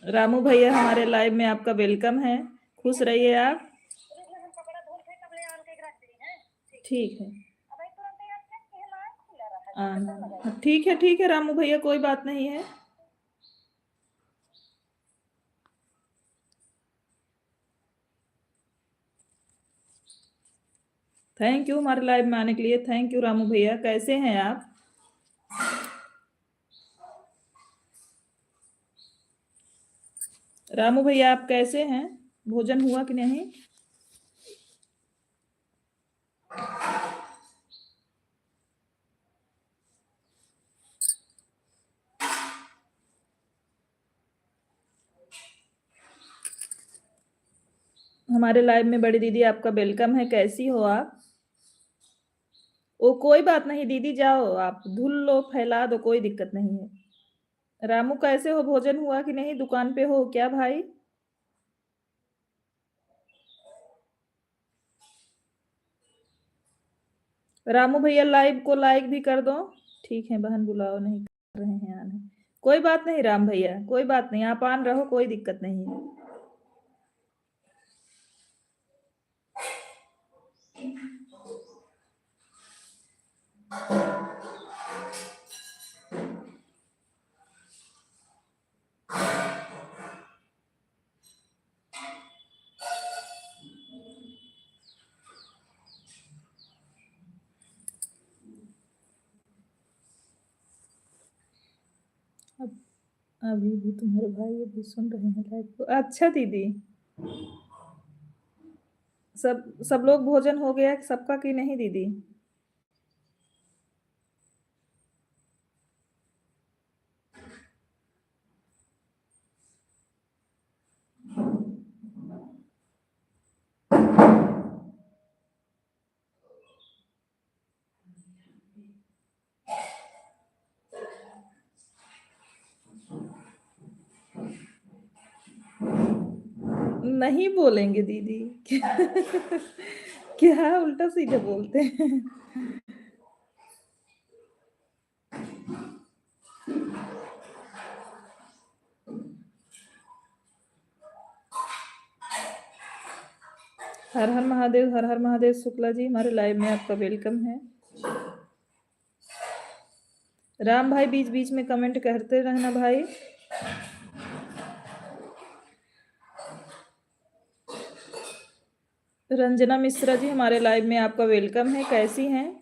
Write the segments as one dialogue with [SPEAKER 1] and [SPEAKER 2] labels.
[SPEAKER 1] रामू भैया हमारे लाइव में आपका वेलकम है, खुश रहिए आप। ठीक है, ठीक है रामू भैया, कोई बात नहीं है। थैंक यू हमारे लाइव में आने के लिए, थैंक यू रामू भैया। कैसे हैं आप? रामू भैया आप कैसे हैं? भोजन हुआ कि नहीं? हमारे लाइव में बड़ी दीदी आपका वेलकम है, कैसी हो आप? ओ कोई बात नहीं दीदी, जाओ आप धुल लो, फैला दो, कोई दिक्कत नहीं है। रामू कैसे हो? भोजन हुआ कि नहीं? दुकान पे हो क्या भाई? रामू भैया लाइव को लाइक भी कर दो। ठीक है बहन, बुलाओ, नहीं कर रहे हैं आने। कोई बात नहीं राम भैया, कोई बात नहीं, आप आन रहो, कोई दिक्कत नहीं है। अभी भी तुम्हारे भाई अभी सुन रहे हैं लाइव को? अच्छा दीदी, सब लोग भोजन हो गया सबका कि नहीं दीदी? नहीं बोलेंगे दीदी। क्या उल्टा सीधा बोलते हैं। हर हर महादेव, हर हर महादेव। शुक्ला जी हमारे लाइव में आपका वेलकम है। राम भाई बीच बीच में कमेंट करते रहना भाई। रंजना मिश्रा जी हमारे लाइव में आपका वेलकम है, कैसी हैं?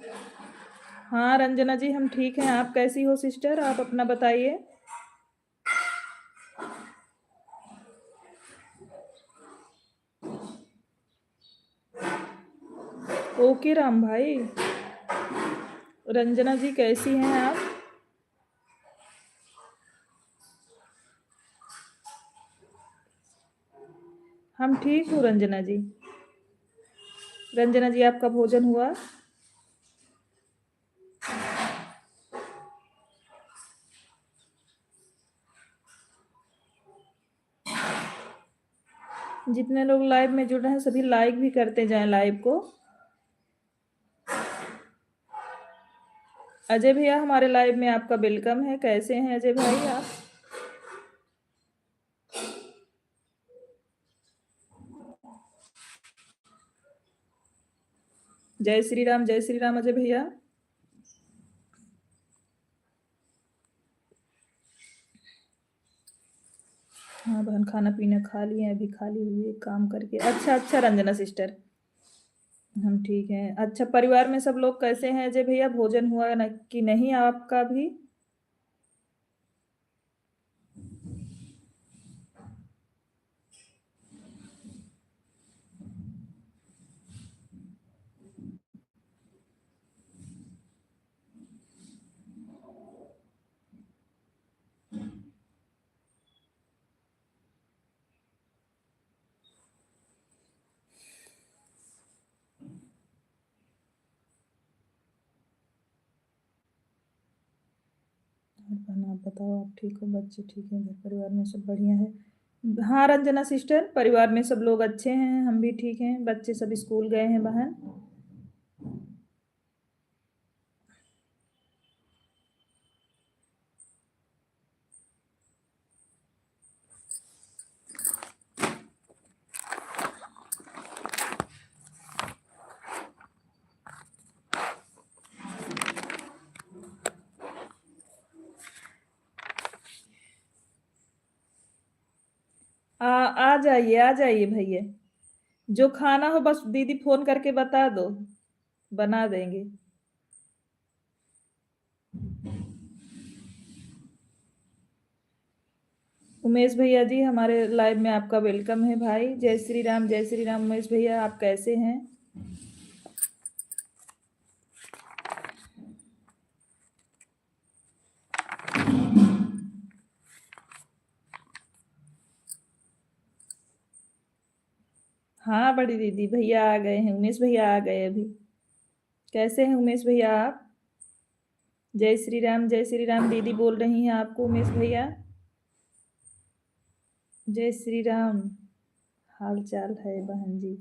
[SPEAKER 1] हाँ रंजना जी हम ठीक हैं, आप कैसी हो सिस्टर? आप अपना बताइए। ओके राम भाई। रंजना जी कैसी हैं आप? हम ठीक हूँ रंजना जी। रंजना जी आपका भोजन हुआ? जितने लोग लाइव में जुड़ रहे हैं सभी लाइक भी करते जाएं लाइव को। अजय भैया हमारे लाइव में आपका वेलकम है, कैसे हैं अजय भाई आप? जय श्री राम, जय श्री राम अजय भैया। हाँ बहन खाना पीना खा लिए, अभी खाली हुए काम करके। अच्छा रंजना सिस्टर, हम ठीक हैं। अच्छा परिवार में सब लोग कैसे हैं अजय भैया? भोजन हुआ न कि नहीं आपका भी? आप बताओ, आप ठीक हो? बच्चे ठीक हैं? घर परिवार में सब बढ़िया है? हाँ रंजना सिस्टर, परिवार में सब लोग अच्छे हैं, हम भी ठीक हैं, बच्चे सब स्कूल गए हैं बहन। आ जाइए भैया। जो खाना हो बस दीदी फ़ोन करके बता दो, बना देंगे। उमेश भैया जी, हमारे लाइव में आपका वेलकम है भाई। जय श्री राम उमेश भैया, आप कैसे हैं? हाँ, बड़ी दीदी, भैया आ गए हैं, उमेश भैया आ गए अभी। कैसे हैं उमेश भैया आप? जय श्री राम दीदी बोल रही हैं आपको उमेश भैया। जय श्री राम। हाल चाल है बहन जी?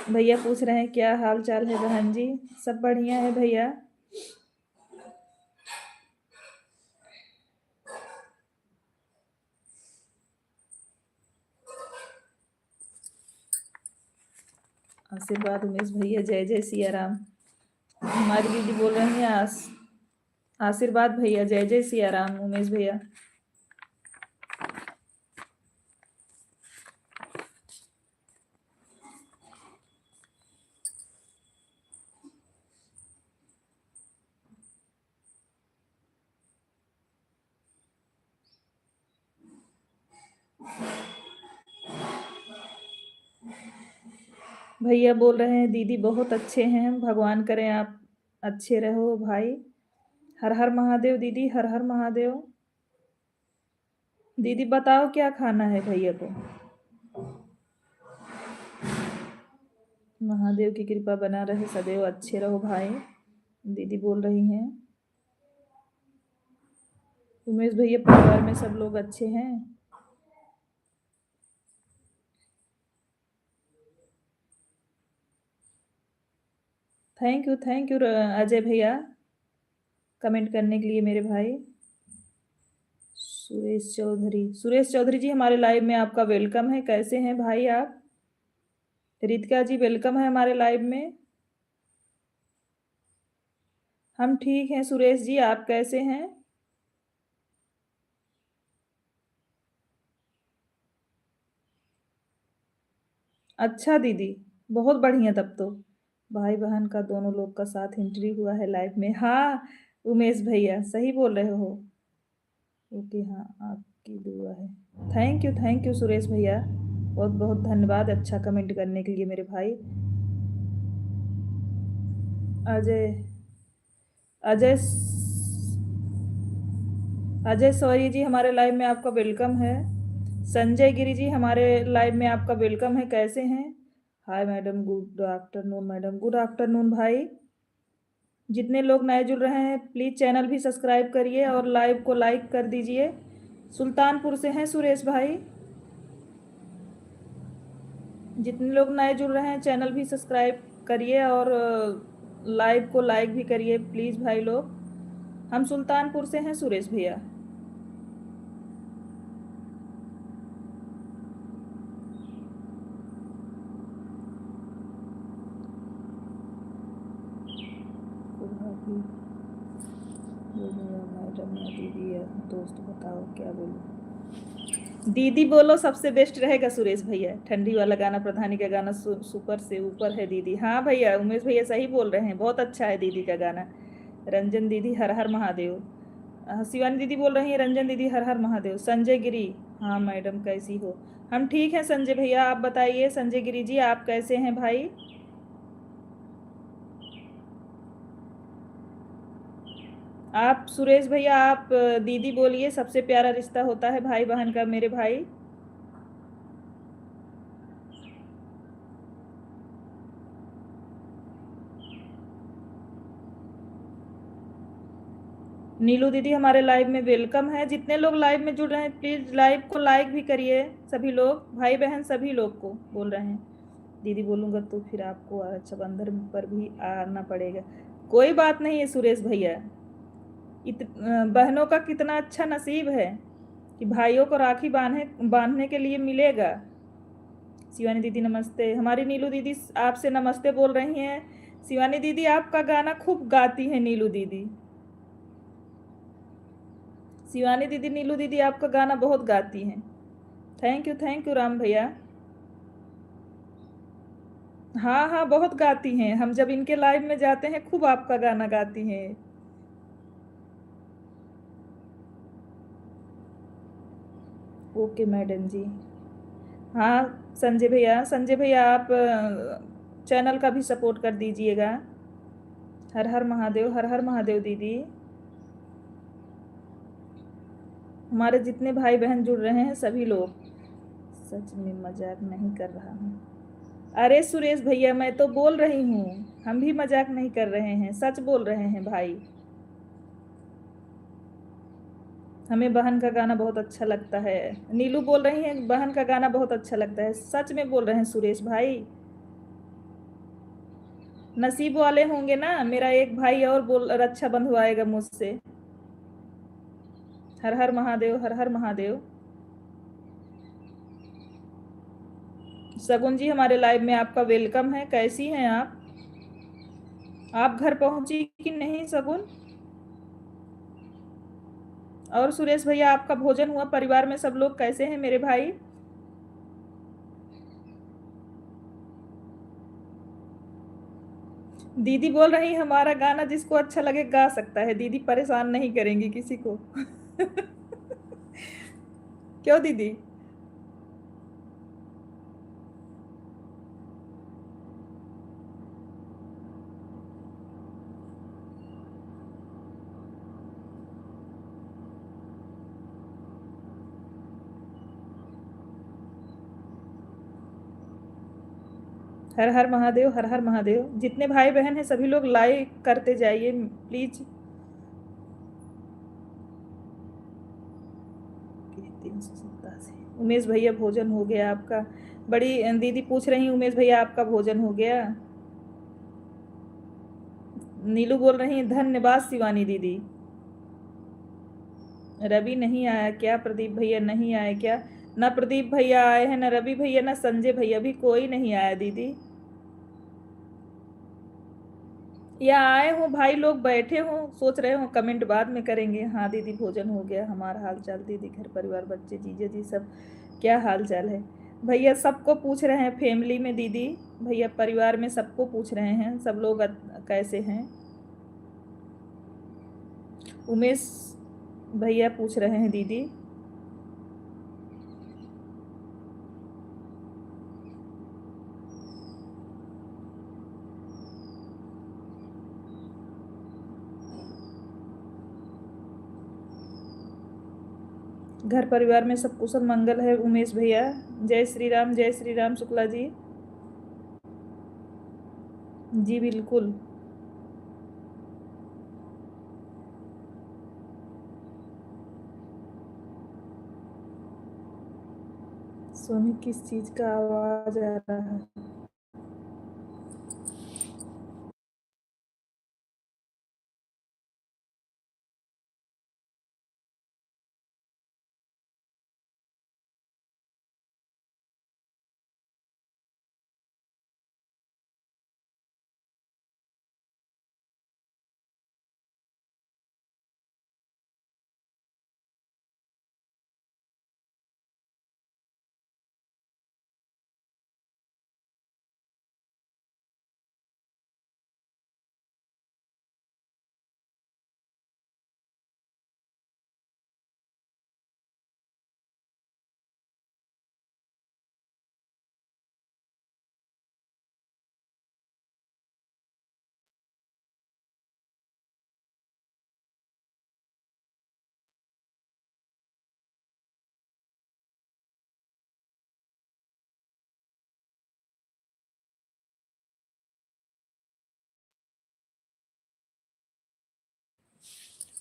[SPEAKER 1] भैया पूछ रहे हैं क्या हाल चाल है बहन जी? सब बढ़िया है भैया। आशीर्वाद उमेश भैया, जय जय सिया राम। हमारी दीदी बोल रही हैं आशीर्वाद भैया, जय जय सिया राम उमेश भैया। भैया बोल रहे हैं दीदी बहुत अच्छे हैं, भगवान करें आप अच्छे रहो भाई। हर हर महादेव दीदी, हर हर महादेव। दीदी बताओ क्या खाना है भैया को? महादेव की कृपा बना रहे, सदैव अच्छे रहो भाई, दीदी बोल रही हैं। उमेश भैया परिवार में सब लोग अच्छे हैं? थैंक यू अजय भैया कमेंट करने के लिए मेरे भाई। सुरेश चौधरी जी, हमारे लाइव में आपका वेलकम है। कैसे हैं भाई आप? रितिका जी वेलकम है हमारे लाइव में। हम ठीक हैं सुरेश जी, आप कैसे हैं? अच्छा दीदी, बहुत बढ़िया तब तो। भाई बहन का दोनों लोग का साथ एंट्री हुआ है लाइव में। हाँ उमेश भैया सही बोल रहे हो। ओके हाँ, आपकी दुआ है। थैंक यू सुरेश भैया, बहुत बहुत धन्यवाद अच्छा कमेंट करने के लिए मेरे भाई। अजय अजय अजय सौरी जी, हमारे लाइव में आपका वेलकम है। संजय गिरी जी, हमारे लाइव में आपका वेलकम है। कैसे हैं? Hi madam, good afternoon madam, good afternoon भाई। जितने लोग नए जुड़ रहे हैं प्लीज़ चैनल भी सब्सक्राइब करिए और लाइव को लाइक कर दीजिए। सुल्तानपुर से हैं सुरेश भाई। जितने लोग नए जुड़ रहे हैं चैनल भी सब्सक्राइब करिए और लाइव को लाइक भी करिए प्लीज़ भाई लोग। हम सुल्तानपुर से हैं सुरेश भैया। मैडम या दीदी या दोस्त बताओ क्या बोलूं? दीदी बोलो सबसे बेस्ट रहेगा सुरेश भैया। ठंडी वाला गाना प्रधानी का गाना सुपर से ऊपर है दीदी। हाँ भैया, उमेश भैया सही बोल रहे हैं, बहुत अच्छा है दीदी का गाना। रंजन दीदी हर हर महादेव। शिवानी दीदी बोल रही हैं रंजन दीदी हर हर महादेव। संजय गिरी, हाँ मैडम कैसी हो? हम ठीक हैं संजय भैया, आप बताइए संजय गिरी जी आप कैसे हैं भाई? आप सुरेश भैया आप दीदी बोलिए, सबसे प्यारा रिश्ता होता है भाई बहन का मेरे भाई। नीलू दीदी हमारे लाइव में वेलकम है। जितने लोग लाइव में जुड़ रहे हैं प्लीज़ लाइव को लाइक भी करिए। सभी लोग भाई बहन सभी लोग को बोल रहे हैं। दीदी बोलूँगा तो फिर आपको रक्षाबंधन पर भी आना पड़ेगा। कोई बात नहीं है सुरेश भैया, बहनों का कितना अच्छा नसीब है कि भाइयों को राखी बांधने के लिए मिलेगा। शिवानी दीदी नमस्ते। हमारी नीलू दीदी आपसे नमस्ते बोल रही हैं। शिवानी दीदी आपका गाना खूब गाती हैं नीलू दीदी। शिवानी दीदी नीलू दीदी आपका गाना बहुत गाती हैं। थैंक यू राम भैया। हाँ हाँ, बहुत गाती हैं। हम जब इनके लाइव में जाते हैं खूब आपका गाना गाती हैं। ओके मैडम जी। हाँ संजय भैया आप चैनल का भी सपोर्ट कर दीजिएगा। हर हर महादेव दीदी। हमारे जितने भाई बहन जुड़ रहे हैं सभी लोग। सच में मजाक नहीं कर रहा हूँ। अरे सुरेश भैया मैं तो बोल रही हूँ, हम भी मजाक नहीं कर रहे हैं, सच बोल रहे हैं भाई। हमें बहन का गाना बहुत अच्छा लगता है। नीलू बोल रही है बहन का गाना बहुत अच्छा लगता है। सच में बोल रहे हैं सुरेश भाई। नसीब वाले होंगे ना, मेरा एक भाई और बोल रक्षा बंधवाएगा मुझसे। हर हर महादेव, हर हर महादेव। सगुन जी हमारे लाइव में आपका वेलकम है। कैसी हैं आप घर पहुंची कि नहीं सगुन? और सुरेश भैया आपका भोजन हुआ? परिवार में सब लोग कैसे हैं मेरे भाई? दीदी बोल रही हमारा गाना जिसको अच्छा लगे गा सकता है, दीदी परेशान नहीं करेंगी किसी को। क्यों दीदी? हर हर महादेव, हर हर महादेव। जितने भाई बहन हैं सभी लोग लाइक करते जाइए प्लीज। 387। उमेश भैया भोजन हो गया आपका? बड़ी दीदी पूछ रही उमेश भैया आपका भोजन हो गया? नीलू बोल रही है धन्यवाद शिवानी दीदी। रवि नहीं आया क्या? प्रदीप भैया नहीं आए क्या? ना प्रदीप भैया आए हैं, ना रवि भैया, ना संजय भैया, भी कोई नहीं आया दीदी। या आए हो भाई लोग बैठे हो सोच रहे हो कमेंट बाद में करेंगे। हाँ दीदी भोजन हो गया। हमारा हाल चाल दीदी, घर परिवार, बच्चे, जीजा जी सब क्या हाल चाल है? भैया सबको पूछ रहे हैं फैमिली में दीदी, भैया परिवार में सबको पूछ रहे हैं सब लोग कैसे हैं। उमेश भैया पूछ रहे हैं दीदी। घर परिवार में सब कुशल मंगल है उमेश भैया। जय श्री राम शुक्ला जी। जी बिल्कुल। सोनी किस चीज का आवाज आ रहा है?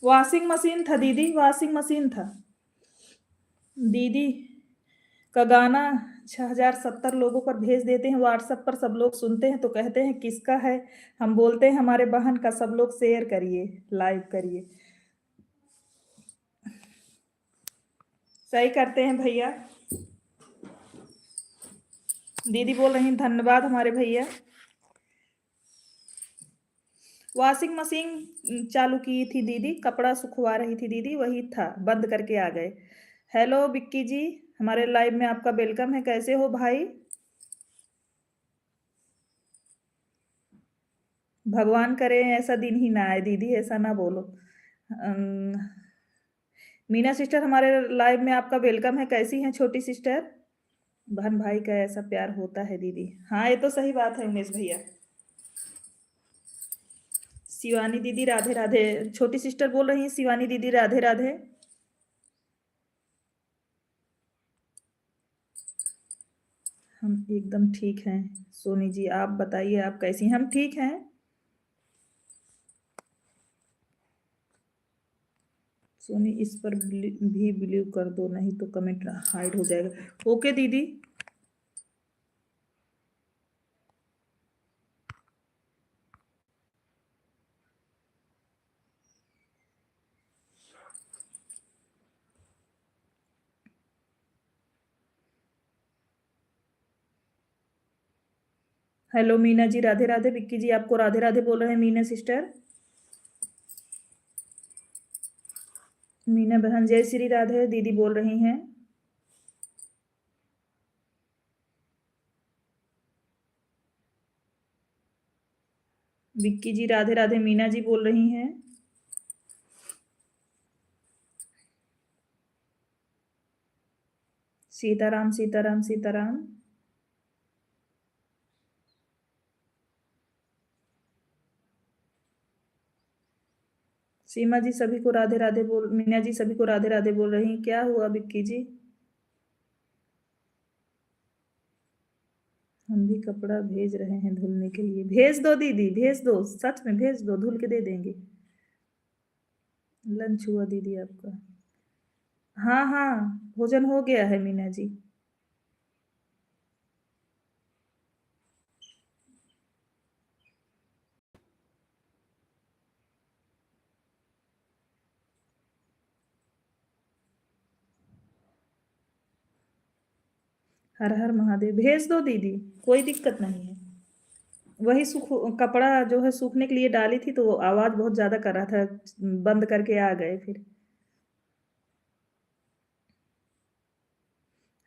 [SPEAKER 1] वॉशिंग मशीन था दीदी, वॉशिंग मशीन था। दीदी का गाना 6070 लोगों पर भेज देते हैं व्हाट्सएप पर, सब लोग सुनते हैं तो कहते हैं किसका है। हम बोलते हैं हमारे बहन का। सब लोग शेयर करिए, लाइव करिए। सही करते हैं भैया। दीदी बोल रही धन्यवाद हमारे भैया। वॉशिंग मशीन चालू की थी दीदी, कपड़ा सुखवा रही थी दीदी, वही था, बंद करके आ गए। हेलो बिक्की जी, हमारे लाइव में आपका वेलकम है। कैसे हो भाई? भगवान करे ऐसा दिन ही ना आए दीदी, ऐसा ना बोलो। मीना सिस्टर, हमारे लाइव में आपका वेलकम है। कैसी हैं छोटी सिस्टर? बहन भाई का ऐसा प्यार होता है दीदी। हाँ, ये तो सही बात है उमेश भैया। शिवानी दीदी राधे राधे। छोटी सिस्टर बोल रही हैं शिवानी दीदी राधे राधे। हम एकदम ठीक हैं। सोनी जी आप बताइए, आप कैसी हैं? हम ठीक हैं। सोनी इस पर भी बिलीव कर दो, नहीं तो कमेंट हाइड हो जाएगा। ओके दीदी। हेलो मीना जी राधे राधे। विक्की जी आपको राधे राधे बोल रहे हैं मीना सिस्टर। मीना बहन जय श्री राधे दीदी बोल रही हैं। विक्की जी राधे राधे मीना जी बोल रही हैं। सीताराम सीताराम सीताराम। सीमा जी सभी को राधे राधे बोल, मीना जी सभी को राधे राधे बोल रही हैं। क्या हुआ विक्की जी? हम भी कपड़ा भेज रहे हैं धुलने के लिए। भेज दो दीदी, भेज दो, सच में भेज दो, धुल के दे देंगे। लंच हुआ दीदी आपका? हाँ हाँ, भोजन हो गया है मीना जी। हर हर महादेव। भेज दो दीदी, कोई दिक्कत नहीं है। वही सूख कपड़ा जो है सूखने के लिए डाली थी तो आवाज बहुत ज्यादा कर रहा था, बंद करके आ गए फिर।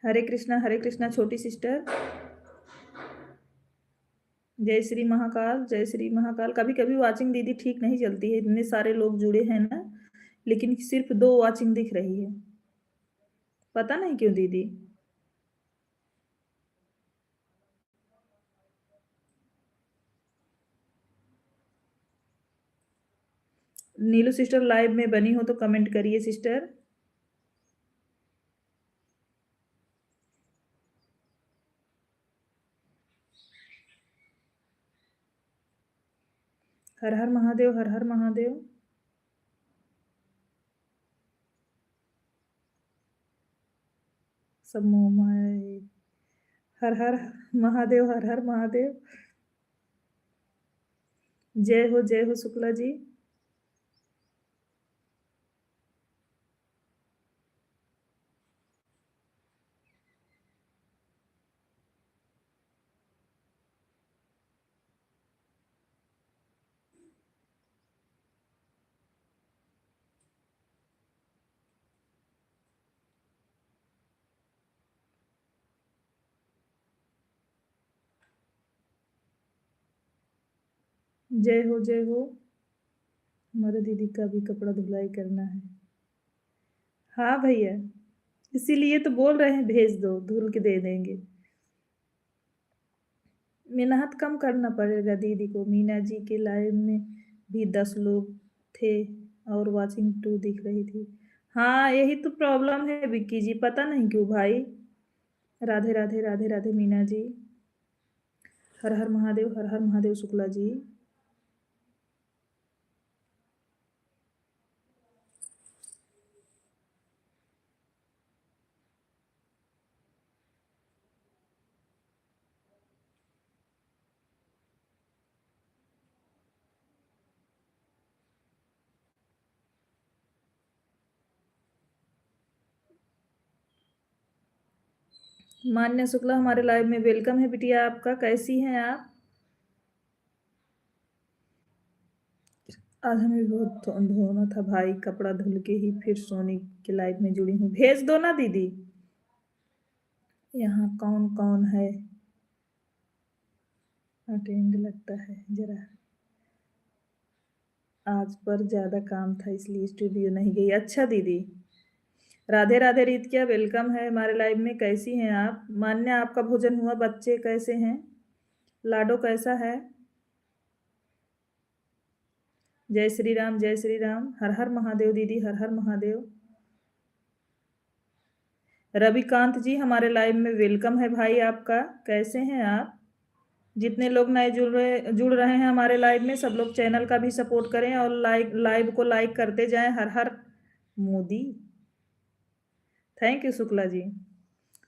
[SPEAKER 1] हरे कृष्णा छोटी सिस्टर। जय श्री महाकाल, जय श्री महाकाल। कभी कभी वाचिंग दीदी ठीक नहीं चलती है, इतने सारे लोग जुड़े हैं ना, लेकिन सिर्फ 2 वाचिंग दिख रही है। पता नहीं क्यों दीदी। नीलू सिस्टर लाइव में बनी हो तो कमेंट करिए सिस्टर। हर हर महादेव, हर हर महादेव। सब मोह माया है। हर हर महादेव, हर हर महादेव। जय हो शुक्ला जी। जय हो जय हो। हमारे दीदी का भी कपड़ा धुलाई करना है। हाँ भैया, इसीलिए तो बोल रहे हैं भेज दो, धुल के दे देंगे। मेहनत कम करना पड़ेगा दीदी को। मीना जी के लाइव में भी 10 लोग थे और वाचिंग 2 दिख रही थी। हाँ, यही तो प्रॉब्लम है विक्की जी, पता नहीं क्यों भाई। राधे राधे राधे राधे मीना जी। हर हर महादेव, हर हर महादेव शुक्ला जी। मान्य शुक्ला हमारे लाइव में वेलकम है बिटिया आपका। कैसी हैं आप? आज हमें बहुत धोना था भाई, कपड़ा धुल के ही फिर सोनी के लाइव में जुड़ी हूँ। भेज दो ना दीदी। यहाँ कौन कौन है? अटेंड लगता है जरा। आज पर ज़्यादा काम था इसलिए स्टूडियो नहीं गई। अच्छा दीदी। राधे राधे रीतिका, वेलकम है हमारे लाइव में। कैसी हैं आप? मान्या, आपका भोजन हुआ? बच्चे कैसे हैं? लाडो कैसा है? जय श्री राम, जय श्री राम। हर हर महादेव दीदी, हर हर महादेव। रविकांत जी, हमारे लाइव में वेलकम है भाई आपका। कैसे हैं आप? जितने लोग नए जुड़ रहे हैं हमारे लाइव में, सब लोग चैनल का भी सपोर्ट करें और लाइव को लाइक करते जाएं। हर हर मोदी। Thank you Shukla ji.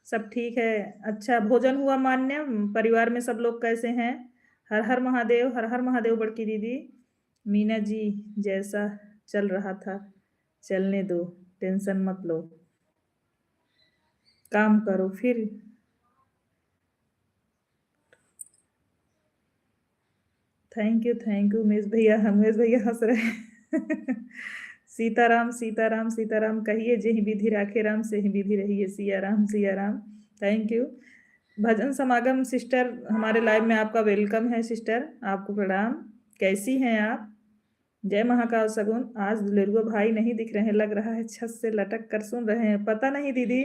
[SPEAKER 1] सब ठीक है। अच्छा, भोजन हुआ मान्य? परिवार में सब लोग कैसे हैं? हर हर महादेव, हर हर महादेव। बड़की दीदी मीना जी, जैसा चल रहा था चलने दो, टेंशन मत लो, काम करो फिर। थैंक यू उमेश भैया। उमेश भैया हंस रहे हैं। सीताराम सीताराम सीताराम कहिए, जेहि विधि राखे राम सेहि विधि रहिए। Siya Ram Siya Ram. Thank you. Bhajan Samagam sister, हमारे लाइव में आपका वेलकम है सिस्टर, आपको प्रणाम। कैसी हैं आप? जय महाकाल सगुन। आज दुलेरुआ भाई नहीं दिख रहे हैं, लग रहा है छत से लटक कर सुन रहे हैं। पता नहीं दीदी।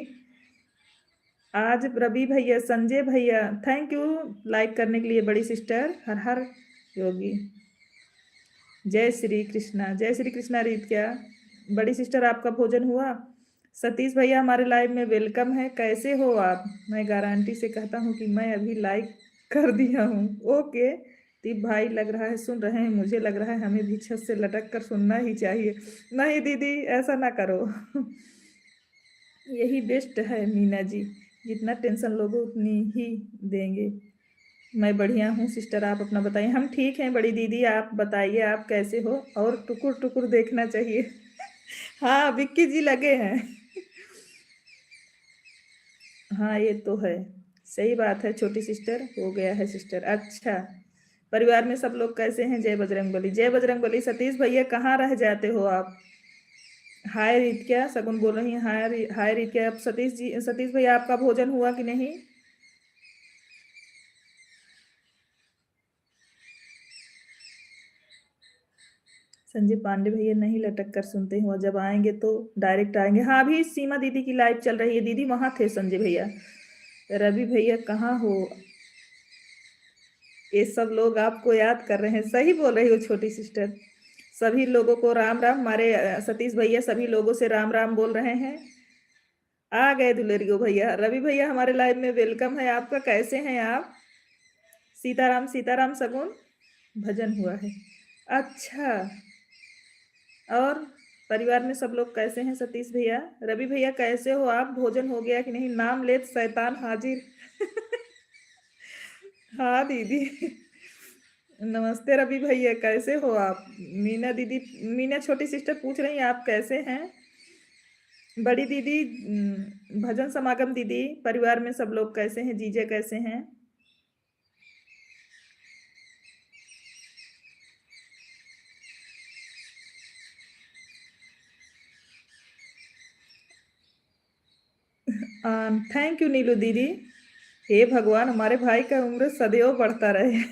[SPEAKER 1] आज रवि भैया, संजय भैया, थैंक यू लाइक करने के लिए बड़ी सिस्टर। हर हर योगी। जय श्री कृष्णा, जय श्री कृष्णा। रीत क्या बड़ी सिस्टर, आपका भोजन हुआ? सतीश भैया हमारे लाइव में वेलकम है। कैसे हो आप? मैं गारंटी से कहता हूँ कि मैं अभी लाइक कर दिया हूँ। ओके। दीप भाई लग रहा है सुन रहे हैं, मुझे लग रहा है हमें भी छत से लटक कर सुनना ही चाहिए। नहीं दीदी, ऐसा ना करो। यही बेस्ट है मीना जी, जितना टेंशन लोगे उतनी ही देंगे। मैं बढ़िया हूँ सिस्टर, आप अपना बताइए। हम ठीक हैं बड़ी दीदी, आप बताइए आप कैसे हो? और टुकुर टुकुर देखना चाहिए। हाँ, विक्की जी लगे हैं। हाँ, ये तो है। सही बात है छोटी सिस्टर, हो गया है सिस्टर। अच्छा, परिवार में सब लोग कैसे हैं? जय बजरंगबली, जय बजरंगबली। सतीश भैया कहाँ रह जाते हो आप? हाय रित्या, सगुन बोल रही हैं। हाय हाय रित्या। अब सतीश जी, सतीश भैया आपका भोजन हुआ कि नहीं? संजय पांडे भैया नहीं लटक कर सुनते हुआ, जब आएंगे तो डायरेक्ट आएंगे। हाँ, अभी सीमा दीदी की लाइव चल रही है दीदी, वहां थे संजय भैया। रवि भैया कहाँ हो? ये सब लोग आपको याद कर रहे हैं। सही बोल रही हो छोटी सिस्टर। सभी लोगों को राम राम। हमारे सतीश भैया सभी लोगों से राम राम बोल रहे हैं। आ गए दुलेरियो भैया। रवि भैया हमारे लाइव में वेलकम है आपका। कैसे हैं आप? सीताराम सीताराम सगुन। भजन हुआ है। अच्छा। और परिवार में सब लोग कैसे हैं? सतीश भैया, रवि भैया कैसे हो आप? भोजन हो गया कि नहीं? नाम लेत शैतान हाजिर। हाँ दीदी। नमस्ते रवि भैया, कैसे हो आप? मीना दीदी, मीना छोटी सिस्टर पूछ रही हैं आप कैसे हैं? बड़ी दीदी, भजन समागम दीदी, परिवार में सब लोग कैसे हैं? जीजे कैसे हैं? थैंक यू नीलू दीदी। हे भगवान, हमारे भाई का उम्र सदैव बढ़ता रहे।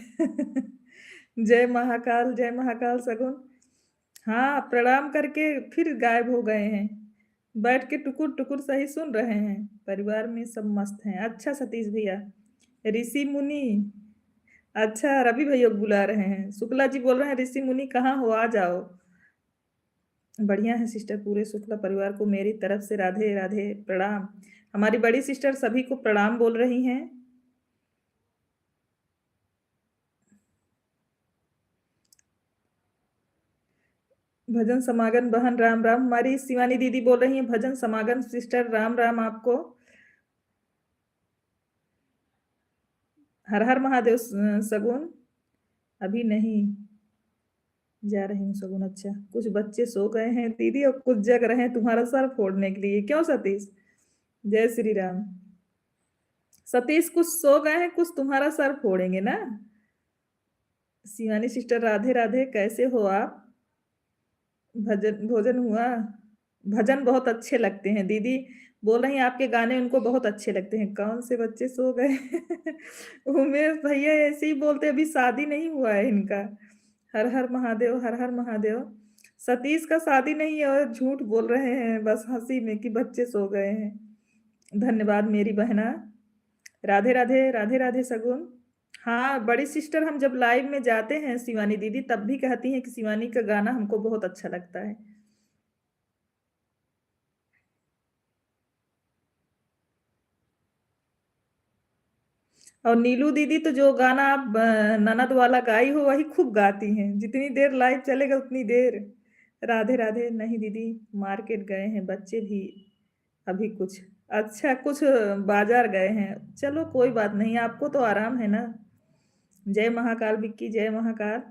[SPEAKER 1] जय महाकाल सगुन। हाँ, प्रणाम करके फिर गायब हो गए हैं। बैठ के टुकुर टुकुर सही सुन रहे हैं। परिवार में सब मस्त हैं। अच्छा सतीश भैया। ऋषि मुनि। अच्छा, रवि भैया बुला रहे हैं। शुक्ला जी बोल रहे हैं ऋषि मुनि कहाँ हो, आ जाओ। बढ़िया है सिस्टर, पूरे शुक्ला परिवार को मेरी तरफ से राधे राधे प्रणाम। हमारी बड़ी सिस्टर सभी को प्रणाम बोल रही हैं। भजन समागम बहन राम राम। हमारी शिवानी दीदी बोल रही हैं भजन समागम सिस्टर राम राम आपको। हर हर महादेव सगुन। अभी नहीं, जा रही हूँ सगुन। अच्छा, कुछ बच्चे सो गए हैं दीदी और कुछ जग रहे हैं तुम्हारा सर फोड़ने के लिए। क्यों सतीश? जय श्री राम। सतीश कुछ सो गए हैं, कुछ तुम्हारा सर फोड़ेंगे ना। शिवानी सिस्टर राधे राधे, कैसे हो आप? भजन भोजन हुआ? भजन बहुत अच्छे लगते हैं दीदी। बोल रही हैं आपके गाने उनको बहुत अच्छे लगते हैं। कौन से बच्चे सो गए? उमेश भैया ऐसे ही बोलते हैं, अभी शादी नहीं हुआ है इनका। हर हर महादेव, हर हर महादेव। सतीश का शादी नहीं है और झूठ बोल रहे हैं बस हंसी में कि बच्चे सो गए हैं। धन्यवाद मेरी बहना। राधे राधे, राधे राधे सगुन। हाँ, बड़ी सिस्टर हम जब लाइव में जाते हैं शिवानी दीदी, तब भी कहती हैं कि शिवानी का गाना हमको बहुत अच्छा लगता है। और नीलू दीदी तो जो गाना आप ननद वाला गाई हो वही खूब गाती हैं। जितनी देर लाइव चलेगा उतनी देर। राधे राधे। नहीं दीदी, मार्केट गए हैं बच्चे भी अभी कुछ। अच्छा, कुछ बाजार गए हैं। चलो कोई बात नहीं, आपको तो आराम है ना। जय महाकाल विक्की, जय महाकाल।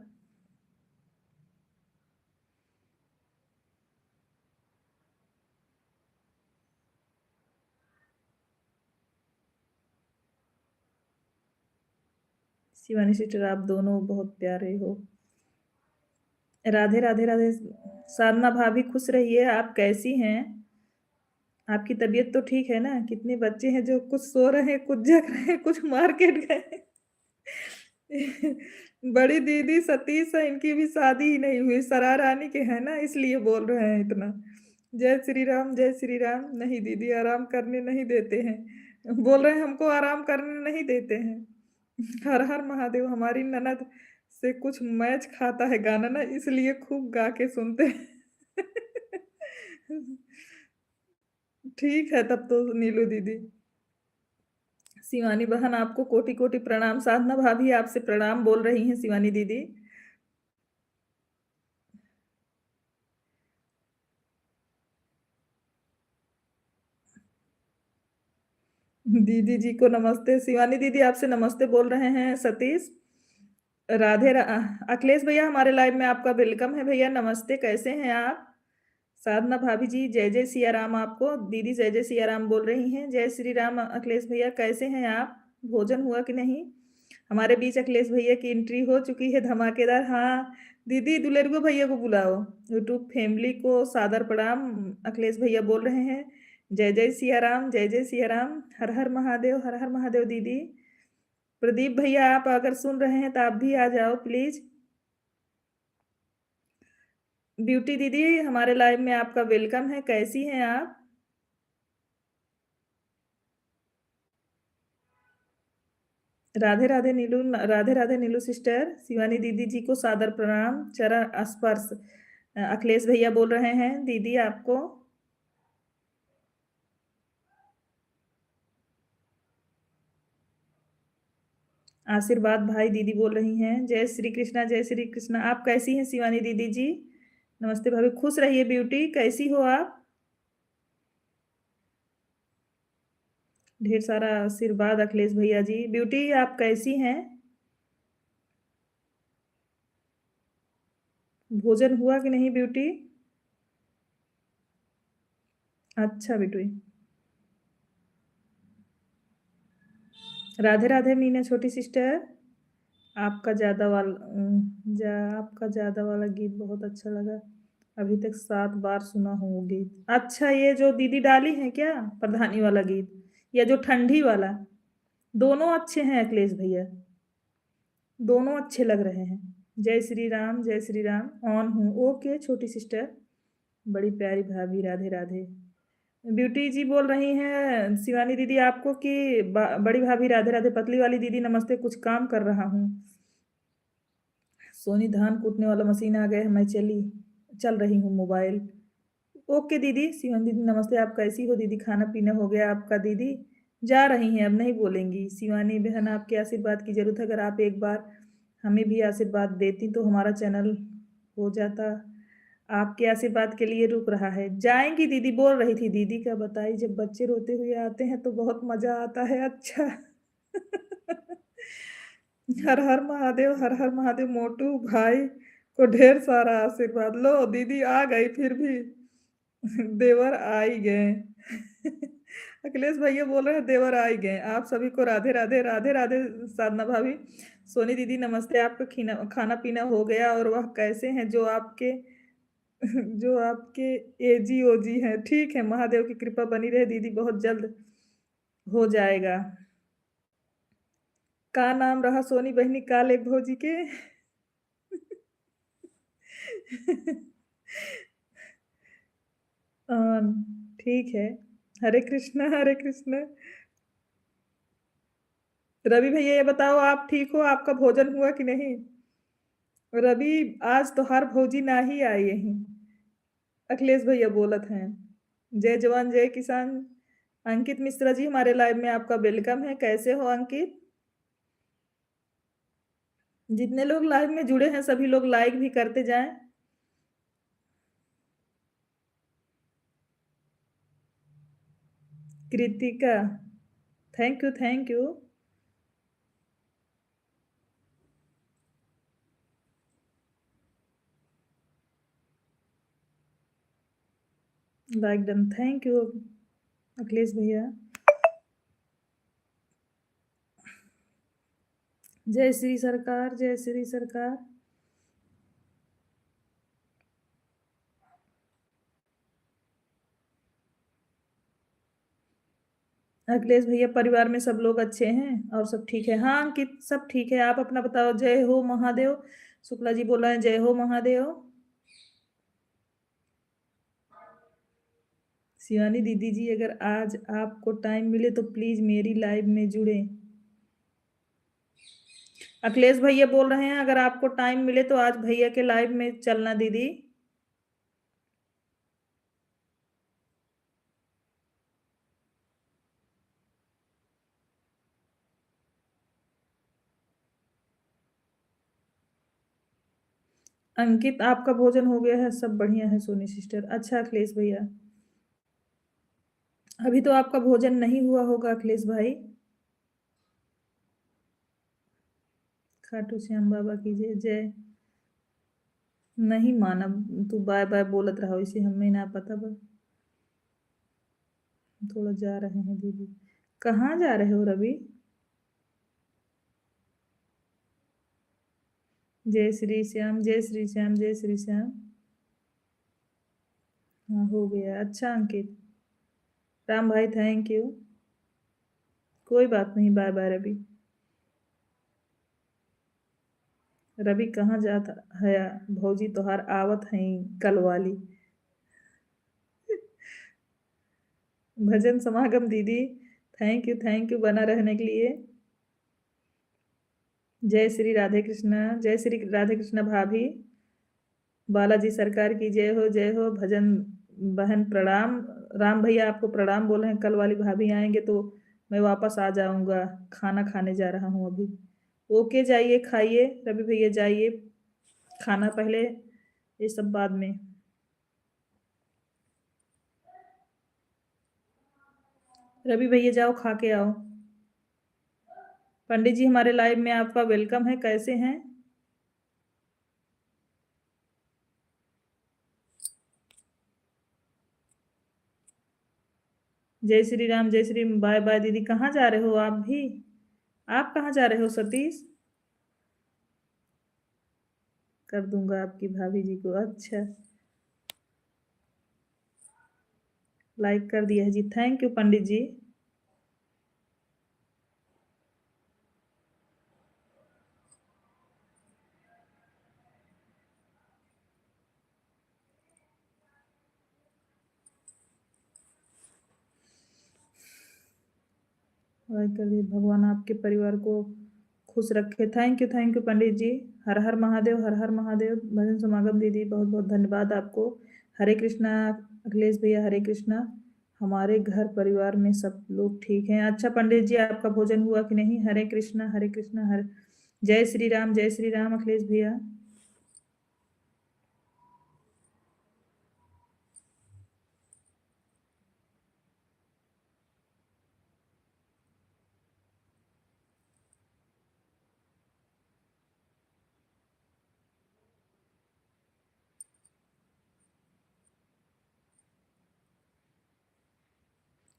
[SPEAKER 1] शिवानी सिस्टर आप दोनों बहुत प्यारे हो। राधे राधे राधे। साधना भाभी खुश रहिए। आप कैसी हैं? आपकी तबीयत तो ठीक है ना? कितने बच्चे हैं जो कुछ सो रहे हैं, कुछ जग रहे हैं, कुछ मार्केट गए। बड़ी दीदी सतीश है, इनकी भी शादी ही नहीं हुई, सरारानी के हैं ना, इसलिए बोल रहे हैं इतना। जय श्री राम, जय श्री राम। नहीं दीदी, आराम करने नहीं देते हैं। बोल रहे हैं हमको आराम करने नहीं देते हैं। हर हर महादेव। हमारी ननद से कुछ मैच खाता है गाना ना, इसलिए खूब गा के सुनते हैं। ठीक है तब तो नीलू दीदी। शिवानी बहन आपको कोटि कोटि प्रणाम। साधना भाभी आपसे प्रणाम बोल रही हैं शिवानी दीदी। दीदी जी को नमस्ते। शिवानी दीदी आपसे नमस्ते बोल रहे हैं सतीश। राधे रा... अखिलेश भैया हमारे लाइव में आपका वेलकम है भैया, नमस्ते, कैसे हैं आप? साधना भाभी जी जय जय सिया राम। आपको दीदी जय जय सिया राम बोल रही हैं। जय श्री राम। अखिलेश भैया कैसे हैं आप? भोजन हुआ कि नहीं? हमारे बीच अखिलेश भैया की एंट्री हो चुकी है धमाकेदार। हाँ दीदी, दुलेरगो भैया को बुलाओ। यूट्यूब फैमिली को सादर प्रणाम। अखिलेश भैया बोल रहे हैं जय जय सिया राम, जय जय सिया राम। हर हर महादेव, हर हर महादेव। दीदी प्रदीप भैया आप अगर सुन रहे हैं तो आप भी आ जाओ प्लीज। ब्यूटी दीदी हमारे लाइव में आपका वेलकम है, कैसी हैं आप? राधे राधे नीलू। राधे राधे नीलू सिस्टर। शिवानी दीदी जी को सादर प्रणाम, चरण स्पर्श। अखिलेश भैया बोल रहे हैं दीदी आपको। आशीर्वाद भाई दीदी बोल रही हैं जय श्री कृष्णा, जय श्री कृष्णा। आप कैसी हैं शिवानी दीदी जी? नमस्ते भाभी, खुश रहिए। ब्यूटी कैसी हो आप? ढेर सारा आशीर्वाद अखिलेश भैया जी। ब्यूटी आप कैसी हैं? भोजन हुआ कि नहीं ब्यूटी? अच्छा बेटू। राधे राधे मीना छोटी सिस्टर। आपका आपका ज्यादा वाला गीत बहुत अच्छा लगा। अभी तक 7 बार सुना हूँ वो गीत। अच्छा, ये जो दीदी डाली है क्या प्रधानी वाला गीत, या जो ठंडी वाला? दोनों अच्छे हैं अखिलेश भैया, दोनों अच्छे लग रहे हैं। जय श्री राम, जय श्री राम। ऑन हूँ। ओके छोटी सिस्टर। बड़ी प्यारी भाभी, राधे राधे। ब्यूटी जी बोल रही हैं शिवानी दीदी आपको कि बड़ी भाभी राधे राधे। पतली वाली दीदी नमस्ते, कुछ काम कर रहा हूँ। सोनी धान कूटने वाला मशीन आ गया है, मैं चल रही हूँ मोबाइल। ओके दीदी। शिवानी दीदी नमस्ते, आप कैसी हो दीदी? खाना पीना हो गया आपका दीदी? जा रही हैं, अब नहीं बोलेंगी। शिवानी बहन आपके आशीर्वाद की जरूरत है, अगर आप एक बार हमें भी आशीर्वाद देती तो हमारा चैनल हो जाता। आपके आशीर्वाद के लिए रुक रहा है। जाएंगी दीदी बोल रही थी। दीदी का बताई, जब बच्चे रोते हुए आते हैं तो बहुत मजा आता है। अच्छा। हर हर महादेव, हर हर महादेव। मोटू भाई को ढेर सारा आशीर्वाद। लो दीदी आ गई फिर भी। देवर आ ही गए। अखिलेश भैया बोल रहे हैं देवर आ ही गए। आप सभी को राधे राधे, राधे राधे। साधना भाभी। सोनी दीदी नमस्ते, आपका खाना पीना हो गया? और वह कैसे हैं जो आपके जो आपके एजी ओजी हैं। ठीक है, महादेव की कृपा बनी रहे दीदी, बहुत जल्द हो जाएगा। का नाम रहा सोनी बहनी काले भौजी के? ठीक है। हरे कृष्णा, हरे कृष्णा। रवि भैया ये बताओ आप ठीक हो? आपका भोजन हुआ कि नहीं? रवि आज तोहार भौजी ना ही आई यहीं। अखिलेश भैया बोलत हैं। जय जवान जय किसान। अंकित मिश्रा जी हमारे लाइव में आपका वेलकम है। कैसे हो अंकित? जितने लोग लाइव में जुड़े हैं सभी लोग लाइक भी करते जाएं। Kritika, thank you thank you. Like done, thank you Akhilesh भैया। जय श्री सरकार, जय श्री सरकार। अखिलेश भैया परिवार में सब लोग अच्छे हैं और सब ठीक है? हाँ अंकित, सब ठीक है। आप अपना बताओ। जय हो महादेव। शुक्ला जी बोल रहे हैं जय हो महादेव। शिवानी दीदी जी, अगर आज आपको टाइम मिले तो प्लीज मेरी लाइव में जुड़े। अखिलेश भैया बोल रहे हैं अगर आपको टाइम मिले तो आज भैया के लाइव में चलना दीदी। अंकित आपका भोजन हो गया है? सब बढ़िया है सोनी सिस्टर। अच्छा अखिलेश भैया, अभी तो आपका भोजन नहीं हुआ होगा अखिलेश भाई। खाटू श्याम बाबा की जय जय। नहीं माना, तू बाय बाय बोलत रहा इसे हमें ना पता बा। थोड़ा जा रहे हैं दीदी। कहाँ जा रहे हो रवि? जय श्री श्याम, जय श्री श्याम, जय श्री श्याम। हाँ हो गया। अच्छा अंकित, राम भाई थैंक यू। कोई बात नहीं, बाय बाय रवि। रवि कहाँ जाता है? भौजी तोहार आवत हैं कल वाली। भजन समागम दीदी, थैंक यू बना रहने के लिए। जय श्री राधे कृष्णा, जय श्री राधे कृष्णा भाभी। बालाजी सरकार की जय हो। भजन बहन प्रणाम। राम भैया आपको प्रणाम बोल रहे हैं। कल वाली भाभी आएंगे तो मैं वापस आ जाऊंगा। खाना खाने जा रहा हूँ अभी। ओके जाइए खाइए रवि भैया, जाइए। खाना पहले, ये सब बाद में। रवि भैया जाओ खा के आओ। पंडित जी हमारे लाइव में आपका वेलकम है। कैसे हैं? जय श्री राम, जय श्री। बाय बाय दीदी। कहाँ जा रहे हो आप भी? आप कहाँ जा रहे हो सतीश? कर दूंगा आपकी भाभी जी को। अच्छा, लाइक कर दिया है जी। Thank you Pandit ji. Like कर दिए। भगवान आपके परिवार को खुश रखे। Thank you Pandit ji. हर हर महादेव, हर हर महादेव। भजन समागम दीदी, बहुत बहुत धन्यवाद आपको। हरे कृष्णा अखिलेश भैया, हरे कृष्णा। हमारे घर परिवार में सब लोग ठीक हैं। अच्छा पंडित जी, आपका भोजन हुआ कि नहीं? हरे कृष्णा, हरे कृष्णा, हरे। जय श्री राम, जय श्री राम अखिलेश भैया।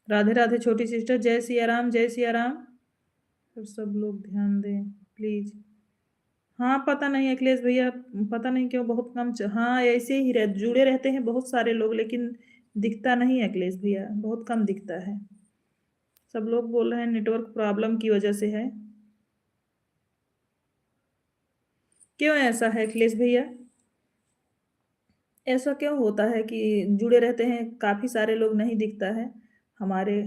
[SPEAKER 1] राधे राधे छोटी सिस्टर। जय सिया राम, जय सिया राम। और सब लोग ध्यान दें प्लीज। हाँ, पता नहीं अखिलेश भैया, पता नहीं क्यों बहुत कम हाँ, ऐसे ही जुड़े रहते हैं बहुत सारे लोग, लेकिन दिखता नहीं है अखिलेश भैया, बहुत कम दिखता है। सब लोग बोल रहे हैं नेटवर्क प्रॉब्लम की वजह से है। क्यों ऐसा है अखिलेश भैया? ऐसा क्यों होता है कि जुड़े रहते हैं काफ़ी सारे लोग, नहीं दिखता है? हमारे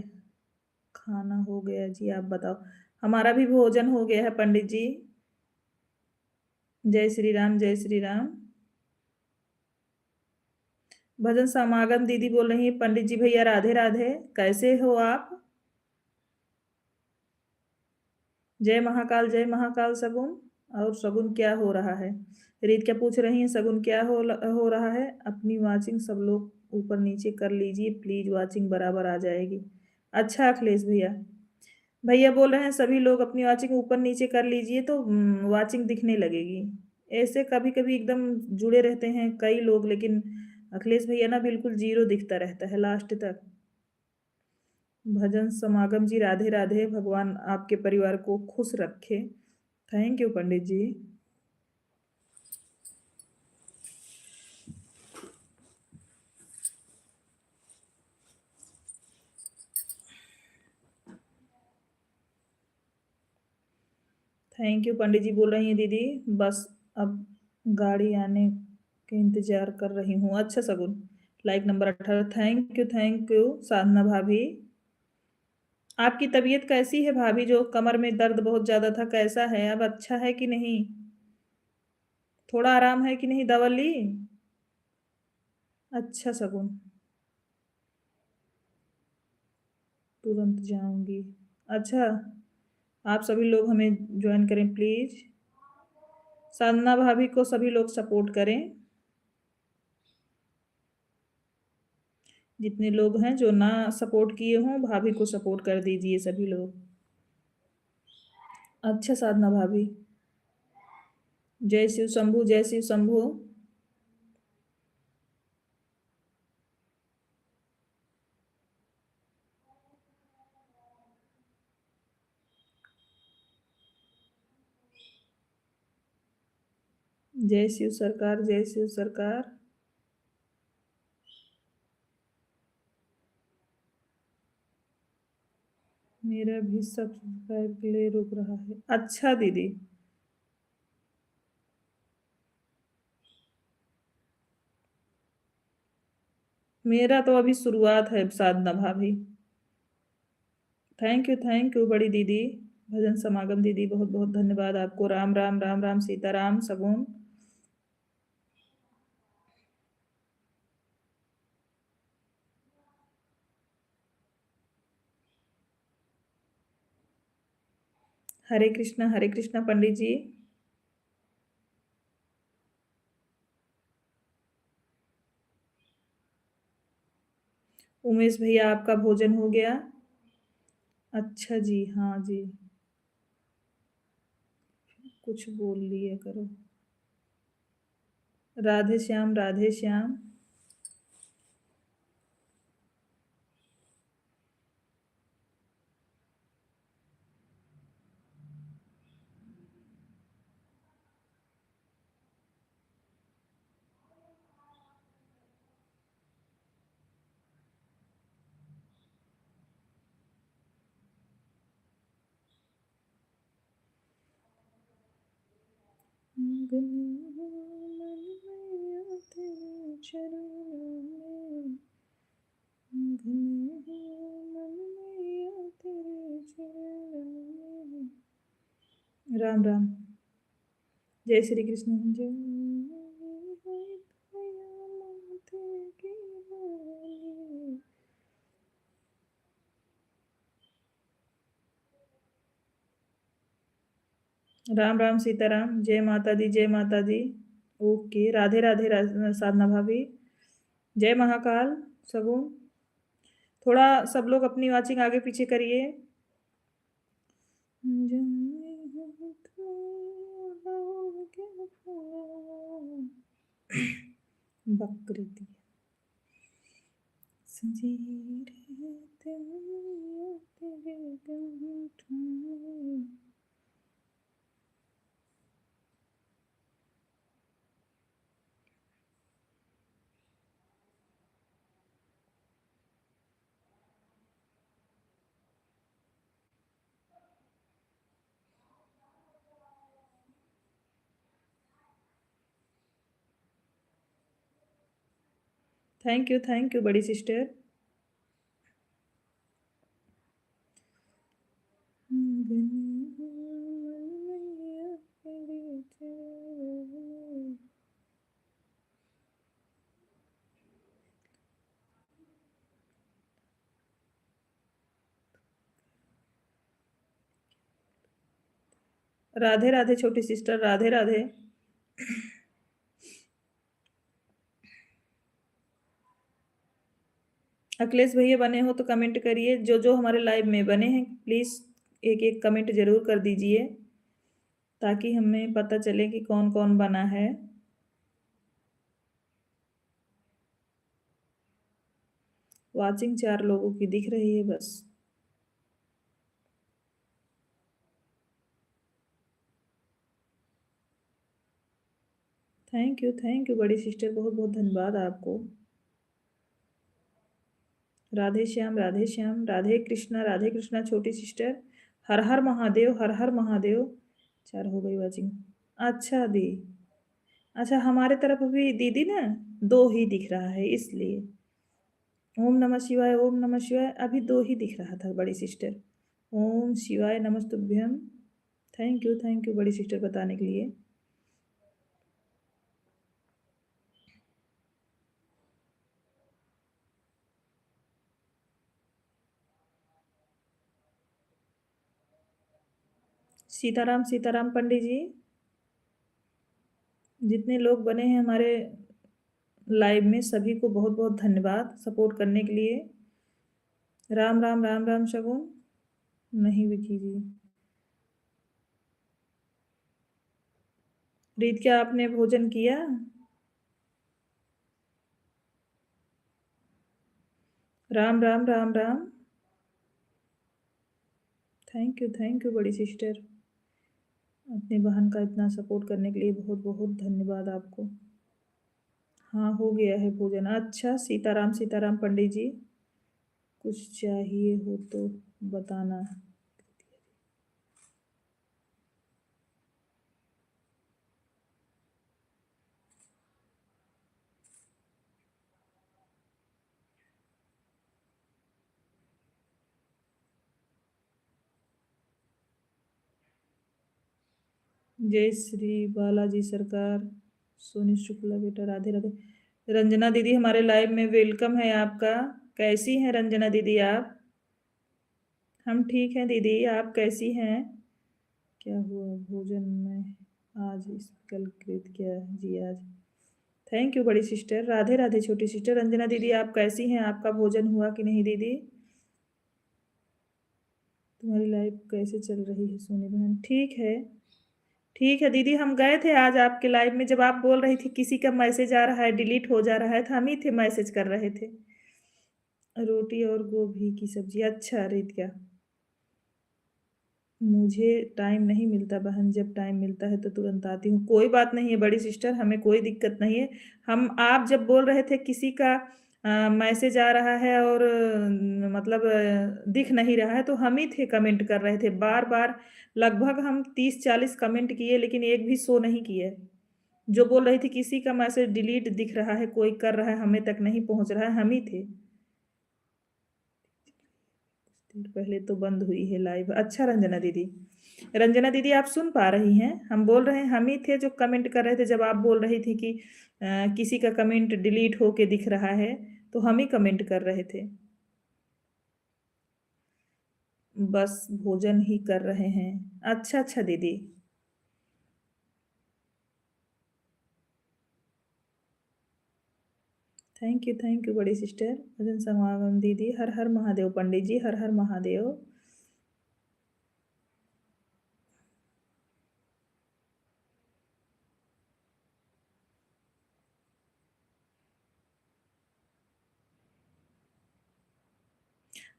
[SPEAKER 1] खाना हो गया जी, आप बताओ। हमारा भी भोजन हो गया है पंडित जी। जय श्री राम, जय श्री राम। भजन समागम दीदी बोल रही हैं, पंडित जी भैया राधे राधे, कैसे हो आप? जय महाकाल सगुन। और सगुन क्या हो रहा है? रीत क्या पूछ रही है, सगुन क्या हो रहा है? अपनी वाचिंग सब लोग ऊपर नीचे कर लीजिए प्लीज, वाचिंग बराबर आ जाएगी। अच्छा अखिलेश भैया, भैया बोल रहे हैं सभी लोग अपनी वाचिंग ऊपर नीचे कर लीजिए तो वाचिंग दिखने लगेगी। ऐसे कभी कभी एकदम जुड़े रहते हैं कई लोग, लेकिन अखिलेश भैया ना बिल्कुल जीरो दिखता रहता है लास्ट तक। भजन समागम जी राधे राधे, भगवान आपके परिवार को खुश रखे। Thank you Pandit ji. Thank you Pandit ji बोल रही हैं दीदी, बस अब गाड़ी आने के इंतजार कर रही हूँ। अच्छा सगुन, लाइक नंबर 18, थैंक यू साधना भाभी। आपकी तबीयत कैसी है भाभी? जो कमर में दर्द बहुत ज्यादा था, कैसा है अब? अच्छा है कि नहीं? थोड़ा आराम है कि नहीं? दवा ली? अच्छा सगुन, तुरंत जाऊंगी। अच्छा, आप सभी लोग हमें ज्वाइन करें प्लीज। साधना भाभी को सभी लोग सपोर्ट करें, जितने लोग हैं जो ना सपोर्ट किए हों भाभी को सपोर्ट कर दीजिए सभी लोग। अच्छा साधना भाभी, जय शिव शंभू, जय शिव शंभू। जय शिव सरकार, जय शिव सरकार। मेरा भी सब्सक्राइब के लिए रुक रहा है। अच्छा दीदी, मेरा तो अभी शुरुआत है साधना भाभी। थैंक यू बड़ी दीदी। भजन समागम दीदी बहुत बहुत धन्यवाद आपको। राम राम, राम राम, सीताराम सगुन। हरे कृष्णा पंडित जी। उमेश भैया आपका भोजन हो गया? अच्छा जी, हाँ जी, कुछ बोल लिया करो। राधे श्याम, राधे श्याम। राम राम, जय श्री कृष्ण। जय राम राम, सीताराम, जय माता दी, जय माता दी। ओके, राधे राधे, साधना भाभी। जय महाकाल सगुन। थोड़ा सब लोग अपनी वाचिंग आगे पीछे करिए। बकरी दी संजीर है तेरे कंठ में। थैंक यू बड़ी सिस्टर। राधे राधे छोटी सिस्टर, राधे राधे। अखिलेश भैया बने हो तो कमेंट करिए, जो जो हमारे लाइव में बने हैं प्लीज़ एक एक कमेंट जरूर कर दीजिए, ताकि हमें पता चले कि कौन कौन बना है। वाचिंग 4 लोगों की दिख रही है बस। थैंक यू बड़ी सिस्टर, बहुत बहुत धन्यवाद आपको। राधे श्याम, राधे कृष्णा छोटी सिस्टर। हर हर महादेव, हर हर महादेव। 4 हो गई वाचिंग। अच्छा दी, अच्छा हमारे तरफ भी दीदी ना 2 ही दिख रहा है इसलिए। ओम नमः शिवाय, ओम नमः शिवाय, अभी 2 ही दिख रहा था बड़ी सिस्टर। ओम शिवाय नमस्तुभ्यम। थैंक यू बड़ी सिस्टर बताने के लिए। सीताराम सीताराम पंडित जी। जितने लोग बने हैं हमारे लाइव में सभी को बहुत बहुत धन्यवाद सपोर्ट करने के लिए। राम राम राम राम शगुन। नहीं विकी जी। रीत, क्या आपने भोजन किया? राम राम राम राम। थैंक यू बड़ी सिस्टर, अपनी बहन का इतना सपोर्ट करने के लिए बहुत बहुत धन्यवाद आपको। हाँ हो गया है भोजन। अच्छा सीताराम पंडित जी, कुछ चाहिए हो तो बताना। जय श्री बालाजी सरकार। सोनी शुक्ला बेटा, राधे राधे। रंजना दीदी हमारे लाइव में वेलकम है आपका। कैसी हैं रंजना दीदी आप? हम ठीक हैं दीदी, आप कैसी हैं? क्या हुआ भोजन में आज कल कृत क्या जी आज? थैंक यू बड़ी सिस्टर, राधे राधे छोटी सिस्टर। रंजना दीदी आप कैसी हैं? आपका भोजन हुआ कि नहीं दीदी? तुम्हारी लाइफ कैसे चल रही है सोनी बहन? ठीक है दीदी, हम गए थे आज आपके लाइव में, जब आप बोल रही थी किसी का मैसेज आ रहा है डिलीट हो जा रहा है, तो हम ही थे मैसेज कर रहे थे। रोटी और गोभी की सब्जी, अच्छा रीत क्या? मुझे टाइम नहीं मिलता बहन, जब टाइम मिलता है तो तुरंत आती हूँ। कोई बात नहीं है बड़ी सिस्टर, हमें कोई दिक्कत नहीं है। हम आप जब बोल रहे थे किसी का मैसेज आ रहा है और मतलब दिख नहीं रहा है, तो हम ही थे कमेंट कर रहे थे बार बार। लगभग हम 30-40 कमेंट किए लेकिन एक भी शो नहीं किए। जो बोल रही थी किसी का मैसेज डिलीट दिख रहा है, कोई कर रहा है, हमें तक नहीं पहुंच रहा है, हम ही थे। देर पहले तो बंद हुई है लाइव। अच्छा रंजना दीदी, रंजना दीदी आप सुन पा रही हैं? हम बोल रहे हैं हम ही थे जो कमेंट कर रहे थे, जब आप बोल रही थी कि किसी का कमेंट डिलीट होके दिख रहा है, तो हम ही कमेंट कर रहे थे। बस भोजन ही कर रहे हैं। अच्छा दीदी। थैंक यू बड़ी सिस्टर। भजन समागम दीदी, हर हर महादेव पंडित जी, हर हर महादेव।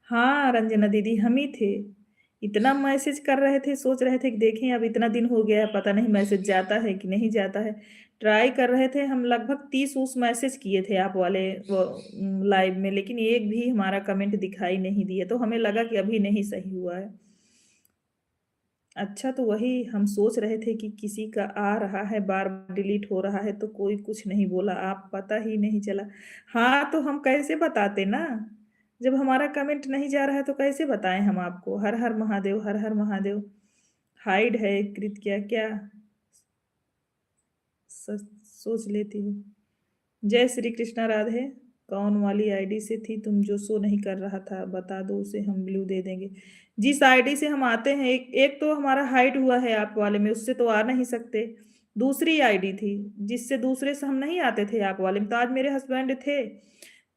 [SPEAKER 1] हाँ रंजना दीदी हम ही थे। इतना मैसेज कर रहे थे, सोच रहे थे कि देखें अब इतना दिन हो गया है, पता नहीं मैसेज जाता है कि नहीं जाता है। ट्राई कर रहे थे हम, लगभग 30 उस मैसेज किए थे आप वाले वो लाइव में, लेकिन एक भी हमारा कमेंट दिखाई नहीं दिया, तो हमें लगा कि अभी नहीं सही हुआ है। अच्छा, तो वही हम सोच रहे थे कि किसी का आ रहा है, बार डिलीट हो रहा है, तो कोई कुछ नहीं बोला, आप पता ही नहीं चला। हाँ, तो हम कैसे बताते ना, जब हमारा कमेंट नहीं जा रहा है तो कैसे बताएं हम आपको। हर हर महादेव, हर हर महादेव। हाइड है कृत, क्या क्या सोच लेती हूँ। जय श्री कृष्णा राधे। कौन वाली आईडी से थी तुम जो शो नहीं कर रहा था, बता दो उसे, हम ब्लू दे देंगे। जिस आईडी से हम आते हैं, एक तो हमारा हाइड हुआ है आप वाले में, उससे तो आ नहीं सकते। दूसरी आईडी थी जिससे दूसरे से हम नहीं आते थे आप वाले में, तो आज मेरे हस्बैंड थे,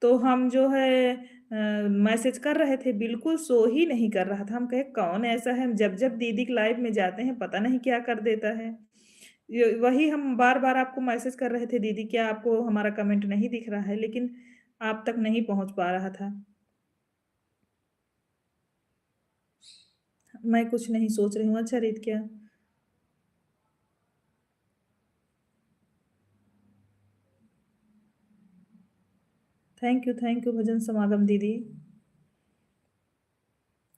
[SPEAKER 1] तो हम जो है मैसेज कर रहे थे, बिल्कुल शो ही नहीं कर रहा था। हम कहे कौन ऐसा है, जब जब दीदी के लाइव में जाते हैं पता नहीं क्या कर देता है। वही हम बार बार आपको मैसेज कर रहे थे, दीदी क्या आपको हमारा कमेंट नहीं दिख रहा है, लेकिन आप तक नहीं पहुंच पा रहा था। मैं कुछ नहीं सोच रही हूँ। अच्छा रीत, क्या थैंक यू भजन समागम दीदी।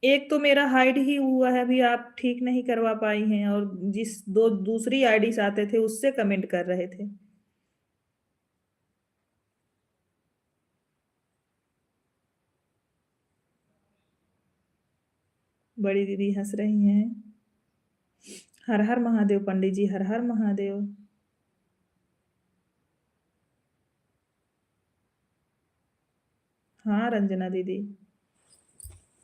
[SPEAKER 1] एक तो मेरा हाइड ही हुआ है, अभी आप ठीक नहीं करवा पाई हैं, और जिस दो दूसरी आईडी से आते थे उससे कमेंट कर रहे थे। बड़ी दीदी हंस रही हैं। हर हर महादेव पंडित जी, हर हर महादेव। हाँ रंजना दीदी,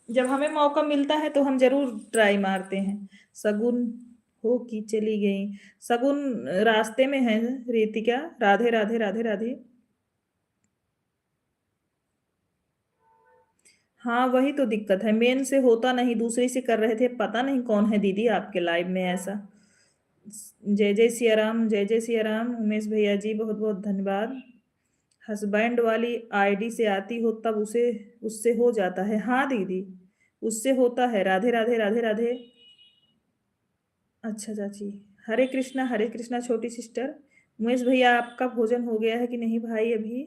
[SPEAKER 1] जब हमें मौका मिलता है तो हम जरूर ट्राई मारते हैं। सगुन हो कि चली गई। सगुन रास्ते में है। रीतिका, राधे राधे राधे राधे। हाँ वही तो दिक्कत है, मेन से होता नहीं, दूसरी से कर रहे थे, पता नहीं कौन है दीदी आपके लाइव में ऐसा। जय जय सिया राम, जय जय सिया राम। उमेश भैया जी बहुत बहुत धन्यवाद। हस्बैंड वाली आईडी से आती हो तब उसे, उससे हो जाता है। हाँ दीदी, उससे होता है। राधे राधे राधे राधे। अच्छा चाची। हरे कृष्णा छोटी सिस्टर। उमेश भैया आपका भोजन हो गया है कि नहीं भाई अभी?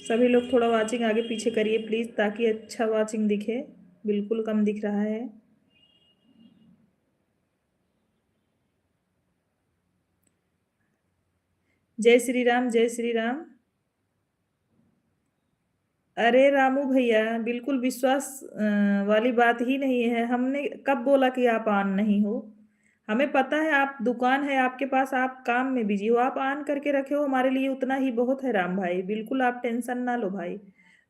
[SPEAKER 1] सभी लोग थोड़ा वाचिंग आगे पीछे करिए प्लीज, ताकि अच्छा वाचिंग दिखे। बिल्कुल कम दिख रहा है। जय श्री राम, जय श्री राम। अरे रामू भैया, बिल्कुल विश्वास वाली बात ही नहीं है। हमने कब बोला कि आप ऑन नहीं हो? हमें पता है आप दुकान है आपके पास, आप काम में बिजी हो, आप ऑन करके रखे हो, हमारे लिए उतना ही बहुत है राम भाई, बिल्कुल आप टेंशन ना लो भाई।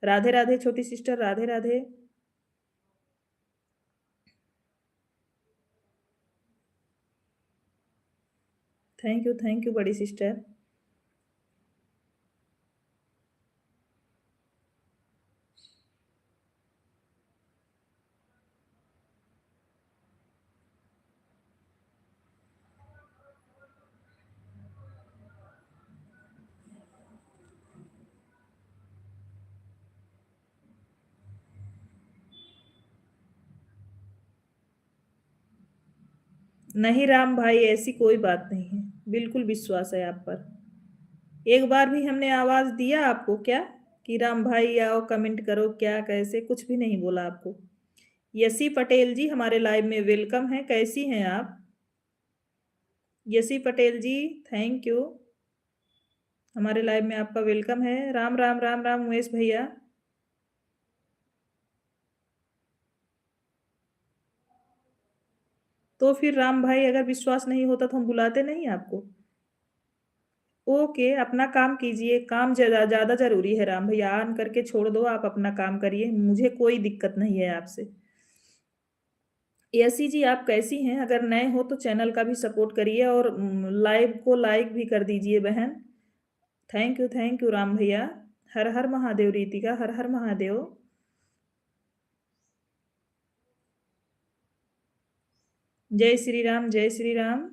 [SPEAKER 1] राधे राधे छोटी sister, Radhe Radhe. Thank you बड़ी सिस्टर। नहीं राम भाई, ऐसी कोई बात नहीं है, बिल्कुल विश्वास है आप पर। एक बार भी हमने आवाज दिया आपको क्या कि राम भाई आओ कमेंट करो, क्या कैसे, कुछ भी नहीं बोला आपको। यसी पटेल जी हमारे लाइव में वेलकम है, कैसी हैं आप? यसी पटेल जी, थैंक यू। हमारे लाइव में आपका वेलकम है। राम राम राम राम उमेश भैया। तो फिर राम भाई अगर विश्वास नहीं होता तो हम बुलाते नहीं आपको। ओके, अपना काम कीजिए, काम ज्यादा ज्यादा जरूरी है राम भैया, ऑन करके छोड़ दो, आप अपना काम करिए, मुझे कोई दिक्कत नहीं है आपसे। यसी जी आप कैसी हैं? अगर नए हो तो चैनल का भी सपोर्ट करिए, और लाइव को लाइक भी कर दीजिए बहन। थैंक यू राम भैया। हर हर महादेव रीतिका, हर हर महादेव। जय श्री राम, जय श्री राम।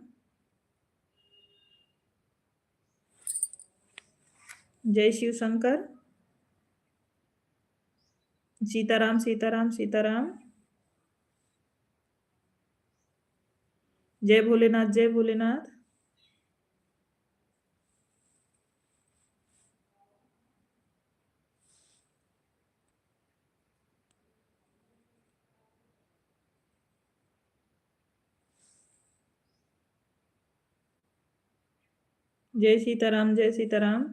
[SPEAKER 1] जय शिव शंकर। सीताराम सीताराम सीताराम। जय भोलेनाथ, जय भोलेनाथ। जय सीताराम, जय सीताराम।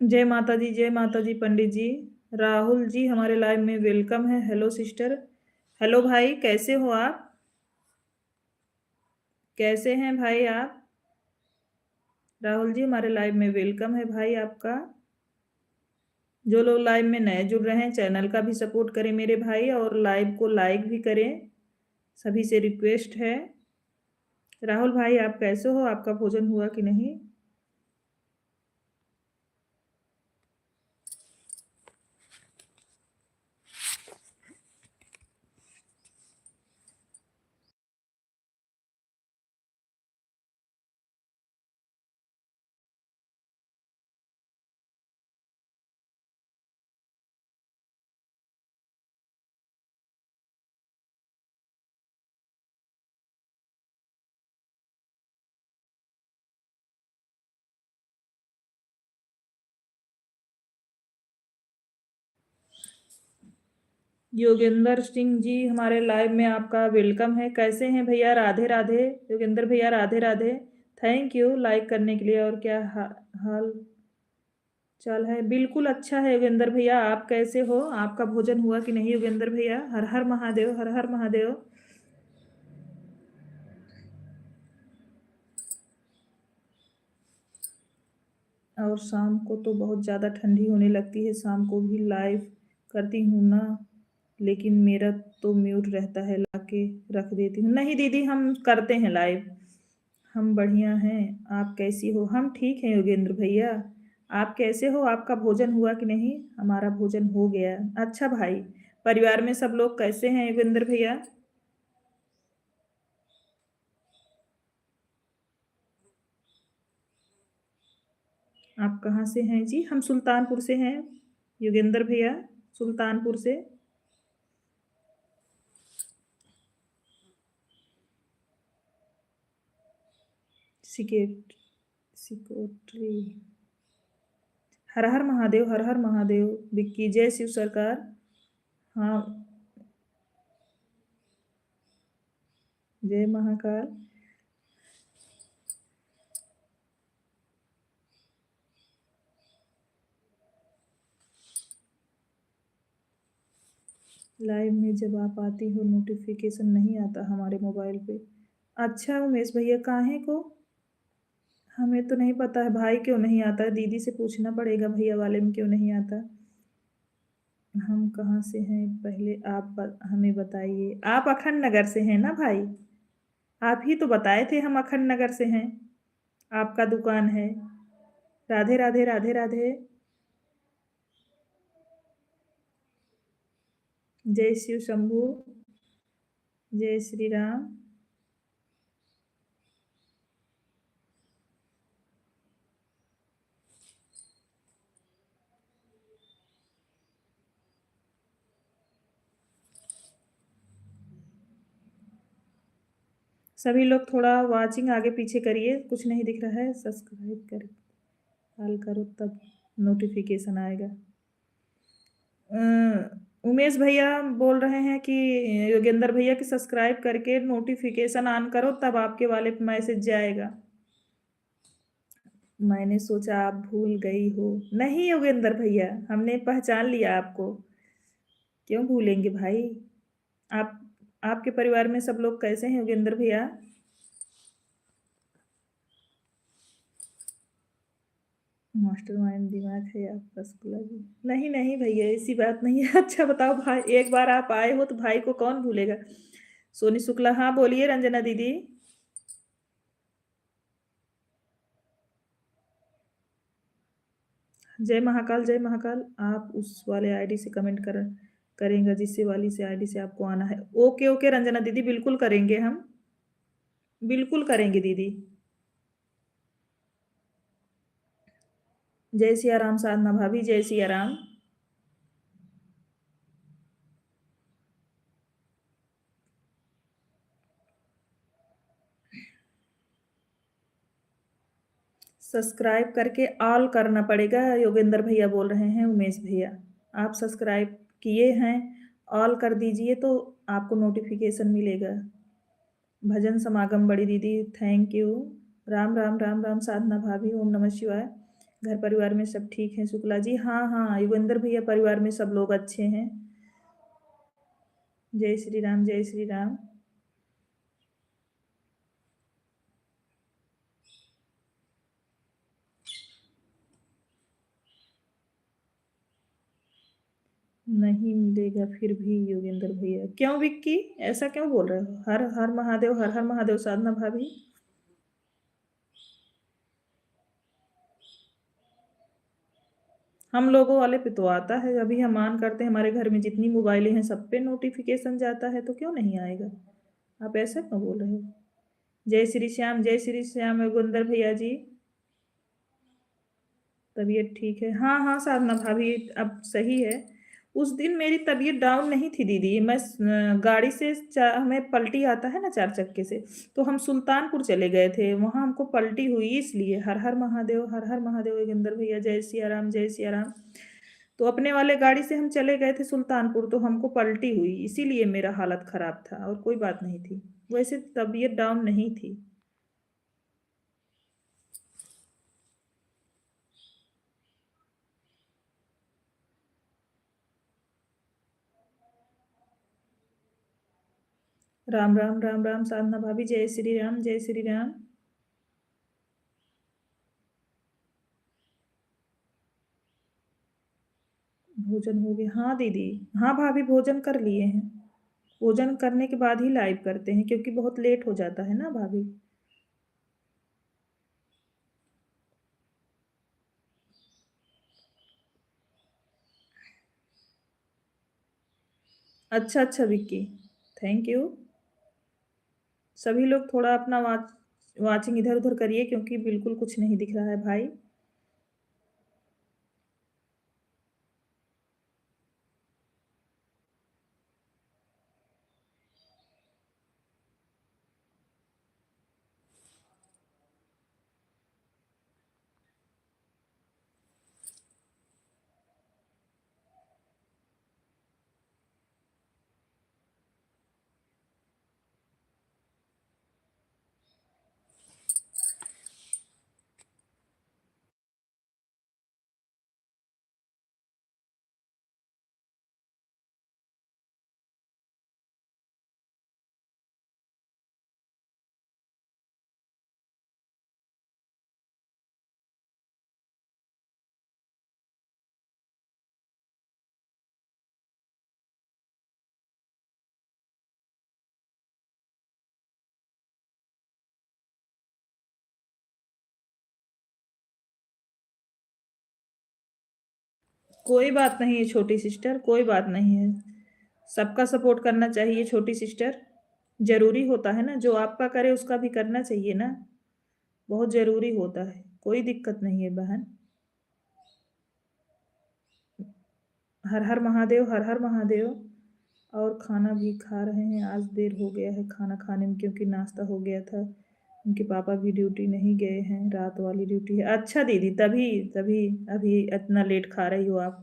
[SPEAKER 1] जय माता दी, जय माता दी पंडित जी। राहुल जी हमारे लाइव में वेलकम है। Hello sister. हेलो भाई, कैसे हो आप? कैसे हैं भाई आप? राहुल जी हमारे लाइव में वेलकम है भाई आपका। जो लोग लाइव में नए जुड़ रहे हैं, चैनल का भी सपोर्ट करें मेरे भाई, और लाइव को लाइक भी करें, सभी से रिक्वेस्ट है। राहुल भाई आप कैसे हो? आपका भोजन हुआ कि नहीं? योगेंद्र सिंह जी हमारे लाइव में आपका वेलकम है। कैसे हैं भैया? राधे राधे। योगेंद्र भैया Radhe Radhe. Thank you like करने के लिए। और क्या हाल चाल है? बिल्कुल अच्छा है योगेंद्र भैया। आप कैसे हो? आपका भोजन हुआ कि नहीं योगेंद्र भैया? हर हर महादेव, हर हर महादेव। और शाम को तो बहुत ज़्यादा ठंडी होने लगती है, शाम को भी लाइव करती हूँ ना, लेकिन मेरा तो म्यूट रहता है, लाके रख देती हूँ। नहीं दीदी, हम करते हैं लाइव। हम बढ़िया हैं। आप कैसी हो? हम ठीक हैं योगेंद्र भैया। आप कैसे हो? आपका भोजन हुआ कि नहीं? हमारा भोजन हो गया। अच्छा भाई, परिवार में सब लोग कैसे हैं योगेंद्र भैया? आप कहाँ से हैं जी? हम सुल्तानपुर से हैं योगेंद्र भैया, सुल्तानपुर से। सिकेट सिकोट्री। हर हर महादेव, हर हर महादेव। विक्की जय शिव सरकार। हाँ, जय महाकाल। लाइव में जब आप आती हो नोटिफिकेशन नहीं आता हमारे मोबाइल पे। अच्छा उमेश भैया, काहे को? हमें तो नहीं पता है भाई, क्यों नहीं आता है? दीदी से पूछना पड़ेगा भैया वाले में क्यों नहीं आता। हम कहाँ से हैं पहले आप हमें बताइए। आप अखंड नगर से हैं ना भाई? आप ही तो बताए थे हम अखंड नगर से हैं, आपका दुकान है। राधे राधे, राधे राधे। जय शिव शंभू। जय श्री राम। सभी लोग थोड़ा वाचिंग आगे पीछे करिए, कुछ नहीं दिख रहा है। सब्सक्राइब कर कॉल करो तब नोटिफिकेशन आएगा। उमेश भैया बोल रहे हैं कि योगेंद्र भैया की सब्सक्राइब करके नोटिफिकेशन ऑन करो तब आपके वाले पे मैसेज जाएगा। मैंने सोचा आप भूल गई हो। नहीं योगेंद्र भैया, हमने पहचान लिया आपको। क्यों भूलेंगे भाई? आप आपके परिवार में सब लोग कैसे हैं योगेंद्र भैया? मास्टरमाइंड दिमाग है आपका शुक्ला जी। नहीं, नहीं भैया ऐसी बात नहीं है। अच्छा बताओ भाई एक बार आप आए हो तो भाई को कौन भूलेगा? सोनी शुक्ला हाँ, बोलिए रंजना दीदी। जय महाकाल, जय महाकाल। आप उस वाले आईडी से कमेंट करेंगे जिससे वाली से आईडी से आपको आना है। ओके, ओके रंजना दीदी बिल्कुल करेंगे हम। बिल्कुल करेंगे दीदी। जय सिया राम साधना भाभी, जय सिया राम। सब्सक्राइब करके ऑल करना पड़ेगा, योगेंद्र भैया बोल रहे हैं, उमेश भैया। आप सब्सक्राइब किए हैं, ऑल कर दीजिए तो आपको नोटिफिकेशन मिलेगा। भजन समागम बड़ी दीदी, थैंक यू। राम राम राम राम साधना भाभी, ओम नमः शिवाय। घर परिवार में सब ठीक हैं शुक्ला जी? हाँ हाँ योगेंद्र भैया परिवार में सब लोग अच्छे हैं। जय श्री राम, जय श्री राम। नहीं मिलेगा फिर भी योगेंद्र भैया, क्यों विक्की? ऐसा क्यों बोल रहे हो? हर हर महादेव, हर हर महादेव साधना भाभी। हम लोगों वाले पे तो आता है, अभी हम ऑन करते हैं, हमारे घर में जितनी मोबाइलें हैं सब पे नोटिफिकेशन जाता है, तो क्यों नहीं आएगा? आप ऐसा क्यों बोल रहे हो? जय श्री श्याम, जय श्री श्याम योगेंद्र भैया जी। तबीयत ठीक है, हाँ हाँ साधना भाभी अब सही है। उस दिन मेरी तबीयत डाउन नहीं थी दीदी, मैं गाड़ी से हमें पलटी आता है ना 4 चक्के से, तो हम सुल्तानपुर चले गए थे, वहां हमको पलटी हुई, इसलिए हर हर महादेव, हर हर महादेव योगेंद्र भैया, जय सिया राम, जय सिया राम। तो अपने वाले गाड़ी से हम चले गए थे सुल्तानपुर, तो हमको पलटी हुई, इसीलिए मेरा हालत खराब था, और कोई बात नहीं थी। वैसे तबीयत डाउन नहीं थी। राम राम राम राम साधना भाभी, जय श्री राम, जय श्री राम। भोजन हो गया? हाँ दीदी। हाँ भाभी भोजन कर लिए हैं। भोजन करने के बाद ही लाइव करते हैं, क्योंकि बहुत लेट हो जाता है ना भाभी। अच्छा अच्छा विक्की, थैंक यू। सभी लोग थोड़ा अपना वाचिंग इधर उधर करिए, क्योंकि बिल्कुल कुछ नहीं दिख रहा है भाई। कोई बात नहीं है छोटी सिस्टर, कोई बात नहीं है। सबका सपोर्ट करना चाहिए छोटी सिस्टर। जरूरी होता है ना, जो आपका करे उसका भी करना चाहिए ना। बहुत जरूरी होता है, कोई दिक्कत नहीं है बहन। हर हर महादेव, हर हर महादेव। और खाना भी खा रहे हैं, आज देर हो गया है खाना खाने में, क्योंकि नाश्ता हो गया था। उनके पापा भी ड्यूटी नहीं गए हैं, रात वाली ड्यूटी है। अच्छा दीदी, तभी तभी अभी इतना लेट खा रही हो आप।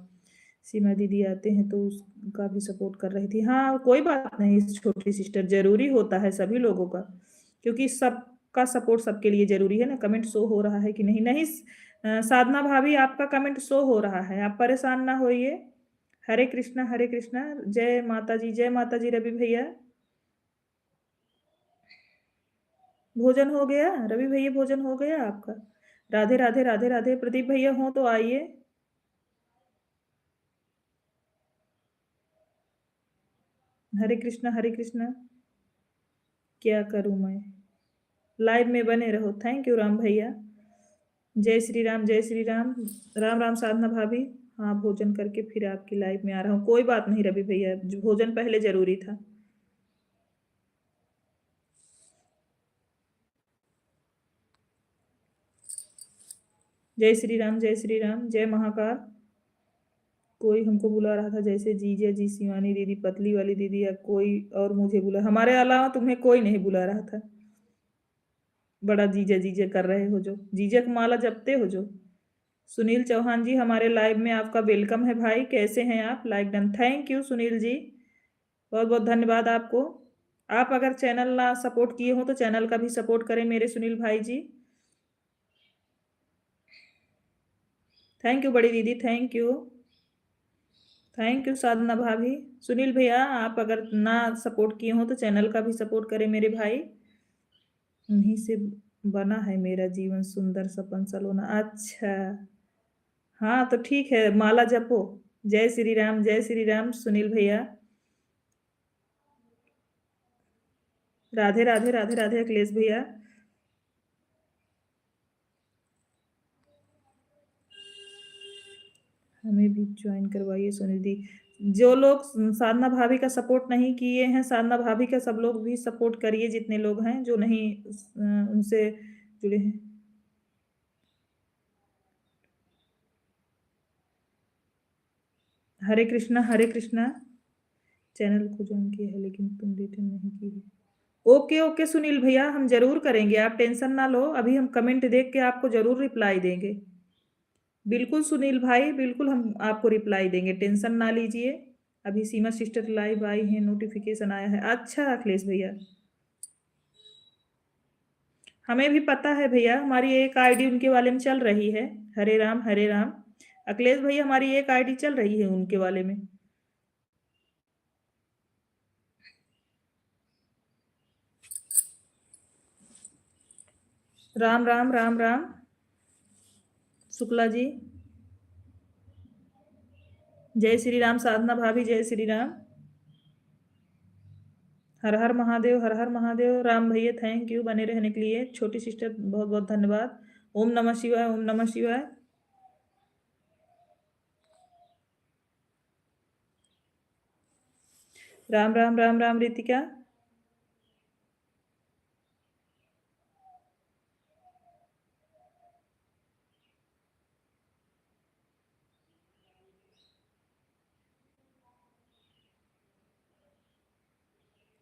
[SPEAKER 1] सीमा दीदी आते हैं तो उसका भी सपोर्ट कर रही थी। हाँ कोई बात नहीं छोटी सिस्टर, जरूरी होता है सभी लोगों का, क्योंकि सबका सपोर्ट सबके लिए जरूरी है ना। कमेंट शो हो रहा है कि नहीं? नहीं साधना भाभी आपका कमेंट शो हो रहा है, आप परेशान ना होइए। हरे कृष्णा, हरे कृष्णा। जय माता जी रवि भैया। भोजन हो गया? रवि भैया भोजन हो गया आपका? राधे, राधे, राधे, राधे। प्रदीप भैया हो तो आइए। हरे कृष्णा, हरे कृष्णा। क्या करूँ मैं? लाइव में बने रहो। थैंक यू राम भैया। जय श्री राम, जय श्री राम। राम, राम साधना भाभी। हाँ, भोजन करके फिर आपकी लाइव में आ रहा हूँ। कोई बात नहीं रवि भैया, भोजन पहले ज़रूरी था। जय श्री राम, जय श्री राम। जय महाकाल। कोई हमको बुला रहा था, जैसे जीजा जी, शिवानी दीदी, पतली वाली दीदी, या कोई और मुझे बुला। हमारे अलावा तुम्हें कोई नहीं बुला रहा था। बड़ा जीजा जीजा कर रहे हो जो, जीजा की माला जपते हो जो। सुनील चौहान जी, हमारे लाइव में आपका वेलकम है भाई। कैसे हैं आप? Like done. Thank you Sunil ji, बहुत बहुत धन्यवाद आपको। आप अगर चैनल ना सपोर्ट किए हो तो चैनल का भी सपोर्ट करें मेरे सुनील भाई जी। थैंक यू बड़ी दीदी, थैंक यू। थैंक यू साधना भाभी। सुनील भैया, आप अगर ना सपोर्ट किए हो तो चैनल का भी सपोर्ट करें मेरे भाई। उन्हीं से बना है मेरा जीवन सुंदर सपन सलोना। अच्छा, हाँ तो ठीक है, माला जपो। जय श्री राम, जय श्री राम सुनील भैया। राधे राधे, राधे राधे अखिलेश भैया। हमें भी ज्वाइन करवाइए सुनील दी। जो लोग साधना भाभी का सपोर्ट नहीं किए हैं, साधना भाभी का सब लोग भी सपोर्ट करिए, जितने लोग हैं जो नहीं उनसे जुड़े हैं। हरे कृष्णा, हरे कृष्णा। चैनल को ज्वाइन किया है लेकिन तुम रिटर्न नहीं की है। ओके ओके सुनील भैया, हम जरूर करेंगे, आप टेंशन ना लो। अभी हम कमेंट देख के आपको जरूर रिप्लाई देंगे। बिल्कुल सुनील भाई, बिल्कुल हम आपको रिप्लाई देंगे, टेंशन ना लीजिए। अभी सीमा सिस्टर लाइव आई है, नोटिफिकेशन आया है। अच्छा अखिलेश भैया, हमें भी पता है भैया, हमारी एक आईडी उनके वाले में चल रही है। हरे राम, हरे राम। अखिलेश भैया, हमारी एक आईडी चल रही है उनके वाले में। राम राम, राम राम। शुक्ला जी, जय श्री राम। साधना भाभी, जय श्री राम। हर हर महादेव, हर हर महादेव। राम भैया थैंक यू बने रहने के लिए। छोटी सिस्टर बहुत बहुत धन्यवाद। ओम नमः शिवाय, ओम नमः शिवाय। राम राम, राम राम रितिका।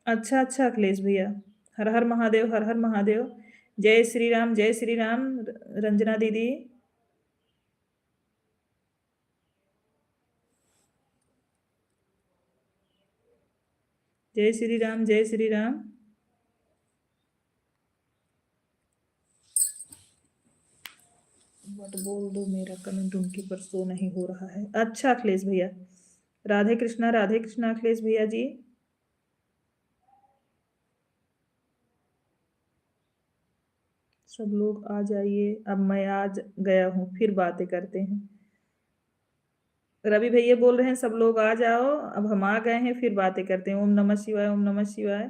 [SPEAKER 1] अच्छा अच्छा अखिलेश भैया, हर हर महादेव, हर हर महादेव। जय श्री राम, जय श्री राम। रंजना दीदी, जय श्री राम, जय श्री राम। बट बोल दो मेरा कमेंट उनके पर शो नहीं हो रहा है। अच्छा अखिलेश भैया, राधे कृष्णा, राधे कृष्णा अखिलेश भैया जी। सब लोग आ जाइए, अब मैं आज गया हूँ, फिर बातें करते हैं। रवि भैया बोल रहे हैं सब लोग आ जाओ, अब हम आ गए हैं, फिर बातें करते हैं। ओम नमः शिवाय, ओम नमः शिवाय।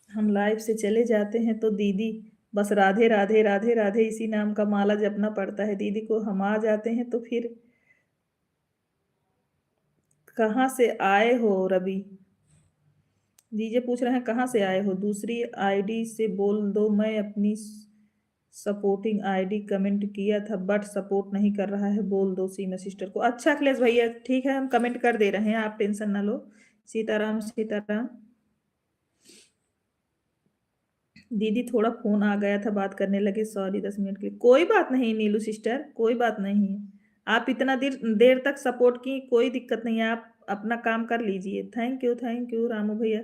[SPEAKER 1] हम लाइव से चले जाते हैं तो दीदी बस राधे राधे, राधे राधे इसी नाम का माला जपना पड़ता है दीदी को। हम आ जाते हैं तो फिर कहाँ से आए हो रवि? जीजे पूछ रहे हैं कहाँ से आए हो, दूसरी आईडी से बोल दो। मैं अपनी सपोर्टिंग आईडी कमेंट किया था बट सपोर्ट नहीं कर रहा है, बोल दो सीमा सिस्टर को। अच्छा अखिलेश भैया, ठीक है, हम कमेंट कर दे रहे हैं, आप टेंशन ना लो। सीताराम, सीताराम। दीदी थोड़ा फोन आ गया था, बात करने लगे, सॉरी 10 मिनट के लिए। कोई बात नहीं नीलू सिस्टर, कोई बात नहीं है। आप इतना देर देर तक सपोर्ट की, कोई दिक्कत नहीं है, आप अपना काम कर लीजिए। थैंक यू रामू भैया।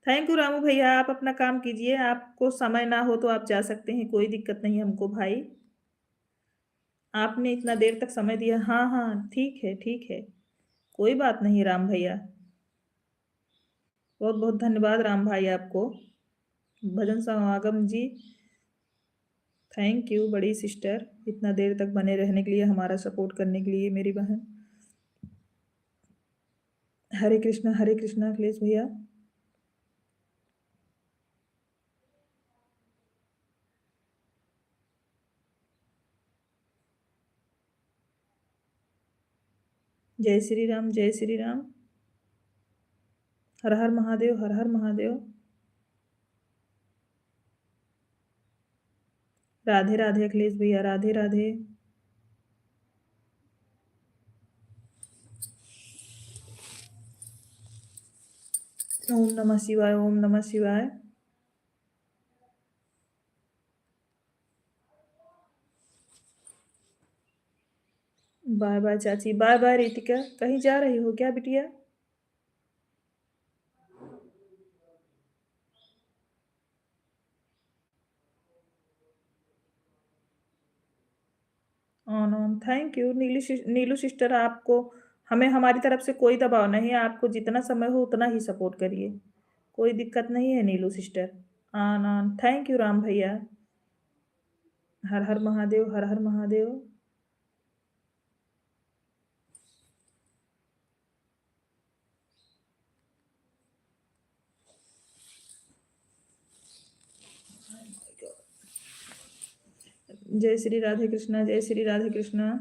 [SPEAKER 1] थैंक यू रामू भैया, आप अपना काम कीजिए। आपको समय ना हो तो आप जा सकते हैं, कोई दिक्कत नहीं हमको भाई। आपने इतना देर तक समय दिया। हाँ, हाँ, ठीक है, ठीक है। कोई बात नहीं राम भैया। बहुत-बहुत धन्यवाद राम भाई आपको। भजन समागम जी, थैंक यू बड़ी सिस्टर, इतना देर तक बने रहने के लिए, हमारा सपोर्ट करने के लिए मेरी बहन। हरे कृष्णा अखिलेश भैया। जय श्री राम, जय श्री राम। हर हर महादेव, हर हर महादेव। राधे राधे अखिलेश भैया, राधे राधे। ओम नमः शिवाय, ओम नमः शिवाय। बाय बाय चाची, बाय बाय रितिका। कहीं जा रही हो क्या बिटिया? On on, thank you Neelu sister. आपको, हमें हमारी तरफ से कोई दबाव नहीं है, आपको जितना समय हो उतना ही सपोर्ट करिए, कोई दिक्कत नहीं है Nilu sister. On on, thank you Ram भैया। हर हर महादेव, हर हर महादेव। जय श्री राधे कृष्णा, जय श्री राधे कृष्णा।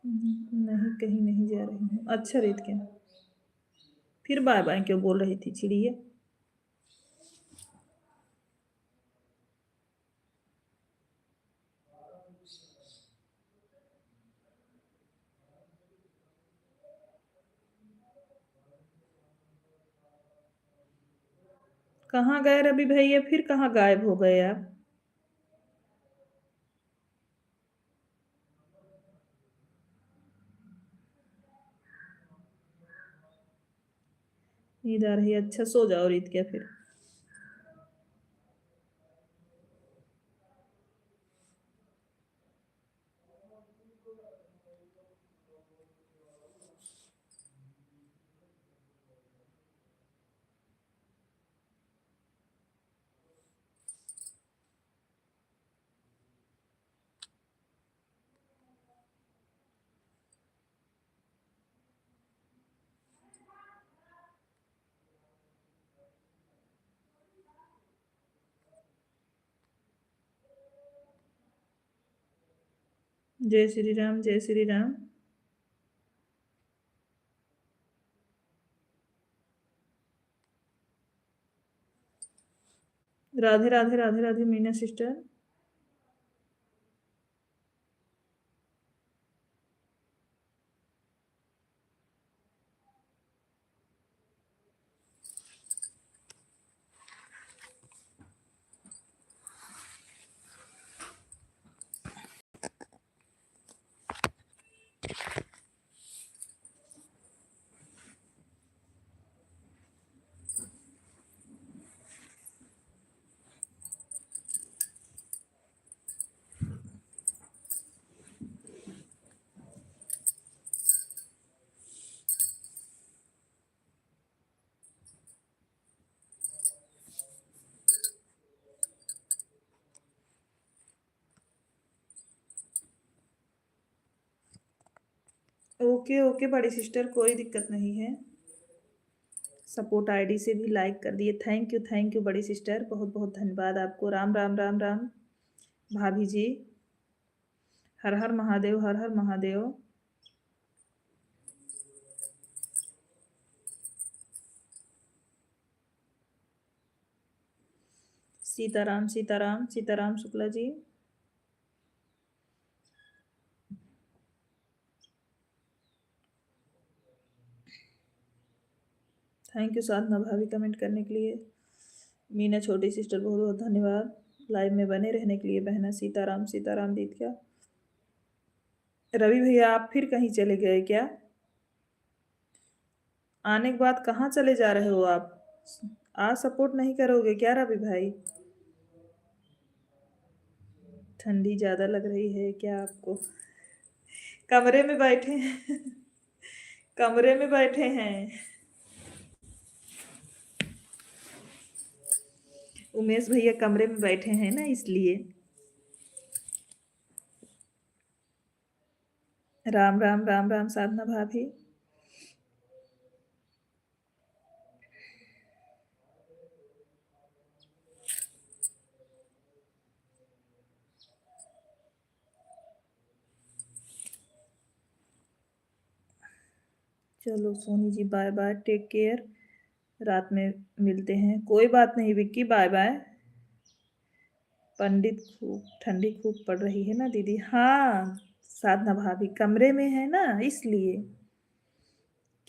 [SPEAKER 1] नहीं, कहीं नहीं जा रही हूँ। अच्छा रीत क्या, फिर बाय बाय क्यों बोल रही थी चिड़िया? कहाँ गए रवि भैया, फिर कहाँ गायब हो गए आप? नींद आ रही है, अच्छा सो जाओ रीत क्या फिर। जय श्री राम, जय Shri Ram. Radhe Radhe, Radhe Radhe Meena sister. Okay okay बड़ी सिस्टर, कोई दिक्कत नहीं है। सपोर्ट आईडी से भी लाइक कर दिए, थैंक यू बड़ी सिस्टर, बहुत बहुत धन्यवाद आपको। राम राम राम राम भाभी जी। हर हर महादेव, हर हर महादेव। सीताराम सीताराम सीताराम शुक्ला जी। थैंक यू साधना भाभी कमेंट करने के लिए। मीना छोटी सिस्टर बहुत बहुत धन्यवाद लाइव में बने रहने के लिए। बहना सीताराम सीताराम दीद क्या। रवि भैया आप फिर कहीं चले गए क्या? आने के बाद कहाँ चले जा रहे हो आप? आज सपोर्ट नहीं करोगे क्या रवि भाई? ठंडी ज्यादा लग रही है क्या आपको? कमरे में बैठे हैं। कमरे में बैठे हैं। उमेश भैया कमरे में बैठे हैं ना इसलिए। राम राम राम राम साधना भाभी। चलो Soni ji bye bye, take care. रात में मिलते हैं। कोई बात नहीं विक्की, बाय बाय। पंडित खूब ठंडी खूब पड़ रही है ना दीदी? हाँ, साधना भाभी कमरे में है ना इसलिए।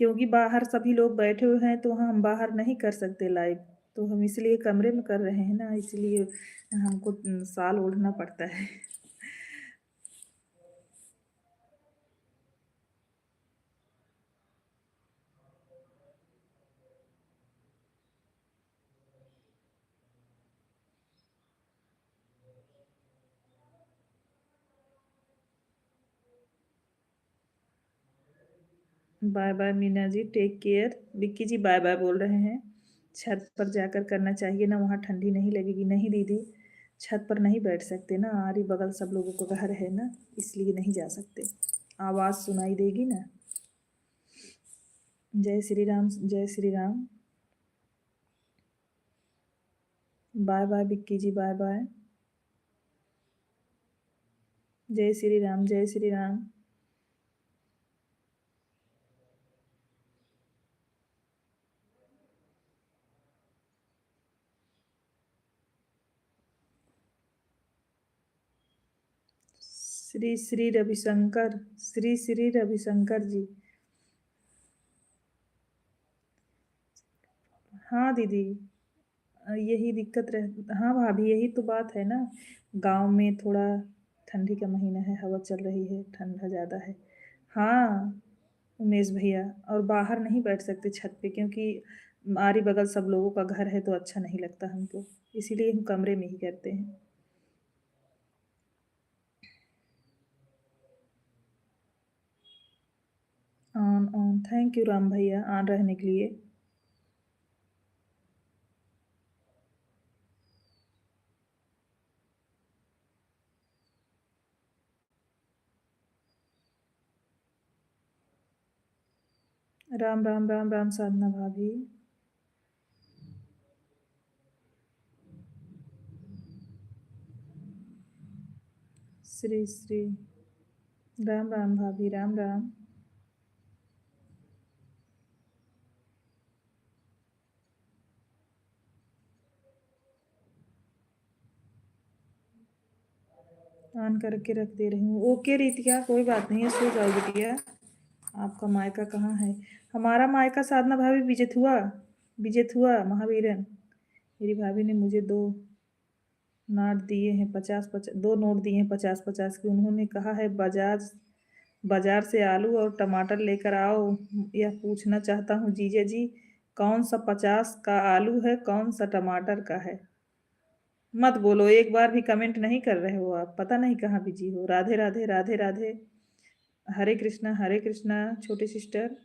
[SPEAKER 1] क्योंकि बाहर सभी लोग बैठे हुए हैं तो हम बाहर नहीं कर सकते लाइव। तो हम इसलिए कमरे में कर रहे हैं ना, इसलिए हमको साल ओढ़ना पड़ता है। Bye bye Meena ji, take care. Vicky जी बाय बाय बोल रहे हैं। छत पर जाकर करना चाहिए ना, वहाँ ठंडी नहीं लगेगी? नहीं दीदी, छत पर नहीं बैठ सकते ना, आरी बगल सब लोगों को घर है ना, इसलिए नहीं जा सकते। आवाज़ सुनाई देगी ना। जय श्री राम, जय श्री राम। बाय बाय विक्की जी, बाय बाय। जय श्री राम, जय श्री राम। श्री श्री रविशंकर, श्री श्री रविशंकर जी। हाँ दीदी, यही दिक्कत रह, हाँ भाभी यही तो बात है ना। गांव में थोड़ा ठंडी का महीना है, हवा चल रही है, ठंडा ज़्यादा है। हाँ उमेश भैया, और बाहर नहीं बैठ सकते छत पे, क्योंकि आरी बगल सब लोगों का घर है तो अच्छा नहीं लगता हमको। इसीलिए हम कमरे में ही करते हैं। On on, thank you Ram भैया ऑन रहने के लिए। राम राम राम राम साधना भाभी। श्री श्री राम राम भाभी, राम राम। ऑन करके रख दे रही हूँ। ओके रितिका, कोई बात नहीं है, सो जाओ बिटिया। आपका मायका कहाँ है? हमारा मायका साधना भाभी बिजेथुआ, बिजेथुआ महावीरन। मेरी भाभी ने मुझे दो नोट दिए हैं, 50-50, दो नोट दिए हैं 50-50 के। उन्होंने कहा है बाजार से आलू और टमाटर लेकर आओ। यह पूछना चाहता हूँ जीजा जी, कौन सा 50 का आलू है, कौन सा टमाटर का है? मत बोलो, एक बार भी कमेंट नहीं कर रहे हो आप, पता नहीं कहाँ बिजी हो। राधे राधे राधे राधे। हरे कृष्णा, हरे कृष्णा छोटी सिस्टर।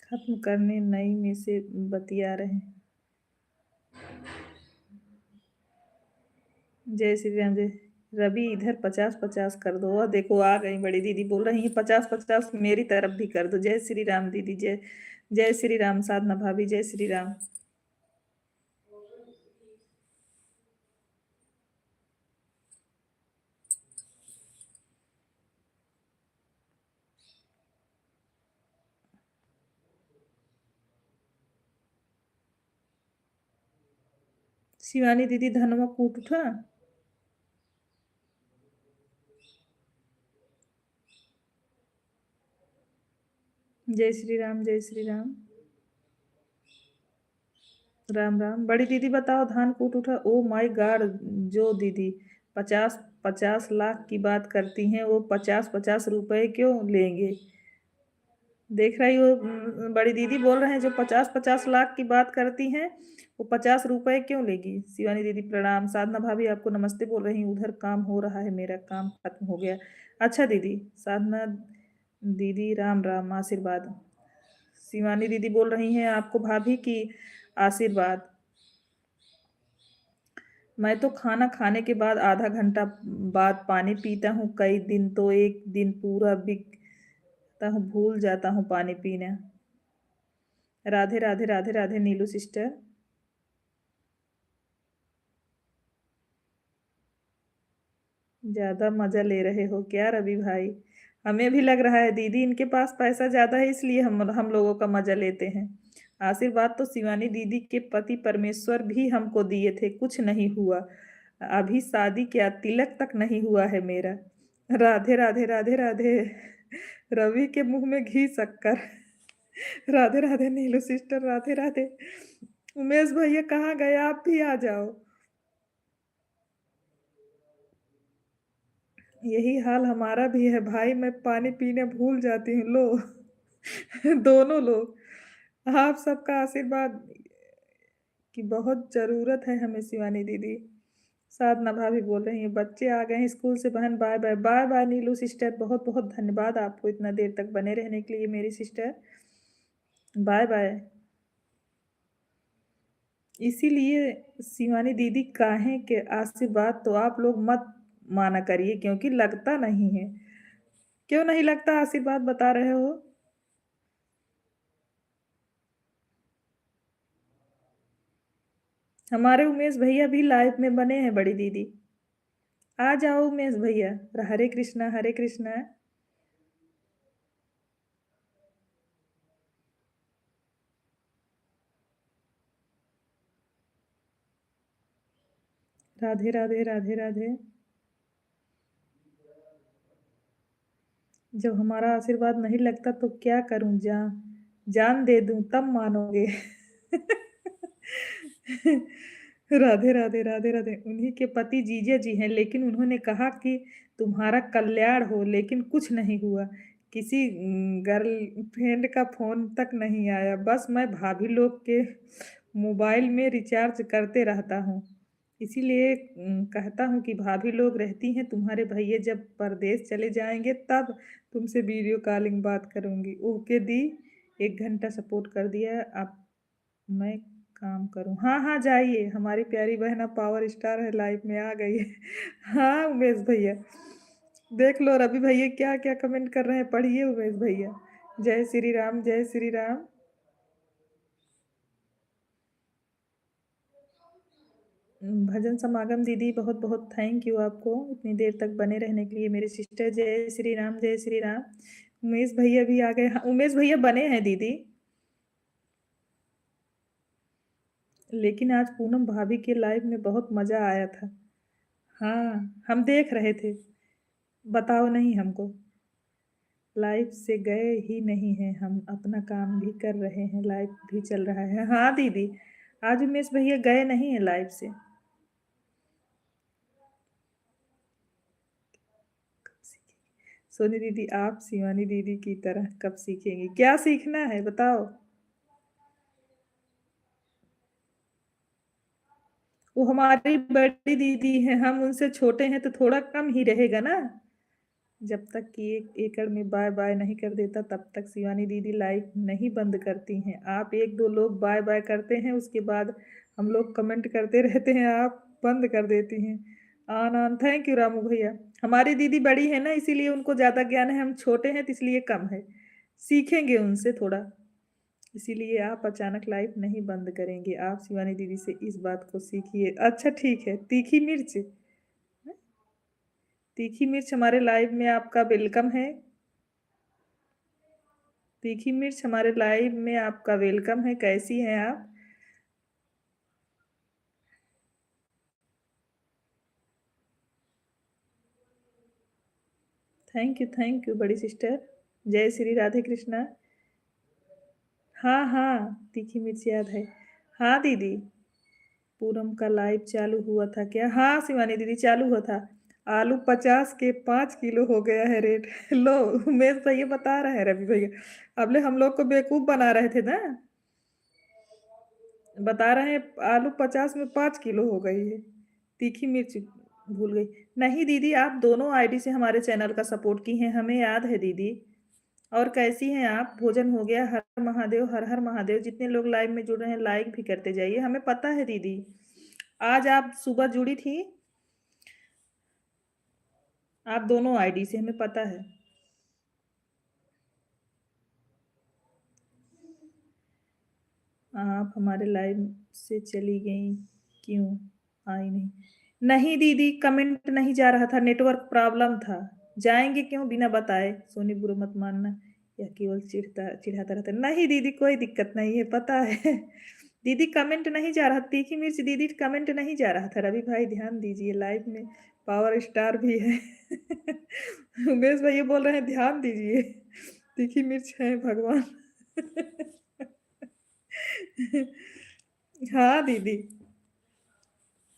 [SPEAKER 1] खत्म करने नई में से बतिया रहे हैं। जय श्री राम, जय। रवि इधर 50-50 कर दो। और देखो आ गई बड़ी दीदी, बोल रही है 50-50 मेरी तरफ भी कर दो। जय श्री राम दीदी, जय। जय श्री राम साधना भाभी, जय श्री राम। शिवानी दीदी धनवा कूट उठा। जय श्री राम, जय श्री राम। राम राम। बड़ी दीदी बताओ, धान कूट उठा? Oh my God! जो दीदी 50-50 लाख की बात करती हैं, वो 50-50 रुपए क्यों लेंगे? देख रही हो, बड़ी दीदी बोल रहे हैं जो 50-50 लाख की बात करती हैं, वो 50 रुपए क्यों लेगी? शिवानी दीदी प्रणाम। साधना भाभी आपको नमस्ते बोल रही हूँ। उधर काम हो रहा है, मेरा काम खत्म हो गया। अच्छा दीदी। साधना दीदी राम राम, आशीर्वाद। शिवानी दीदी बोल रही हैं आपको भाभी की आशीर्वाद। मैं तो खाना खाने के बाद आधा घंटा बाद पानी पीता हूँ, कई दिन तो एक दिन पूरा बिकता हूँ, भूल जाता हूँ पानी पीना। राधे राधे राधे राधे नीलू सिस्टर। ज्यादा मजा ले रहे हो क्या रवि भाई? हमें भी लग रहा है दीदी इनके पास पैसा ज्यादा है, इसलिए हम लोगों का मजा लेते हैं। आशीर्वाद तो शिवानी दीदी के पति परमेश्वर भी हमको दिए थे, कुछ नहीं हुआ। अभी शादी क्या, तिलक तक नहीं हुआ है मेरा। राधे राधे राधे राधे। रवि के मुंह में घी शक्कर। राधे राधे नीलू सिस्टर, राधे राधे। उमेश भैया कहाँ गए? आप भी आ जाओ। यही हाल हमारा भी है भाई, मैं पानी पीने भूल जाती हूँ। लो। दोनों लोग। आप सबका आशीर्वाद की बहुत जरूरत है हमें शिवानी दीदी। साधना भाभी बोल रही है बच्चे आ गए हैं स्कूल से, बहन बाय बाय। बाय बाय नीलू सिस्टर, बहुत बहुत धन्यवाद आपको इतना देर तक बने रहने के लिए मेरी सिस्टर। Bye bye. इसीलिए शिवानी दीदी काहे के आशीर्वाद तो आप लोग मत माना करिए, क्योंकि लगता नहीं है। क्यों नहीं लगता आशीर्वाद बता रहे हो? हमारे उमेश भैया भी लाइव में बने हैं बड़ी दीदी। आ जाओ उमेश भैया। हरे कृष्णा, हरे कृष्णा। राधे राधे राधे राधे। जब हमारा आशीर्वाद नहीं लगता तो क्या करूं? जान दे दूं तब मानोगे। राधे राधे राधे राधे। उन्हीं के पति जीजे जी हैं, लेकिन उन्होंने कहा कि तुम्हारा कल्याण हो, लेकिन कुछ नहीं हुआ। किसी गर्लफ्रेंड का फोन तक नहीं आया। बस मैं भाभी लोग के मोबाइल में रिचार्ज करते रहता हूँ। इसीलिए कहता हूँ कि भाभी लोग रहती हैं, तुम्हारे भैया जब परदेश चले जाएंगे तब तुमसे वीडियो कॉलिंग बात करूंगी। ओके दी। 1 घंटा सपोर्ट कर दिया आप। मैं काम करूं? हाँ हाँ जाइए, हमारी प्यारी बहना पावर स्टार है, लाइफ में आ गई है। हाँ उमेश भैया। देख लो रवि भैया क्या क्या कमेंट कर रहे हैं, पढ़िए उमेश भैया। जय श्री राम, जय श्री राम। भजन समागम दीदी बहुत बहुत थैंक यू आपको इतनी देर तक बने रहने के लिए मेरे सिस्टर। जय श्री राम, जय श्री राम। उमेश भैया भी आ गए। हाँ, उमेश भैया बने हैं दीदी। लेकिन आज पूनम भाभी के लाइव में बहुत मजा आया था। हाँ हम देख रहे थे। बताओ नहीं हमको। लाइव से गए ही नहीं हैं हम, अपना काम भी कर रहे हैं, लाइव भी चल रहा है। हाँ दीदी। आज उमेश भैया गए नहीं है लाइव से। सोनी दीदी आप शिवानी दीदी की तरह कब सीखेंगी? क्या सीखना है बताओ? वो हमारी बड़ी दीदी है, हम उनसे छोटे हैं तो थोड़ा कम ही रहेगा ना। जब तक कि 1 एकड़ में बाय बाय नहीं कर देता तब तक शिवानी दीदी लाइव नहीं बंद करती हैं। आप एक दो लोग बाय बाय करते हैं, उसके बाद हम लोग कमेंट करते रहते हैं, आप बंद कर देती हैं। आन आन। थैंक यू रामू भैया। हमारी दीदी बड़ी है ना, इसीलिए उनको ज़्यादा ज्ञान है, हम छोटे हैं तो इसलिए कम है। सीखेंगे उनसे थोड़ा। इसीलिए आप अचानक लाइफ नहीं बंद करेंगे, आप शिवानी दीदी से इस बात को सीखिए। अच्छा ठीक है। तीखी मिर्च। तीखी मिर्च हमारे लाइव में आपका वेलकम है। तीखी मिर्च हमारे लाइव में आपका वेलकम है। कैसी हैं आप? थैंक यू बड़ी सिस्टर। जय श्री राधे कृष्णा। हाँ हाँ, तीखी मिर्च याद है। हाँ दीदी, पूनम का लाइव चालू हुआ था क्या? हाँ शिवानी दीदी, चालू हुआ था। आलू 50 के 5 किलो हो गया है रेट। लो, उमेश भैया बता रहे हैं, रवि भैया अबले हम लोग को बेवकूफ बना रहे थे ना। बता रहे हैं आलू 50 में 5 किलो हो गई है। तीखी मिर्च भूल गई। नहीं दीदी, आप दोनों आईडी से हमारे चैनल का सपोर्ट की हैं, हमें याद है दीदी। और कैसी हैं आप? भोजन हो गया? हर हर महादेव, हर हर महादेव। जितने लोग लाइव में जुड़ रहे हैं लाइक भी करते जाइए, हमें पता है दीदी। आज आप सुबह जुड़ी थी, आप दोनों आईडी से, हमें पता है। आप हमारे लाइव से चली गई, क्यों आई नहीं? नहीं दीदी, कमेंट नहीं जा रहा था, नेटवर्क प्रॉब्लम था। जाएंगे क्यों बिना बताए? सोनी बुरा मत मानना, या केवल चिढ़ाता रहता है। नहीं दीदी, कोई दिक्कत नहीं है, पता है। दीदी कमेंट नहीं जा रहा, तीखी मिर्च दीदी कमेंट नहीं जा रहा था। रवि भाई ध्यान दीजिए, लाइव में पावर स्टार भी है। उमेश भैया बोल रहे हैं ध्यान दीजिए, तीखी मिर्च है भगवान। हाँ दीदी,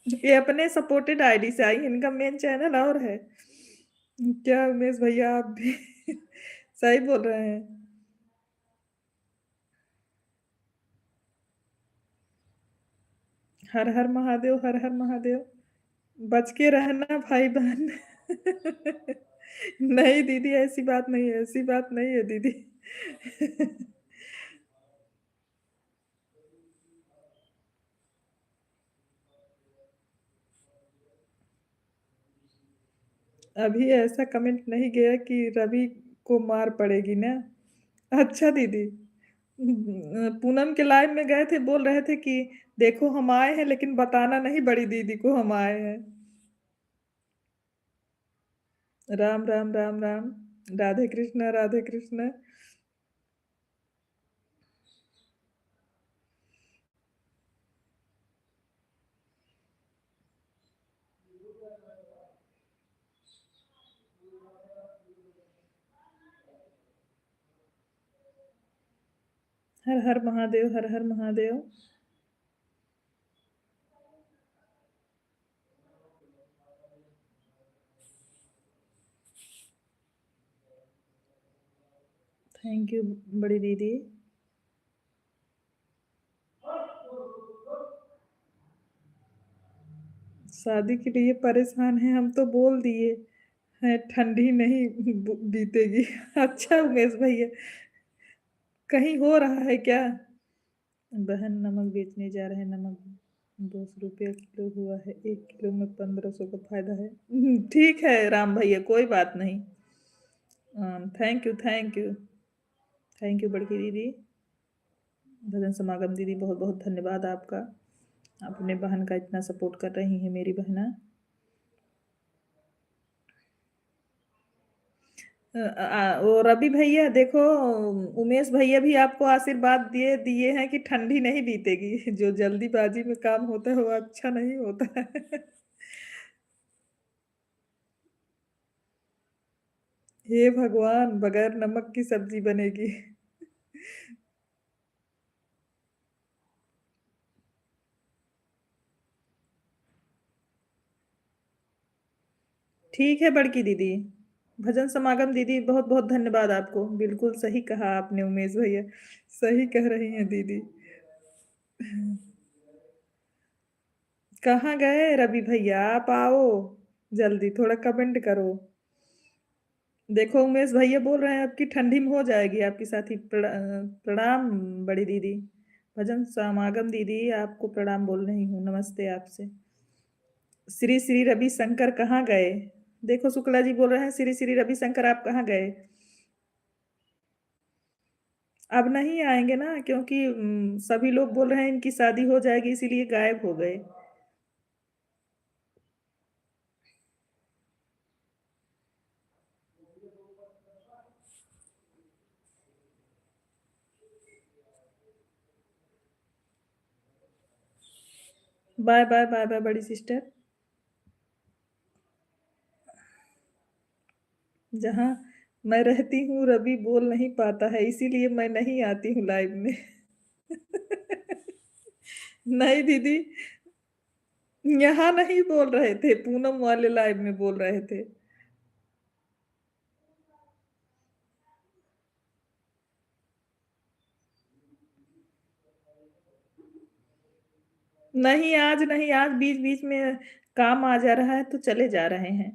[SPEAKER 1] ये अपने सपोर्टेड आईडी से आई, इनका मेन चैनल और है। क्या उमेश भैया आप भी सही बोल रहे हैं। हर हर महादेव, हर हर महादेव। बच के रहना भाई बहन। नहीं दीदी, ऐसी बात नहीं है, ऐसी बात नहीं है दीदी। अभी ऐसा कमेंट नहीं गया कि रवि को मार पड़ेगी ना। अच्छा दीदी, पूनम के लाइव में गए थे, बोल रहे थे कि देखो हम आए हैं, लेकिन बताना नहीं बड़ी दीदी को हम आए हैं। राम राम राम राम। राधे कृष्णा, राधे कृष्णा। हर हर महादेव, हर हर महादेव। थैंक यू बड़ी दीदी। शादी के लिए परेशान हैं हम, तो बोल दिए हैं ठंडी नहीं बीतेगी। अच्छा उमेश भैया, कहीं हो रहा है क्या? बहन नमक बेचने जा रहे हैं, नमक 200 रुपया किलो हुआ है, 1 किलो में 1500 का फायदा है। ठीक है राम भैया, कोई बात नहीं। Thank you, thank you. Thank you बड़की दीदी। भजन समागम दीदी, बहुत बहुत धन्यवाद आपका। अपने बहन का इतना सपोर्ट कर रही हैं मेरी बहना। वो रवि भैया देखो, उमेश भैया भी आपको आशीर्वाद दिए दिए हैं कि ठंडी नहीं बीतेगी। जो जल्दीबाजी में काम होता है वो अच्छा नहीं होता है। हे भगवान, बगैर नमक की सब्जी बनेगी। ठीक है बड़की दीदी। भजन समागम दीदी, बहुत बहुत धन्यवाद आपको, बिल्कुल सही कहा आपने उमेश भैया, सही कह रही हैं दीदी। कहाँ गए रवि भैया? आप आओ जल्दी, थोड़ा कमेंट करो। देखो उमेश भैया बोल रहे हैं आपकी ठंडी में हो जाएगी आपकी साथी। प्रणाम बड़ी दीदी। भजन समागम दीदी, आपको प्रणाम बोल रही हूँ, नमस्ते आपसे। श्री श्री रविशंकर कहाँ गए? देखो शुक्ला जी बोल रहे हैं श्री श्री रविशंकर आप कहाँ गए? अब नहीं आएंगे ना, क्योंकि सभी लोग बोल रहे हैं इनकी शादी हो जाएगी, इसीलिए गायब हो गए। बाय बाय बाय बाय बड़ी सिस्टर। जहाँ मैं रहती हूँ रवि बोल नहीं पाता है, इसीलिए मैं नहीं आती हूँ लाइव में। नहीं दीदी, यहाँ नहीं बोल रहे थे, पूनम वाले लाइव में बोल रहे थे। नहीं, आज नहीं, आज बीच-बीच में काम आ जा रहा है तो चले जा रहे हैं।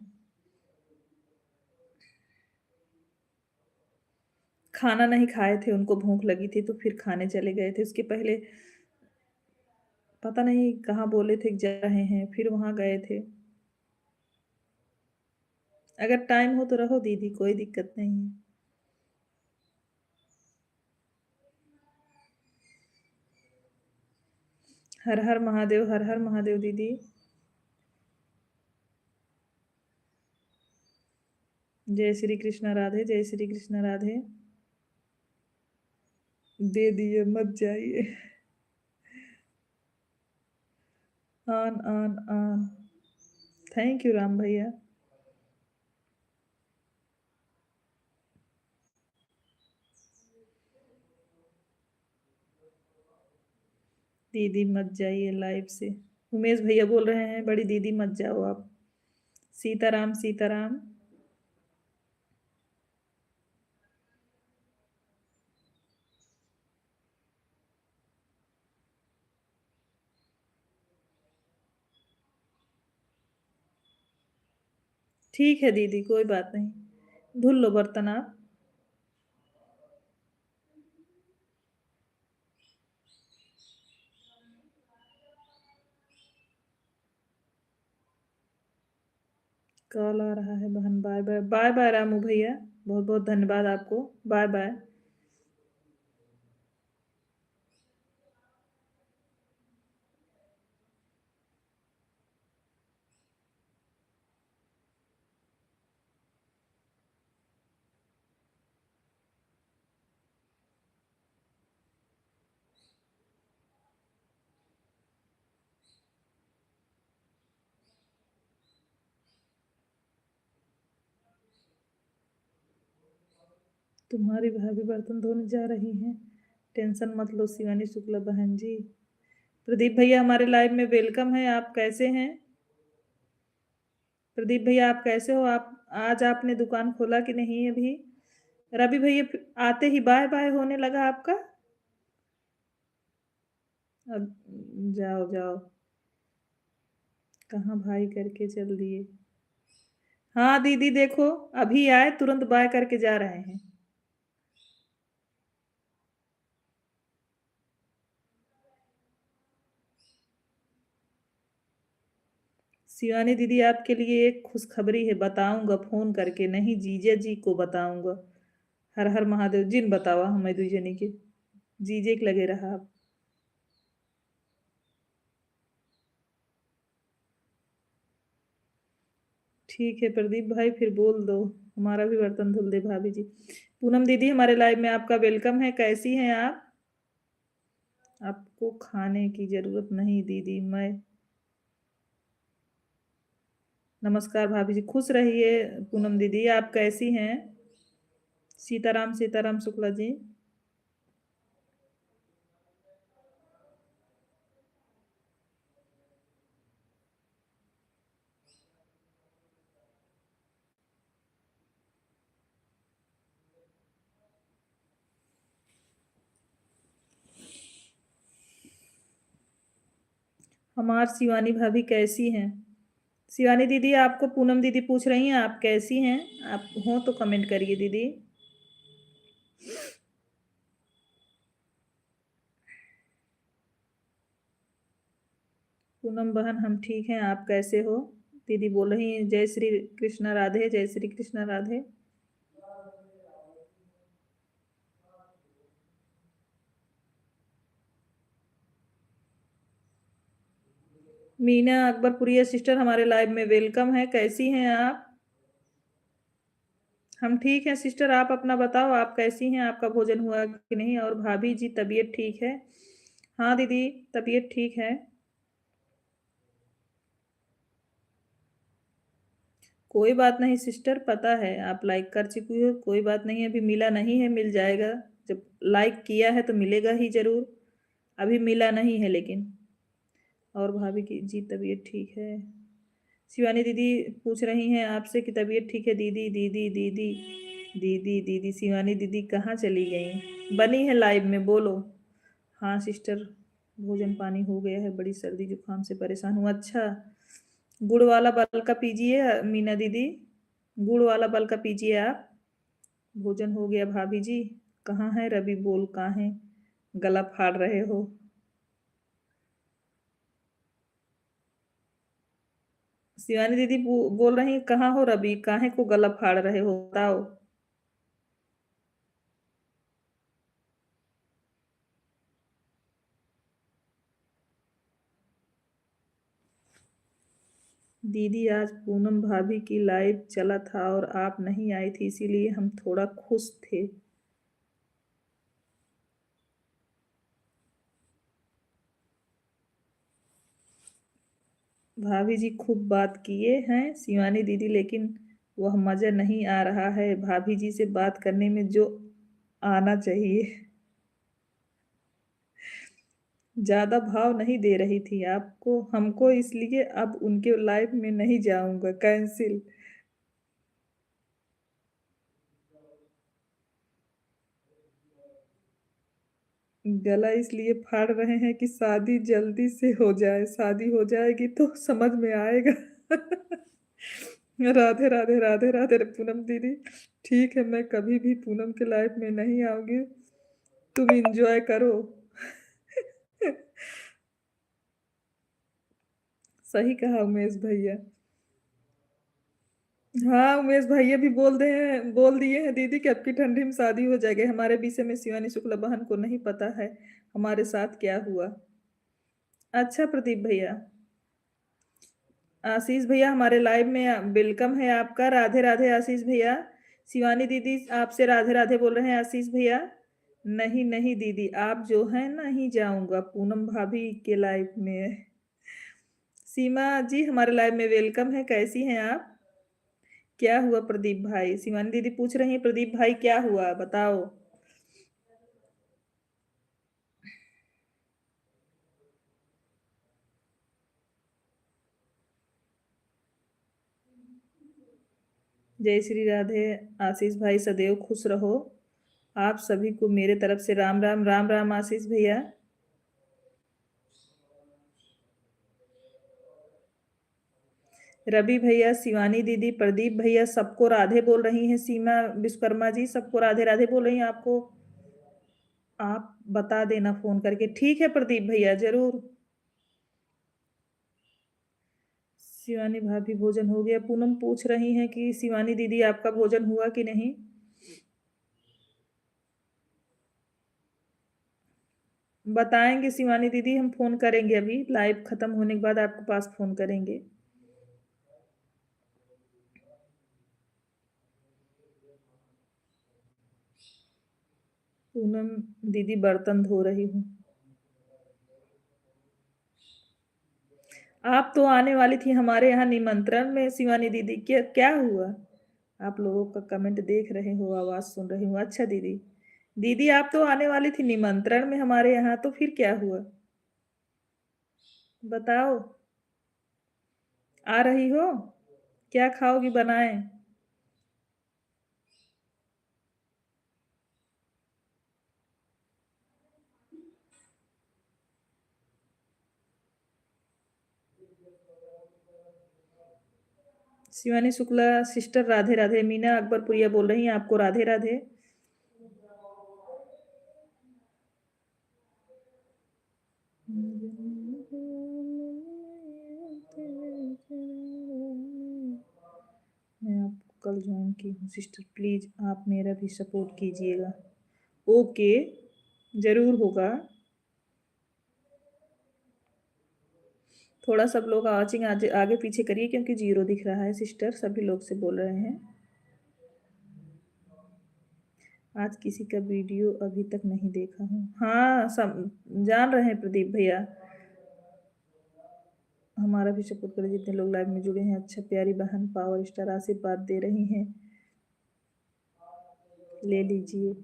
[SPEAKER 1] खाना नहीं खाए थे, उनको भूख लगी थी तो फिर खाने चले गए थे। उसके पहले पता नहीं कहाँ बोले थे कि जा रहे हैं, फिर वहाँ गए थे। अगर टाइम हो तो रहो दीदी, कोई दिक्कत नहीं है। हर हर महादेव, हर हर महादेव दीदी। जय श्री कृष्ण राधे, जय श्री कृष्ण राधे। दे दिए मत जाइए। On on on. Thank you Ram भैया। दीदी मत जाइए लाइव से। उमेश भैया बोल रहे हैं बड़ी दीदी मत जाओ आप। सीताराम सीताराम। ठीक है दीदी, कोई बात नहीं, धुल लो बर्तन आप। कॉल आ रहा है बहन, bye bye, bye bye Ramu भैया, बहुत बहुत धन्यवाद आपको, बाय बाय। तुम्हारी भाभी बर्तन धोने जा रही हैं, टेंशन मत लो शिवानी शुक्ला बहन जी। प्रदीप भैया हमारे लाइव में वेलकम है, आप कैसे हैं? प्रदीप भैया आप कैसे हो? आप आज आपने दुकान खोला कि नहीं अभी? रवि भैया आते ही बाय बाय होने लगा आपका। अब जाओ जाओ, कहाँ भाई करके चल दिए। हाँ दीदी देखो, अभी आए तुरंत बाय करके जा रहे हैं। शिवानी दीदी आपके लिए एक खुशखबरी है, बताऊंगा फोन करके, नहीं जीजा जी को बताऊंगा। हर हर महादेव जिन बतावा हमें दुजनी के, जीजे के लगे रहा आप। ठीक है प्रदीप भाई, फिर बोल दो, हमारा भी बर्तन धुल दे भाभी जी। पूनम दीदी हमारे लाइव में आपका वेलकम है, कैसी हैं आप? आपको खाने की जरूरत नहीं दीदी, मैं। नमस्कार भाभी जी, खुश रहिए। पूनम दीदी आप कैसी हैं? सीताराम सीताराम शुक्ला जी। हमार शिवानी भाभी कैसी हैं? शिवानी दीदी आपको पूनम दीदी पूछ रही हैं आप कैसी हैं? आप हो तो कमेंट करिए दीदी। पूनम बहन हम ठीक हैं, आप कैसे हो? दीदी बोल रही हैं जय श्री कृष्ण राधे, जय श्री कृष्ण राधे। मीना अकबरपुरिया सिस्टर हमारे लाइव में वेलकम है, कैसी हैं आप? हम ठीक हैं सिस्टर, आप अपना बताओ, आप कैसी हैं? आपका भोजन हुआ कि नहीं? और भाभी जी तबीयत ठीक है? हाँ दीदी, तबीयत ठीक है। कोई बात नहीं सिस्टर, पता है आप लाइक कर चुकी हो, कोई बात नहीं, अभी मिला नहीं है, मिल जाएगा। जब लाइक किया है तो मिलेगा ही जरूर। अभी मिला नहीं है लेकिन। और भाभी की जी तबीयत ठीक है। शिवानी दीदी पूछ रही हैं आपसे कि तबीयत ठीक है दीदी दीदी दीदी दीदी दीदी। शिवानी दीदी कहाँ चली गई? बनी है लाइव में, बोलो। हाँ सिस्टर, भोजन पानी हो गया है, बड़ी सर्दी जुकाम से परेशान हूँ। अच्छा, गुड़ वाला बल का पीजिए मीना दीदी, गुड़ वाला बल का पीजिए आप। भोजन हो गया भाभी जी। कहाँ है रवि? बोल कहाँ है? गला फाड़ रहे हो? शिवानी दीदी बोल रही हैं, कहाँ हो रवि? काहे को गला फाड़ रहे हो, बताओ। दीदी आज पूनम भाभी की लाइव चला था और आप नहीं आई थी, इसीलिए हम थोड़ा खुश थे। भाभी जी खूब बात किए हैं शिवानी दीदी, लेकिन वह मजा नहीं आ रहा है भाभी जी से बात करने में जो आना चाहिए। ज्यादा भाव नहीं दे रही थी आपको हमको, इसलिए अब उनके लाइव में नहीं जाऊंगा, कैंसिल। गला इसलिए फाड़ रहे हैं कि शादी जल्दी से हो जाए, शादी हो जाएगी तो समझ में आएगा। राधे राधे राधे राधे पूनम दीदी। ठीक है, मैं कभी भी पूनम के लाइफ में नहीं आऊंगी, तुम इंजॉय करो। सही कहा उमेश भैया। हाँ उमेश भैया भी बोल दिए हैं दीदी कि अब की ठंडी में शादी हो जाएगी। हमारे विषय में शिवानी शुक्ला बहन को नहीं पता है हमारे साथ क्या हुआ। अच्छा प्रदीप भैया, आशीष भैया हमारे लाइव में वेलकम है आपका। राधे राधे आशीष भैया। शिवानी दीदी आपसे राधे राधे बोल रहे हैं आशीष भैया। नहीं नहीं दीदी, आप जो है नहीं जाऊंगा पूनम भाभी के लाइव में। सीमा जी हमारे लाइव में वेलकम है, कैसी हैं आप? क्या हुआ प्रदीप भाई? शिवानी दीदी पूछ रही हैं प्रदीप भाई क्या हुआ, बताओ। जय श्री राधे। आशीष भाई सदैव खुश रहो। आप सभी को मेरे तरफ से राम राम राम राम आशीष भैया। रवि भैया, शिवानी दीदी, प्रदीप भैया सबको राधे बोल रही हैं। सीमा विश्वकर्मा जी सबको राधे राधे बोल रही हैं आपको। आप बता देना फोन करके, ठीक है प्रदीप भैया, जरूर। शिवानी भाभी भोजन हो गया? पूनम पूछ रही हैं कि शिवानी दीदी आपका भोजन हुआ कि नहीं। बताएंगे शिवानी दीदी, हम फोन करेंगे, अभी लाइव खत्म होने के बाद आपके पास फोन करेंगे। पूनम दीदी बर्तन धो रही हूँ। आप तो आने वाली थी हमारे यहाँ निमंत्रण में शिवानी दीदी, क्या क्या हुआ? आप लोगों का कमेंट देख रहे हो, आवाज सुन रही हूँ। अच्छा दीदी, दीदी आप तो आने वाली थी निमंत्रण में हमारे यहाँ, तो फिर क्या हुआ? बताओ। आ रही हो? क्या खाओगी, बनाएं? शिवानी शुक्ला सिस्टर राधे राधे। मीना अकबरपुरिया बोल रही हैं आपको राधे राधे। मैं आपको कल ज्वाइन की हूँ सिस्टर, प्लीज आप मेरा भी सपोर्ट कीजिएगा। ओके, जरूर होगा। थोड़ा सब लोग वॉचिंग आगे आगे पीछे करिए क्योंकि जीरो दिख रहा है सिस्टर, सभी लोग से बोल रहे हैं। आज किसी का वीडियो अभी तक नहीं देखा हूँ। हाँ सब जान रहे हैं प्रदीप भैया। हमारा भी सपोर्ट करें जितने लोग लाइव में जुड़े हैं। अच्छा, प्यारी बहन पावर स्टार आशीर्वाद दे रही हैं, ले लीजिए।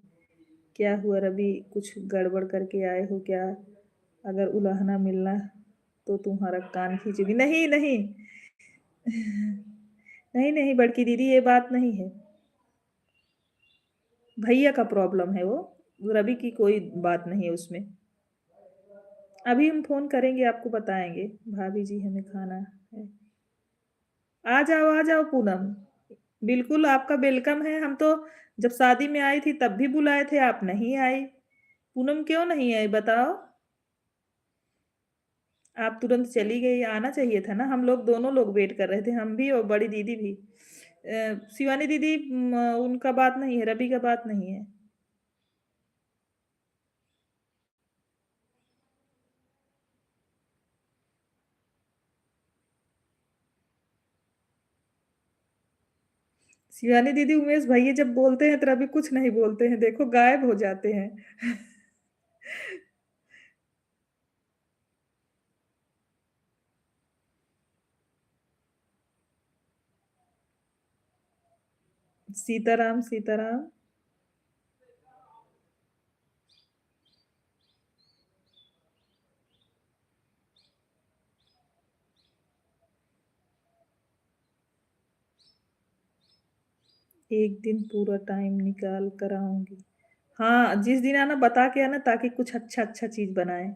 [SPEAKER 1] क्या हुआ रवि, कुछ गड़बड़ करके आए हो क्या? अगर उलाहना मिलना तो तुम्हारा कान खींचूँगी। नहीं, नहीं। नहीं, नहीं बड़की दीदी ये बात नहीं है। भैया का प्रॉब्लम है वो, रवि की कोई बात नहीं है उसमें। अभी हम फ़ोन करेंगे आपको बताएँगे, भाभी जी हमें खाना है। आ जाओ पूनम। बिल्कुल आपका वेलकम है, हम तो जब शादी में आई थी तब भी बुलाए थे, आप नहीं आई। पूनम क्यों नहीं आई बताओ? आप तुरंत चली गई, आना चाहिए था ना, हम लोग दोनों लोग वेट कर रहे थे, हम भी और बड़ी दीदी भी। शिवानी दीदी उनका बात नहीं है, रवि का बात नहीं है। शिवानी दीदी उमेश भैया जब बोलते हैं तो रवि कुछ नहीं बोलते हैं, देखो गायब हो जाते हैं। सीताराम, सीताराम। एक दिन पूरा टाइम निकाल कर आऊँगी। हाँ, जिस दिन आना बता के आना ताकि कुछ अच्छा-अच्छा चीज़ बनाएँ।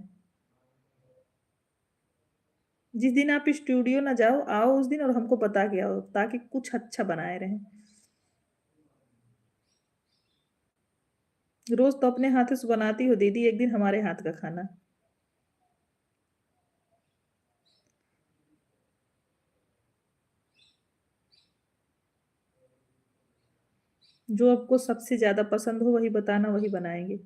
[SPEAKER 1] जिस दिन आप स्टूडियो ना जाओ, आओ उस दिन और हमको बता के आओ ताकि कुछ अच्छा बनाए रहें। रोज़ तो अपने हाथों से बनाती हो दीदी, एक दिन हमारे हाथ का खाना। जो आपको सबसे ज़्यादा पसंद हो वही बताना, वही बनाएँगे।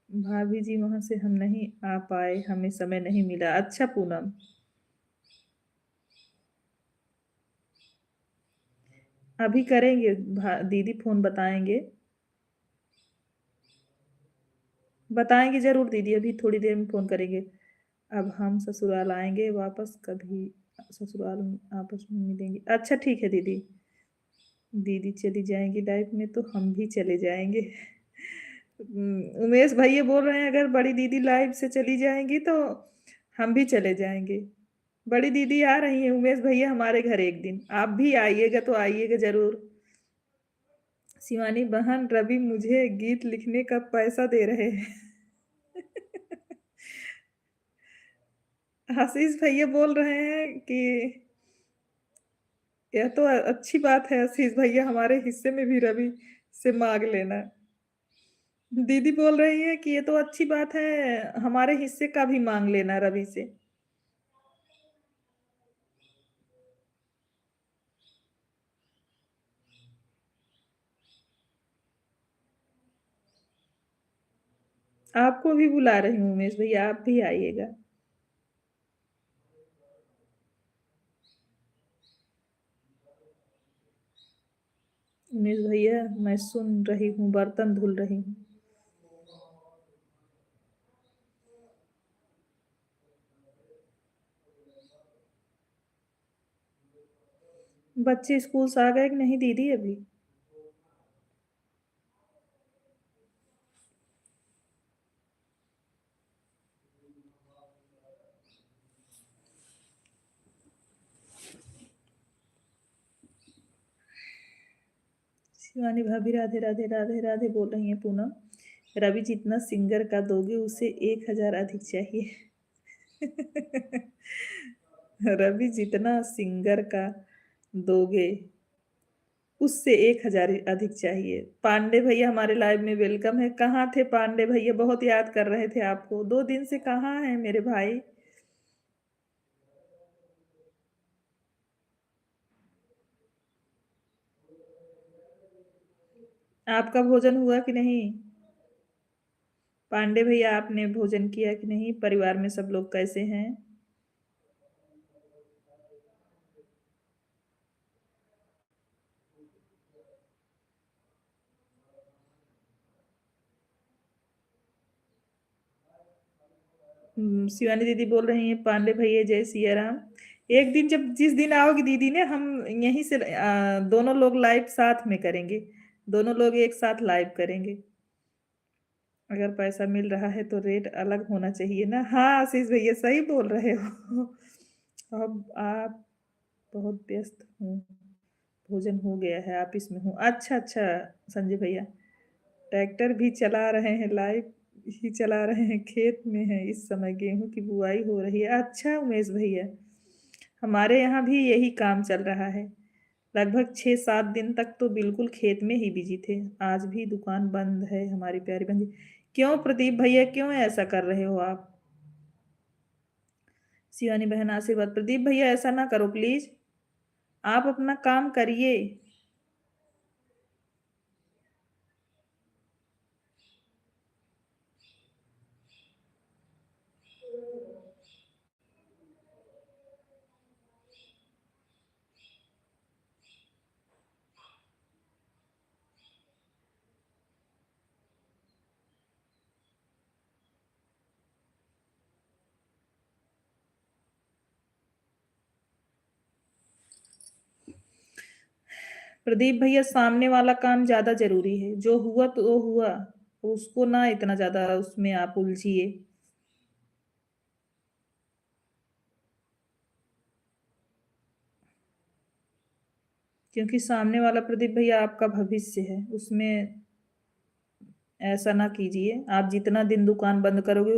[SPEAKER 1] भाभी जी वहाँ से हम नहीं आ पाए, हमें समय नहीं मिला। अच्छा पूनम, अभी करेंगे दीदी फ़ोन बताएँगे। बताएँगे ज़रूर दीदी, अभी थोड़ी देर में फ़ोन करेंगे। अब हम ससुराल आएँगे वापस कभी ससुराल में आपस में मिलेंगे। अच्छा ठीक है दीदी। दीदी चली जाएँगी लाइफ़ में तो हम भी चले जाएँगे। उमेश भैया बोल रहे हैं अगर बड़ी दीदी लाइफ़ से चली जाएँगी तो हम भी चले जाएँगे। बड़ी दीदी आ रही हैं उमेश भैया हमारे घर एक दिन। आप भी आइएगा तो आइएगा ज़रूर। शिवानी बहन रवि मुझे गीत लिखने का पैसा दे रहे हैं। आशीष भैया बोल रहे हैं कि यह तो अच्छी बात है आशीष भैया हमारे हिस्से में भी रवि से माँग लेना। दीदी बोल रही हैं कि ये तो अच्छी बात है, हमारे हिस्से का भी माँग लेना रवि से। आपको भी बुला रही हूँ उमेश भैया, आप भी आइएगा। उमेश भैया मैं सुन रही हूँ, बर्तन धुल रही हूँ। बच्चे स्कूल से आ गए कि नहीं दीदी अभी? शिवानी भाभी राधे राधे राधे राधे बोल रही हैं पूनम। रवि जितना सिंगर का दोगे उसे 1000 अधिक चाहिए। रवि जितना सिंगर का दोगे उससे 1000 अधिक चाहिए। पांडे भैया हमारे लाइव में वेलकम है। कहाँ थे पांडे भैया? बहुत याद कर रहे थे आपको। 2 दिन से कहाँ हैं मेरे भाई? आपका भोजन हुआ कि नहीं? पांडे भैया आपने भोजन किया कि नहीं? परिवार में सब लोग कैसे हैं? शिवानी दीदी बोल रही हैं पांडे भैया जय सिया राम। एक दिन जब जिस दिन आओगी दीदी ने हम यहीं से दोनों लोग लाइव साथ में करेंगे। दोनों लोग एक साथ लाइव करेंगे। अगर पैसा मिल रहा है तो रेट अलग होना चाहिए ना। हाँ आशीष भैया सही बोल रहे हो। अब आप बहुत व्यस्त हूँ, भोजन हो गया है, ऑफिस में हूँ। अच्छा अच्छा संजय भैया, ट्रैक्टर भी चला रहे हैं, लाइव ही चला रहे हैं, खेत में है इस समय, गेहूं की बुआई हो रही है। अच्छा उमेश भैया, हमारे यहाँ भी यही काम चल रहा है। लगभग 6-7 दिन तक तो बिल्कुल खेत में ही बिजी थे। आज भी दुकान बंद है हमारी प्यारी बंदी। क्यों प्रदीप भैया, क्यों ऐसा कर रहे हो आप? शिवानी बहन आशीर्वाद। प्रदीप भैया ऐसा ना करो प्लीज, आप अपना काम करिए। प्रदीप भैया सामने वाला काम ज्यादा जरूरी है, जो हुआ तो हुआ, उसको ना इतना ज्यादा उसमें आप उलझिए। क्योंकि सामने वाला प्रदीप भैया आपका भविष्य है, उसमें ऐसा ना कीजिए। आप जितना दिन दुकान बंद करोगे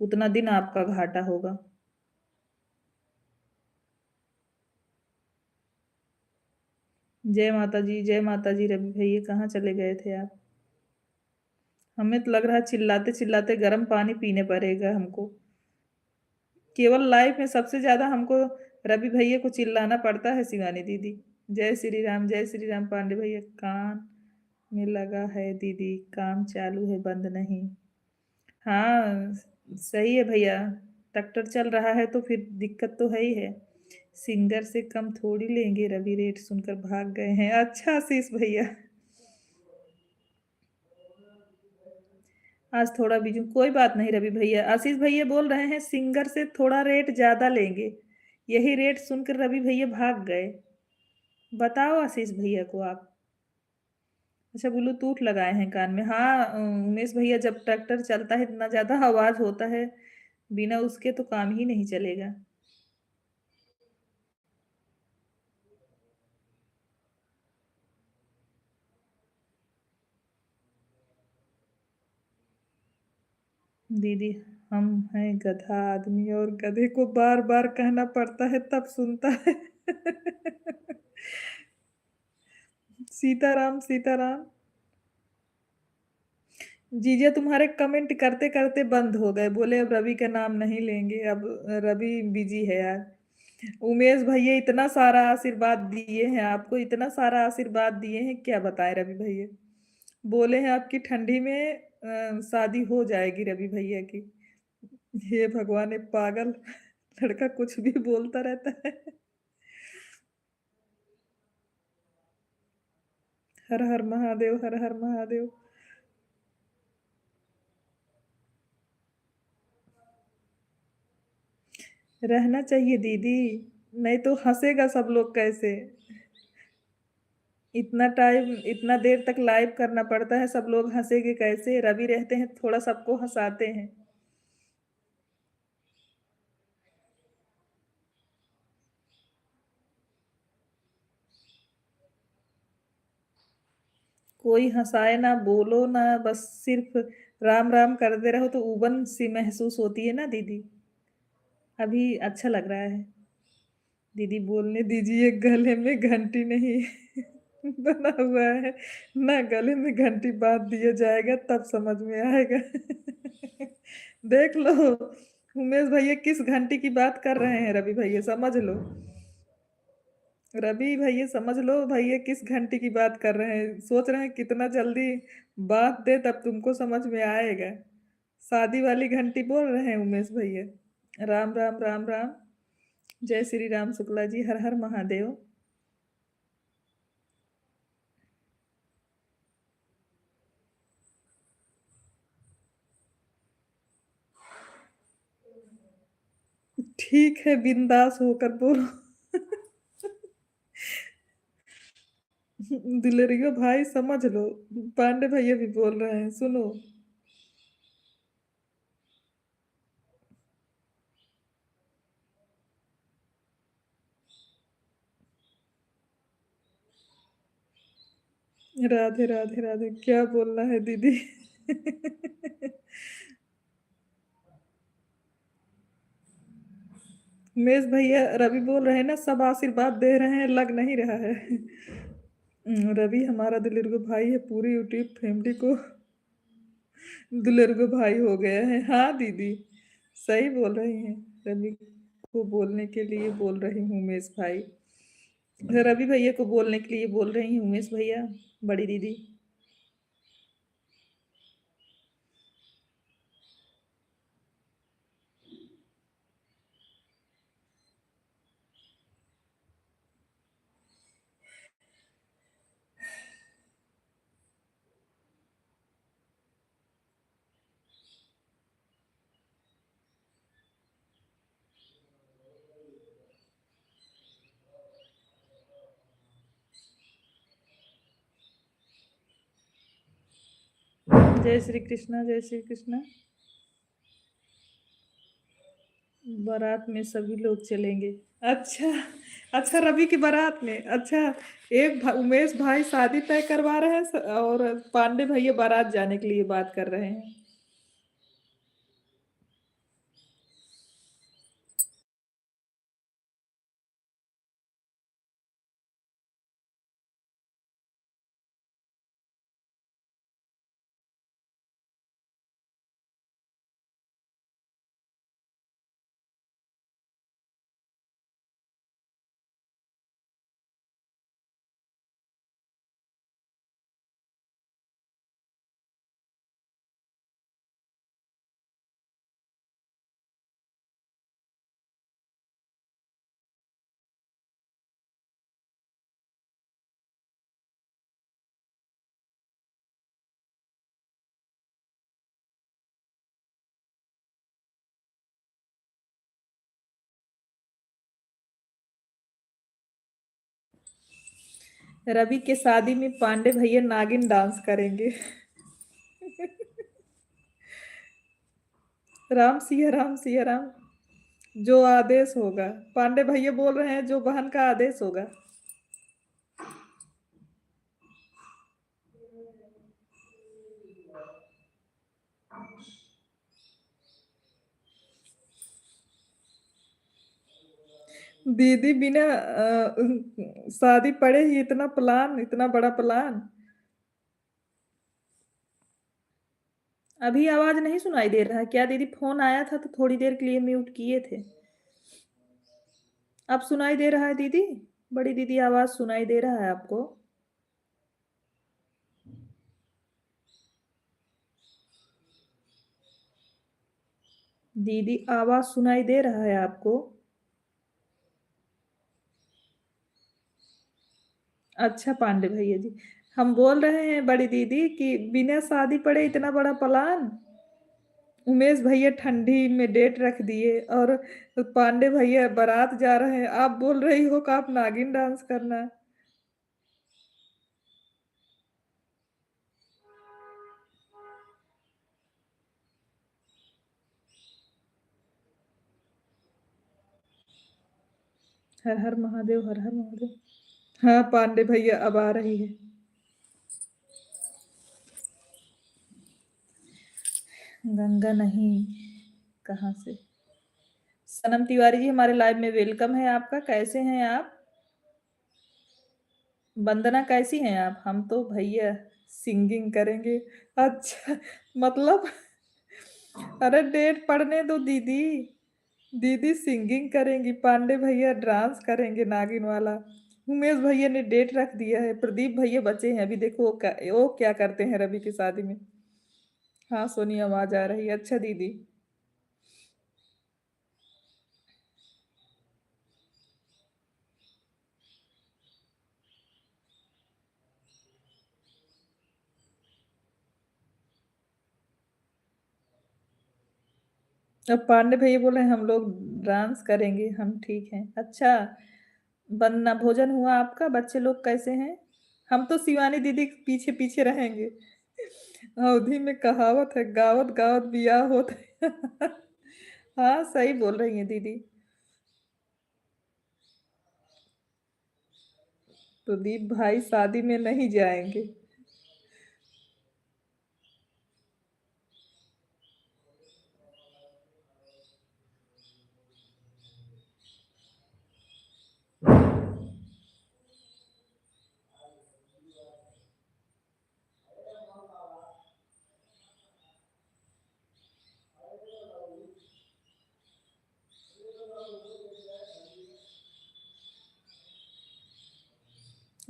[SPEAKER 1] उतना दिन आपका घाटा होगा। जय माता जी, जय माता जी। रवि भैया कहाँ चले गए थे आप? हमें तो लग रहा है चिल्लाते चिल्लाते गर्म पानी पीने पड़ेगा हमको। केवल लाइफ में सबसे ज्यादा हमको रवि भैया को चिल्लाना पड़ता है शिवानी दीदी। जय श्री राम, जय श्री राम। पांडे भैया कान में लगा है दीदी, काम चालू है बंद नहीं। हाँ सही है भैया, ट्रैक्टर चल रहा है तो फिर दिक्कत तो है ही है। सिंगर से कम थोड़ी लेंगे, रवि रेट सुनकर भाग गए हैं। अच्छा आशीष भैया, आज थोड़ा बिजी हूँ। कोई बात नहीं रवि भैया, आशीष भैया बोल रहे हैं सिंगर से थोड़ा रेट ज्यादा लेंगे, यही रेट सुनकर रवि भैया भाग गए। बताओ आशीष भैया को आप। अच्छा ब्लूटूथ लगाए हैं कान में। हाँ उमेश भैया, जब ट्रैक्टर चलता है इतना ज्यादा आवाज होता है, बिना उसके तो काम ही नहीं चलेगा। दीदी हम हैं गधा आदमी, और गधे को बार बार कहना पड़ता है तब सुनता है। सीताराम सीताराम। जीजा तुम्हारे कमेंट करते करते बंद हो गए, बोले अब रवि का नाम नहीं लेंगे, अब रवि बिजी है यार। उमेश भैया इतना सारा आशीर्वाद दिए हैं आपको, इतना सारा आशीर्वाद दिए हैं, क्या बताएं रवि भैया। बोले हैं आपकी ठंडी में शादी हो जाएगी रवि भैया की। हे भगवान, ये पागल लड़का कुछ भी बोलता रहता है। हर हर महादेव, हर हर महादेव। रहना चाहिए दीदी, नहीं तो हंसेगा सब लोग कैसे। इतना टाइम इतना देर तक लाइव करना पड़ता है, सब लोग हंसेंगे कैसे? रवि रहते हैं थोड़ा सबको हंसाते हैं। कोई हंसाए ना, बोलो ना, बस सिर्फ राम राम करते रहो तो उबन सी महसूस होती है ना दीदी। अभी अच्छा लग रहा है। दीदी बोलने दीजिए, गले में घंटी नहीं बना हुआ है ना, गले में घंटी बांध दिया जाएगा तब समझ में आएगा। देख लो उमेश भैया किस घंटी की बात कर रहे हैं, रवि भैया समझ लो। रवि भैया समझ लो, भैया किस घंटी की बात कर रहे हैं, सोच रहे हैं कितना जल्दी बात दे तब तुमको समझ में आएगा। शादी वाली घंटी बोल रहे हैं उमेश भैया। राम राम राम राम। जय श्री राम शुक्ला जी, हर हर महादेव। ठीक है, बिंदास होकर बोलो। दिलेरियो भाई समझ लो, पांडे भैया भी बोल रहे हैं सुनो। राधे राधे राधे, क्या बोलना है दीदी। उमेश भैया रवि बोल रहे हैं ना, सब आशीर्वाद दे रहे हैं, लग नहीं रहा है। रवि हमारा दुलर्गो भाई है, पूरी यूट्यूब फैमिली को दुलर्गो भाई हो गया है। हाँ दीदी, सही बोल रही हैं। रवि को बोलने के लिए बोल रही हूँ उमेश भाई, रवि भैया को बोलने के लिए बोल रही हूँ उमेश भैया, बड़ी दीदी। जय श्री कृष्णा, जय श्री कृष्णा। बारात में सभी लोग चलेंगे। अच्छा, अच्छा रवि की बारात में, अच्छा। उमेश भाई शादी तय करवा रहे हैं, और पांडे भैया बारात जाने के लिए बात कर रहे हैं। रवि के शादी में पांडे भैया नागिन डांस करेंगे। राम सिया राम सिया राम। जो आदेश होगा, पांडे भैया बोल रहे हैं, जो बहन का आदेश होगा। दीदी बिना शादी पड़े ही इतना प्लान, इतना बड़ा प्लान। अभी आवाज नहीं सुनाई दे रहा है क्या दीदी? फोन आया था तो थोड़ी देर के लिए म्यूट किए थे। अब सुनाई दे रहा है दीदी? बड़ी दीदी, आवाज सुनाई दे रहा है आपको? दीदी आवाज सुनाई दे रहा है आपको? अच्छा पांडे भैया जी, हम बोल रहे हैं बड़ी दीदी कि बिना शादी पड़े इतना बड़ा प्लान। उमेश भैया ठंडी में डेट रख दिए, और पांडे भैया बारात जा रहे हैं, आप बोल रही हो कि आप नागिन डांस करना। हर हर महादेव, हर हर महादेव। हाँ पांडे भैया अब आ रही है। गंगा नहीं, कहाँ से? सनम तिवारी जी, हमारे लाइव में वेलकम है आपका, कैसे हैं आप? वंदना कैसी हैं आप? हम तो भैया सिंगिंग करेंगे। अच्छा, मतलब अरे डेट पड़ने दो दीदी। दीदी सिंगिंग करेंगी, पांडे भैया डांस करेंगे नागिन वाला। उमेश भैया ने डेट रख दिया है, प्रदीप भैया बचे हैं अभी, देखो वो क्या करते हैं रवि की शादी में। हाँ सोनी, आवाज आ रही है। अच्छा दीदी, अब पांडे भैया बोले हम लोग डांस करेंगे, हम ठीक हैं। अच्छा, बनना भोजन हुआ आपका? बच्चे लोग कैसे हैं? हम तो शिवानी दीदी के पीछे पीछे रहेंगे। अवधि में कहावत है, गावत गावत बियाह होता है। हाँ सही बोल रही हैं दीदी। प्रदीप भाई शादी में नहीं जाएंगे।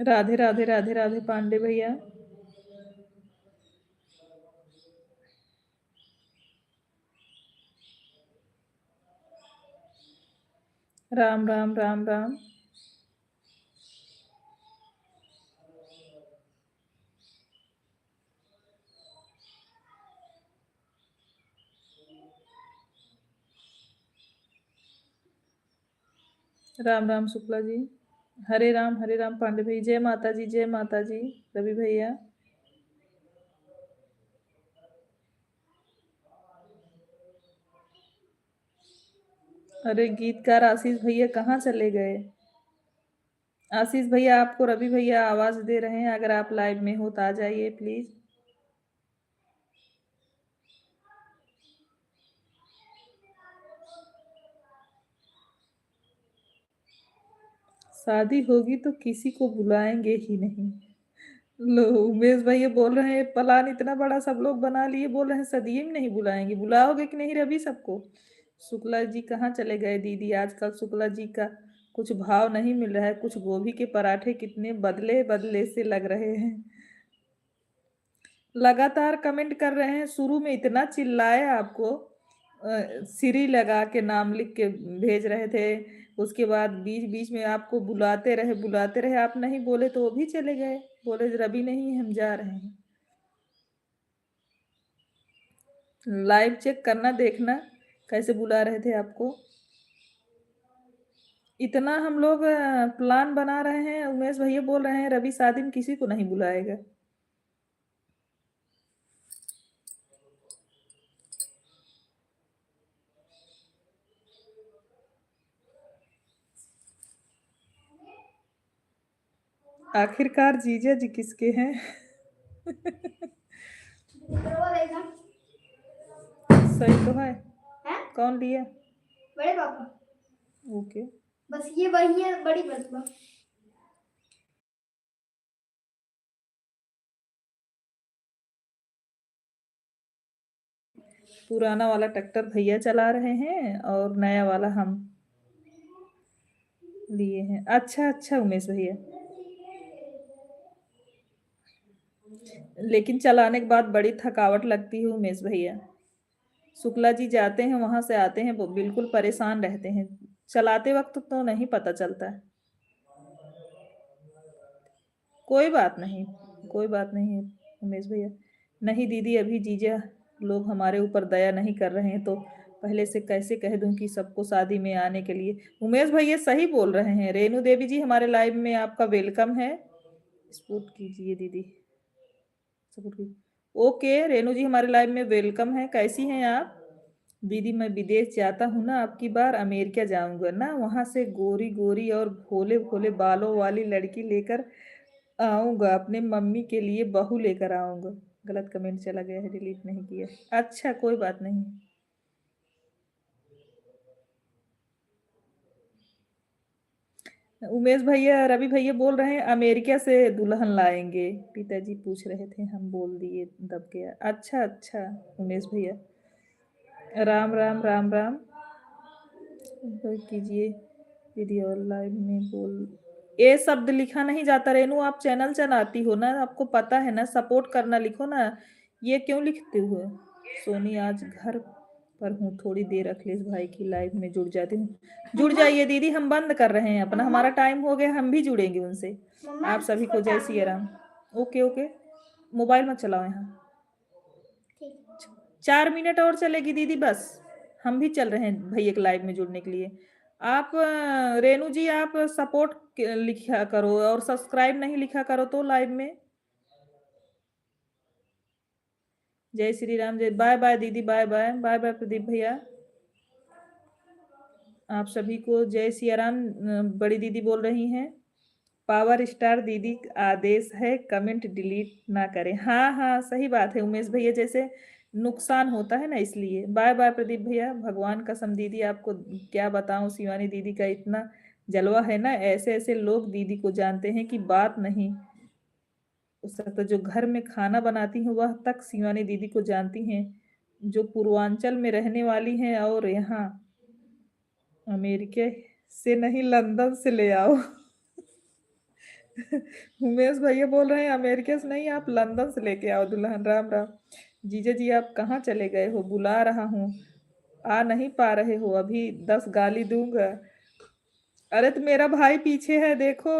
[SPEAKER 1] राधे राधे राधे राधे पांडे भैया। राम राम राम राम। राम राम शुक्ला जी। हरे राम पांडे भाई। जय माता जी, जय माता जी। रवि भैया। अरे गीतकार आशीष भैया कहाँ चले गए? आशीष भैया आपको रवि भैया आवाज दे रहे हैं, अगर आप लाइव में हो तो आ जाइए प्लीज। शादी होगी तो किसी को बुलाएंगे ही नहीं। लो उमेश भैया बोल रहे हैं प्लान इतना बड़ा सब लोग बना लिए, बोल रहे हैं सदिये में नहीं बुलाएंगे। बुलाओगे कि नहीं रवि सबको? शुक्ला जी कहाँ चले गए दीदी? आजकल शुक्ला जी का कुछ भाव नहीं मिल रहा है। कुछ गोभी के पराठे कितने बदले बदले से लग रहे हैं। लगातार कमेंट कर रहे हैं। शुरू में इतना चिल्लाए आपको, सिरी लगा के नाम लिख के भेज रहे थे। उसके बाद बीच बीच में आपको बुलाते रहे, आप नहीं बोले तो वो भी चले गए, बोले रवि नहीं हम जा रहे हैं। लाइव चेक करना, देखना कैसे बुला रहे थे आपको। इतना हम लोग प्लान बना रहे हैं, उमेश भैया बोल रहे हैं रवि शादी में किसी को नहीं बुलाएगा। आखिरकार जीजा जी किसके हैं? सही तो है। कौन लिया?
[SPEAKER 2] बड़े पापा।
[SPEAKER 1] ओके।
[SPEAKER 2] बस ये वही है बड़ी बदमा।
[SPEAKER 1] पुराना वाला ट्रैक्टर भैया चला रहे हैं और नया वाला हम लिए हैं। अच्छा अच्छा उमेश भैया, लेकिन चलाने के बाद बड़ी थकावट लगती है उमेश भैया। शुक्ला जी जाते हैं वहां से आते हैं वो बिल्कुल परेशान रहते हैं। चलाते वक्त तो नहीं पता चलता है। कोई बात नहीं, कोई बात नहीं है उमेश भैया। नहीं दीदी, अभी जीजा लोग हमारे ऊपर दया नहीं कर रहे हैं तो पहले से कैसे कह दूं कि सबको शादी में आने के लिए। उमेश भैया सही बोल रहे हैं। रेणु देवी जी हमारे लाइव में आपका वेलकम है। सपोर्ट कीजिए दीदी, सपोर्ट कीजिए। ओके रेणु जी हमारे लाइव में वेलकम है। कैसी हैं आप? दीदी मैं विदेश जाता हूँ ना, अब की बार अमेरिका जाऊंगा ना, वहां से गोरी गोरी और भोले भोले बालों वाली लड़की लेकर आऊंगा, अपने मम्मी के लिए बहू लेकर आऊंगा। गलत कमेंट चला गया है, डिलीट नहीं किया। अच्छा कोई बात नहीं। उमेश भैया रवि भैया बोल रहे हैं अमेरिका से दुल्हन लाएंगे, पिताजी पूछ रहे थे हम बोल दिए दब गया। अच्छा अच्छा उमेश भैया। राम राम राम राम। कीजिए दीदी और लाइव में बोल। ए शब्द लिखा नहीं जाता रेनू, आप चैनल चलाती हो ना, आपको पता है ना, सपोर्ट करना लिखो ना, ये क्यों लिखते हो? सोनी आज घर पर हूँ, थोड़ी देर अखिलेश भाई की लाइव में जुड़ जाती हूँ। जुड़ जाइए दीदी, हम बंद कर रहे हैं अपना, हमारा टाइम हो गया, हम भी जुड़ेंगे उनसे। आप सभी को जय Siya Ram. Okay okay, mobile मत चलाओ यहाँ। 4 मिनट और चलेगी दीदी बस, हम भी चल रहे हैं भैया के लाइव में जुड़ने के लिए। आप रेनू जी आप सपोर्ट लिखा करो और सब्सक्राइब नहीं लिखा करो तो लाइव में। जय श्री राम, जय। बाय बाय दीदी, bye bye, bye bye Pradeep भैया। आप सभी को जय सिया राम। बड़ी दीदी बोल रही हैं पावर स्टार दीदी आदेश है कमेंट डिलीट ना करें। हाँ हाँ सही बात है उमेश भैया, जैसे नुकसान होता है ना इसलिए। बाय बाय प्रदीप भैया। भगवान कसम दीदी आपको क्या बताऊं, शिवानी दीदी का इतना जलवा है ना, ऐसे ऐसे लोग दीदी को जानते हैं कि बात नहीं। उसका तो जो घर में खाना बनाती हैं वह तक शिवानी दीदी को जानती हैं, जो पूर्वांचल में रहने वाली हैं और यहाँ अमेरिका से नहीं लंदन से ले आओ। उमेश भैया बोल रहे हैं अमेरिका से नहीं, आप लंदन से लेके आओ दुल्हन। राम राम। जीजा जी आप कहाँ चले गए हो? बुला रहा हूँ, आ नहीं पा रहे हो? अभी 10 गाली दूंगा। अरे तो मेरा भाई पीछे है, देखो।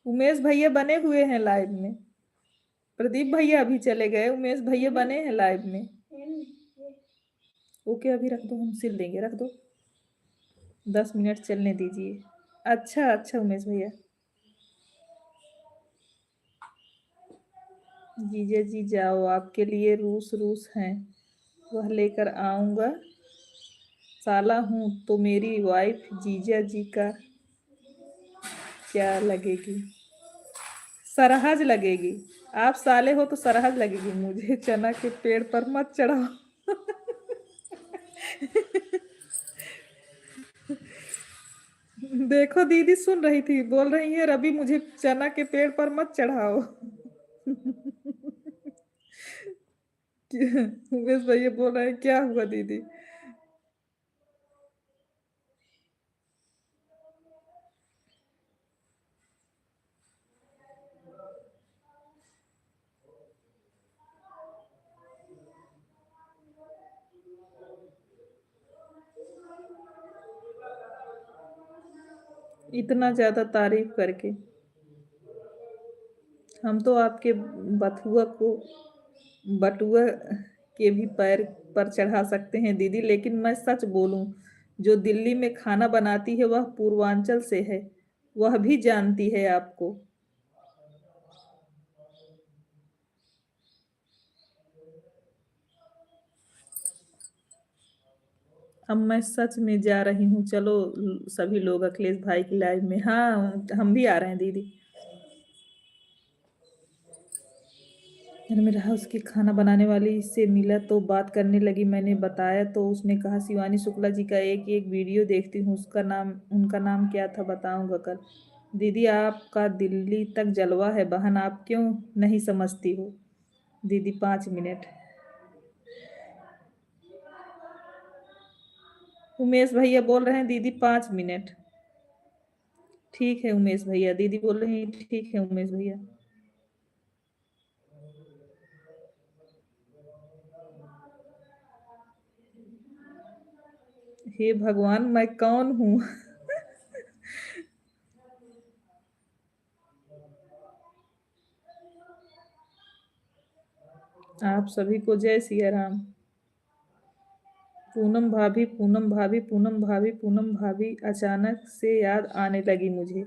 [SPEAKER 1] उमेश भैया बने हुए हैं लाइव में। प्रदीप भैया अभी चले गए, उमेश भैया बने हैं लाइव में। ओके अभी रख दो, हम सिल देंगे, रख दो। 10 मिनट चलने दीजिए। अच्छा अच्छा उमेश भैया। जीजा जी जाओ, आपके लिए रूस रूस हैं, वह लेकर आऊंगा। साला हूँ तो मेरी वाइफ जीजा जी का क्या लगेगी? सरहज लगेगी। आप साले हो तो सरहज लगेगी। मुझे चना के पेड़ पर मत चढ़ाओ। देखो दीदी सुन रही थी, बोल रही है रवि मुझे चना के पेड़ पर मत चढ़ाओ। उमेश भैया बोल रहे हैं क्या हुआ दीदी? इतना ज्यादा तारीफ करके हम तो आपके बथुआ को बटुआ के भी पैर पर चढ़ा सकते हैं दीदी, लेकिन मैं सच बोलूं, जो दिल्ली में खाना बनाती है वह पूर्वांचल से है, वह भी जानती है आपको। अब मैं सच में जा रही हूँ, चलो सभी लोग अखिलेश भाई की लाइव में। हाँ हम भी आ रहे हैं दीदी। यार मेरा हाउस की खाना बनाने वाली से मिला तो बात करने लगी, मैंने बताया तो उसने कहा शिवानी शुक्ला जी का एक एक वीडियो देखती हूँ, उसका नाम उनका नाम क्या था बताऊंगा कल। दीदी आपका दिल्ली तक जलवा है बहन, आप क्यों नहीं समझती हो? दीदी 5 मिनट। उमेश भैया बोल रहे हैं दीदी 5 मिनट। ठीक है उमेश भैया, दीदी बोल रहे हैं ठीक है उमेश भैया। हे भगवान मैं कौन हूँ? आप सभी को जय सिया राम। पूनम भाभी पूनम भाभी पूनम भाभी पूनम भाभी अचानक से याद आने लगी मुझे।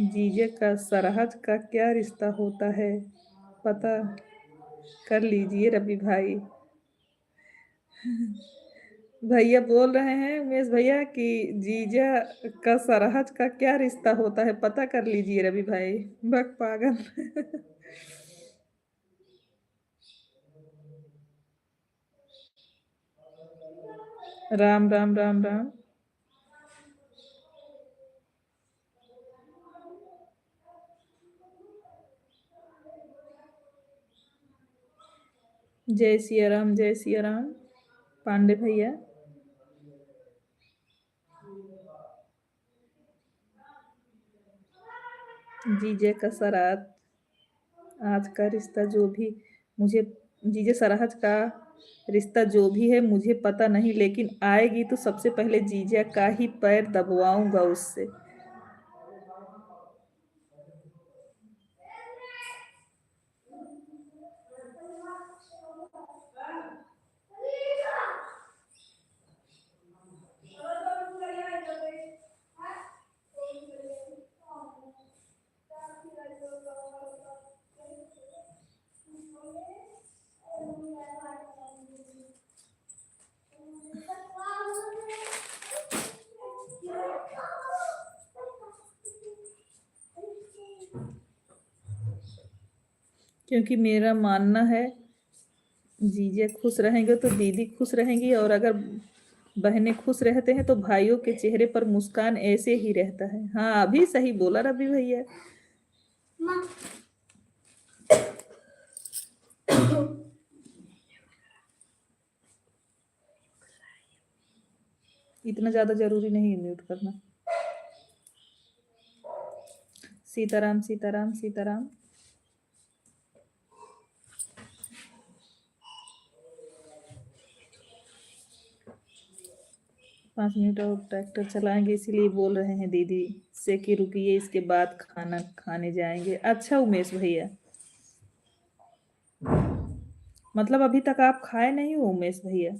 [SPEAKER 1] जीजे का सरहज का क्या रिश्ता होता है पता कर लीजिए रवि भाई। भैया बोल रहे हैं उमेश भैया कि जीजा का सरहज का क्या रिश्ता होता है पता कर लीजिए रवि भाई। बक पागल। राम राम राम राम। जय सिया राम जय सिया राम। पांडे भैया। जीजे का सराध आज का रिश्ता जो भी मुझे, जीजे सरहज का रिश्ता जो भी है मुझे पता नहीं, लेकिन आएगी तो सबसे पहले जीजा का ही पैर दबवाऊंगा उससे। क्योंकि मेरा मानना है जीजे खुश रहेंगे तो दीदी खुश रहेंगी, और अगर बहनें खुश रहते हैं तो भाइयों के चेहरे पर मुस्कान ऐसे ही रहता है। हाँ अभी सही बोला रवि भैया। इतना ज्यादा जरूरी नहीं है म्यूट करना। सीताराम सीताराम सीताराम। 5 मिनट और ट्रैक्टर चलाएंगे, इसीलिए बोल रहे हैं दीदी से कि रुकिए, इसके बाद खाना खाने जाएंगे। अच्छा उमेश भैया, मतलब अभी तक आप खाए नहीं हो उमेश भैया?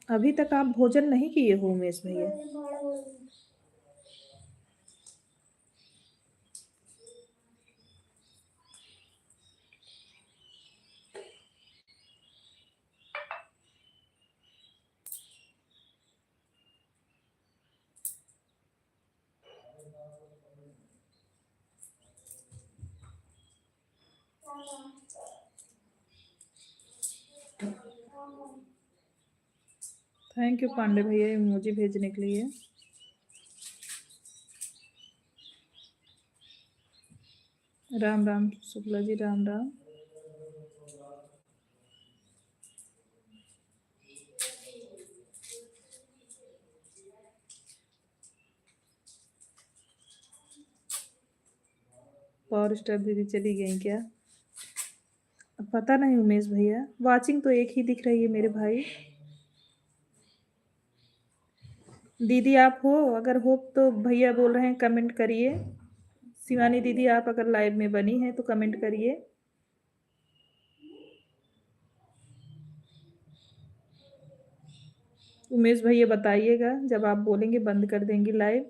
[SPEAKER 1] अभी तक आप भोजन नहीं किए हो उमेश भैया? थैंक यू पांडे भैया इमोजी भेजने के लिए। राम राम शुक्ला जी, राम राम। पावर स्टार दीदी चली गई क्या? पता नहीं उमेश भैया, वाचिंग तो एक ही दिख रही है मेरे भाई। दीदी आप हो, अगर हो तो भैया बोल रहे हैं कमेंट करिए। शिवानी दीदी आप अगर लाइव में बनी है तो कमेंट करिए। उमेश भैया बताइएगा, जब आप बोलेंगे बंद कर देंगे लाइव।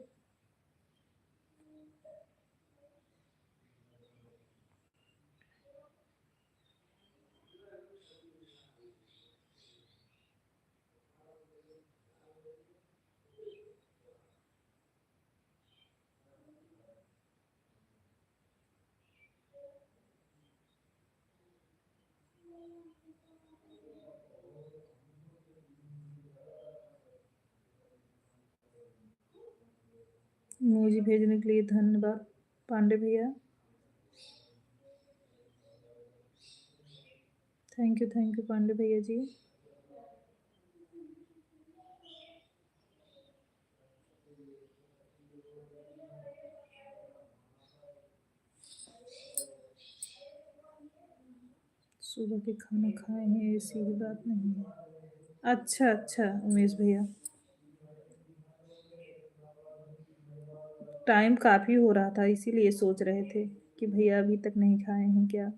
[SPEAKER 1] इमोजी भेजने के लिए धन्यवाद पांडे भैया। थैंक यू पांडे भैया जी। सुबह के खाना खाए हैं, ऐसी भी बात नहीं है। अच्छा अच्छा उमेश भैया, टाइम काफी हो रहा था इसीलिए सोच रहे थे कि भैया अभी तक नहीं खाए हैं क्या।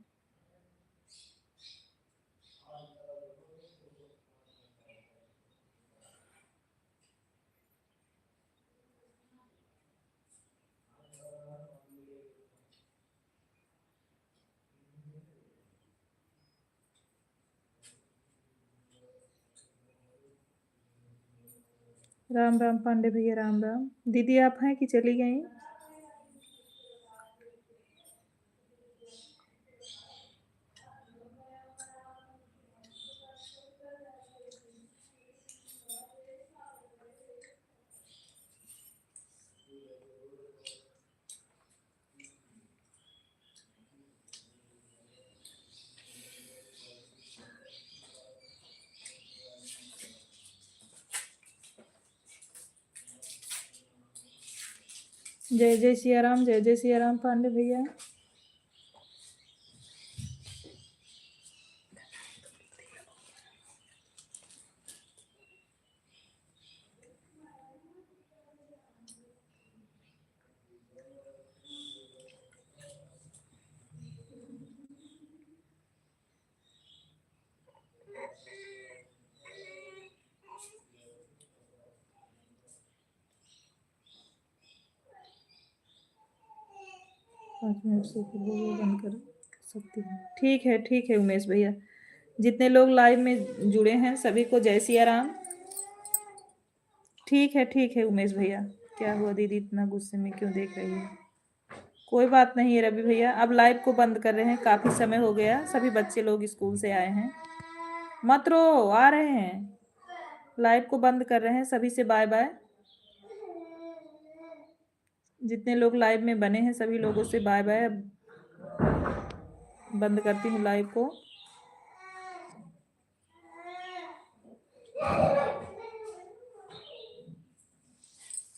[SPEAKER 1] राम राम पांडे भैया, राम राम। दीदी आप हैं कि चली गई? जय जय सिया राम, जय जय सिया राम पांडे भैया। पाँच मिनट से फिर वो बंद कर सकती हूँ। ठीक है उमेश भैया। जितने लोग लाइव में जुड़े हैं सभी को जय सिया राम। ठीक है उमेश भैया। क्या हुआ दीदी इतना गुस्से में क्यों देख रही है? कोई बात नहीं है रवि भैया, अब लाइव को बंद कर रहे हैं, काफी समय हो गया, सभी बच्चे लोग स्कूल से आए हैं। मत रो, आ रहे हैं। लाइव को बंद कर रहे हैं, सभी से बाय बाय। जितने लोग लाइव में बने हैं सभी लोगों से बाय बाय। अब बंद करती हूँ लाइव को।